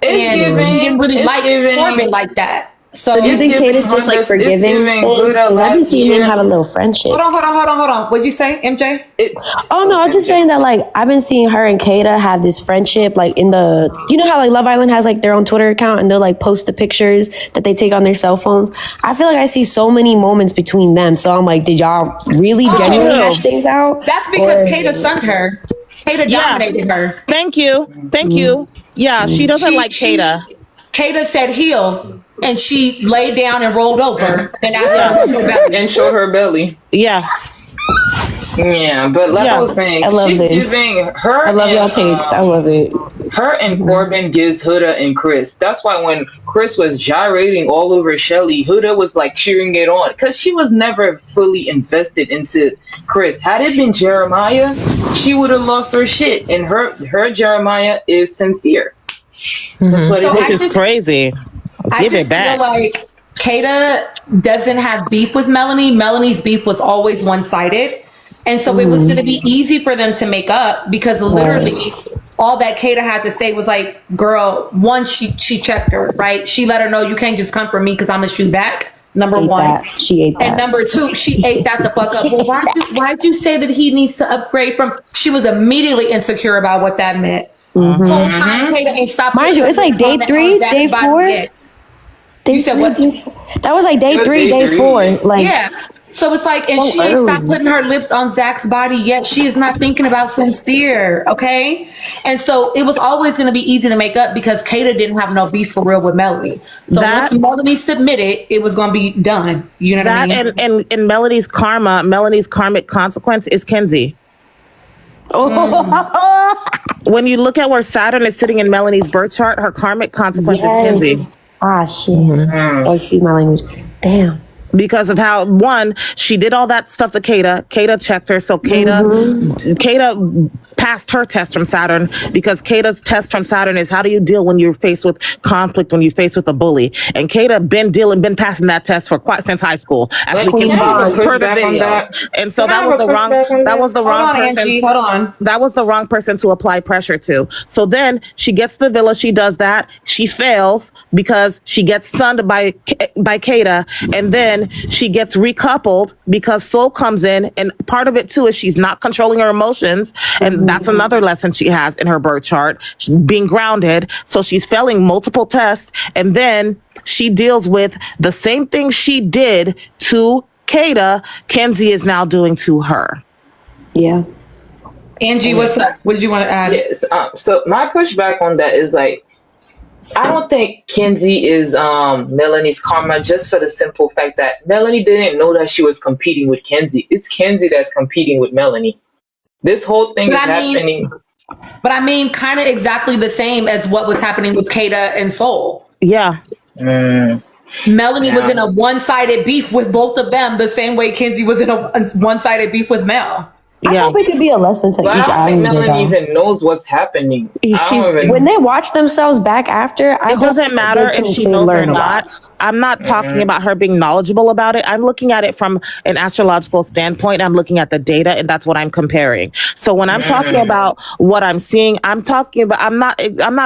She didn't really like Corbin like that. So do you think Kate is just like forgiving? Because I've been seeing them have a little friendship. Hold on. What'd you say, MJ? Oh no, I'm just saying that like I've been seeing her and Kata have this friendship like in the, you know how like Love Island has like their own Twitter account and they'll like post the pictures that they take on their cell phones. I feel like I see so many moments between them. So I'm like, did y'all really genuinely hash things out? That's because Kata sunned her. Kata dominated her. Thank you. Yeah, she doesn't like Kata. Kata said heel, and she laid down and rolled over and and showed her belly. Yeah. Yeah, but like I was saying, I love she's this. giving her. I love y'all takes. I love it. Her and Corbin gives Huda and Chris. That's why when Chris was gyrating all over Shelly, Huda was like cheering it on because she was never fully invested into Chris. Had it been Jeremiah, she would have lost her shit. And her Jeremiah is sincere. That's what Which is crazy. Give it back. I feel like Kata doesn't have beef with Melanie. Melanie's beef was always one-sided. And so it was going to be easy for them to make up because literally all that Kata had to say was like, girl, one, she checked her, right? She let her know you can't just come for me because I'm going to shoot back. Number one. She ate that. And number two, she ate that the fuck up. Well, why'd you say that he needs to upgrade from? She was immediately insecure about what that meant. Whole time Kata ain't stopped. Mind you, it's like day 3, day 4. You said what? That was like day 3, day 4. Like, yeah. So it's like, and she ain't stopped putting her lips on Zach's body yet. She is not thinking about sincere, okay? And so it was always going to be easy to make up because Kata didn't have no beef for real with Melanie. So once Melanie submitted, it was going to be done. You know what I mean? And Melanie's karmic consequence is Kenzie. When you look at where Saturn is sitting in Melanie's birth chart, her karmic consequence is Kenzie. Ah, shit. Oh, excuse my language. Damn. Because of how, one, she did all that stuff to Kata. Kata checked her. So Kata passed her test from Saturn because Kata's test from Saturn is how do you deal when you're faced with conflict, when you're faced with a bully. And Kata been passing that test for quite since high school. As we can see per the videos. And so that was the wrong person. Angie, hold on. That was the wrong person to apply pressure to. So then she gets the villa, she does that, she fails because she gets sunned by Kata, and then she gets recoupled because Soul comes in, and part of it too is she's not controlling her emotions, and that's another lesson she has in her birth chart, being grounded. So she's failing multiple tests, and then she deals with the same thing she did to Kata, Kenzie is now doing to her. Yeah. Angie, what's up? What did you want to add? Yes. So my pushback on that is like, I don't think Kenzie is Melanie's karma just for the simple fact that Melanie didn't know that she was competing with Kenzie. It's Kenzie that's competing with Melanie. This whole thing is happening. But I mean, kind of exactly the same as what was happening with Kata and Soul. Yeah. Melanie was in a one-sided beef with both of them the same way Kenzie was in a one-sided beef with Mel. I hope it could be a lesson to each I don't think islander. Melanie even knows what's happening. When they watch themselves back after, It doesn't matter if she knows or not. I'm not talking about her being knowledgeable about it. I'm looking at it from an astrological standpoint. I'm looking at the data, and that's what I'm comparing. So when I'm talking about what I'm seeing, I'm not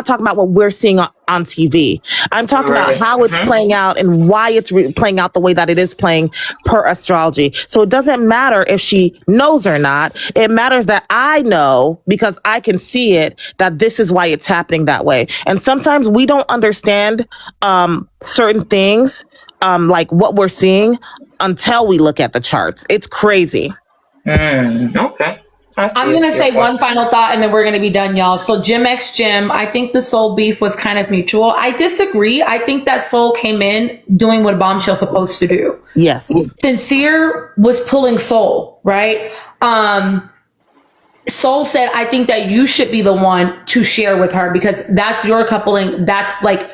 talking about what we're seeing on TV. I'm talking about how it's playing out and why it's playing out the way that it is playing per astrology. So it doesn't matter if she knows or not. It matters that I know, because I can see it, that this is why it's happening that way. And sometimes we don't understand certain things, like what we're seeing, until we look at the charts. It's crazy. Okay. I'm going to say one final thought and then we're going to be done, y'all. So Jim X Jim, I think the Soul beef was kind of mutual. I disagree. I think that Soul came in doing what Bombshell's supposed to do. Yes. Sincere was pulling Soul, right? Soul said, I think that you should be the one to share with her because that's your coupling. That's like,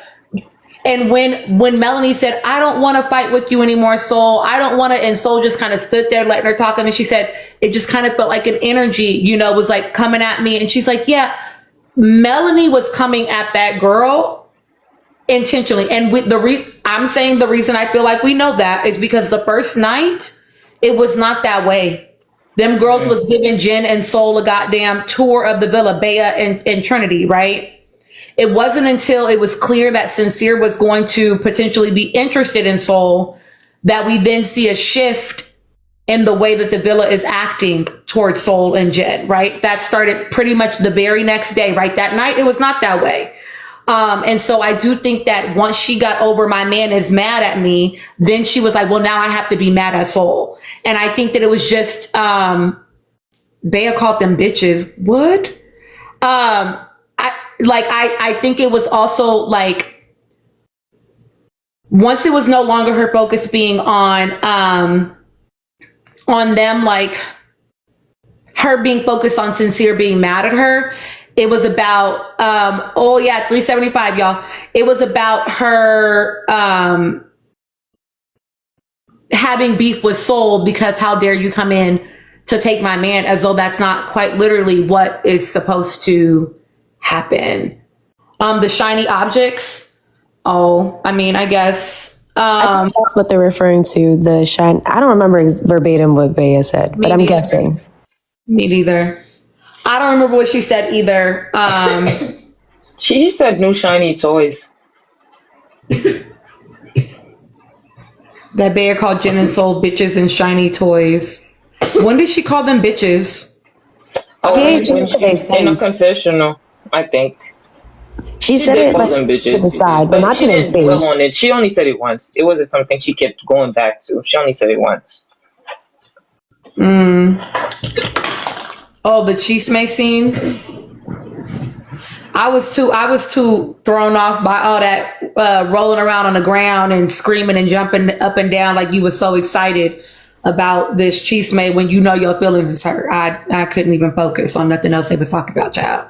and when Melanie said, I don't want to fight with you anymore, Soul, I don't want to, and Soul just kind of stood there letting her talk. And she said, it just kind of felt like an energy, was like coming at me. And she's like, yeah, Melanie was coming at that girl intentionally. And with I'm saying the reason I feel like we know that is because the first night, it was not that way. Them girls was giving Jen and Soul a goddamn tour of the Villa, Bea and Trinity, right? it wasn't until it was clear that Sincere was going to potentially be interested in Soul that we then see a shift in the way that the villa is acting towards Soul and Jed, right? That started pretty much the very next day, right? That night, it was not that way. And so I do think that once she got over my man is mad at me, then she was like, well, now I have to be mad at Soul. And I think that it was just, Bea called them bitches. What? I think it was also like, once it was no longer her focus being on them, like her being focused on Sincere being mad at her, it was about, 375, y'all. It was about her, having beef with Soul because how dare you come in to take my man, as though that's not quite literally what is supposed to happen. The shiny objects. Oh, I mean, I guess. I think that's what they're referring to. The shine. I don't remember verbatim what Bea said, but I'm guessing. Me neither. I don't remember what she said either. She said new shiny toys. That Bea called Jen and Soul bitches and shiny toys. When did she call them bitches? In a confessional, I think. She said did it call like them bitches, to the side, but not she to their didn't face. dwell on it. She only said it once. It wasn't something she kept going back to. She only said it once. Oh, the chisme scene. I was too thrown off by all that rolling around on the ground and screaming and jumping up and down like you were so excited about this chisme when you know your feelings is hurt. I couldn't even focus on nothing else they was talking about, child.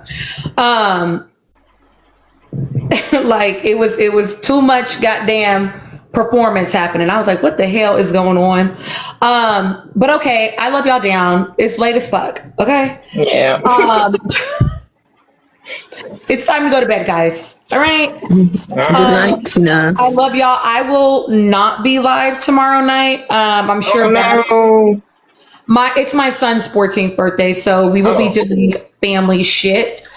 Like it was too much goddamn performance happening. I was like, what the hell is going on? But okay, I love y'all down. It's late as fuck. Okay. Yeah. It's time to go to bed, guys. All right. Good night, Tina. I love y'all. I will not be live tomorrow night. I'm sure it's my son's 14th birthday, so we will be doing family shit.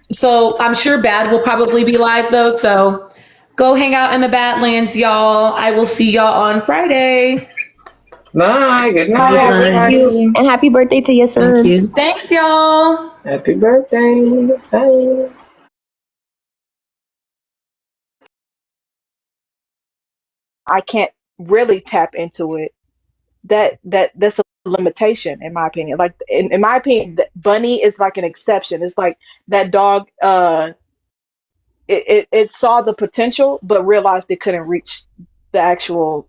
So I'm sure Bad will probably be live though. So go hang out in the Badlands, y'all. I will see y'all on Friday. Bye. Good night. Thank you. And happy birthday to your son. Thank you. Thanks, y'all. Happy birthday. Bye. I can't really tap into it. That's a limitation in my opinion. Like in my opinion, Bunny is like an exception. It's like that dog it saw the potential but realized it couldn't reach the actual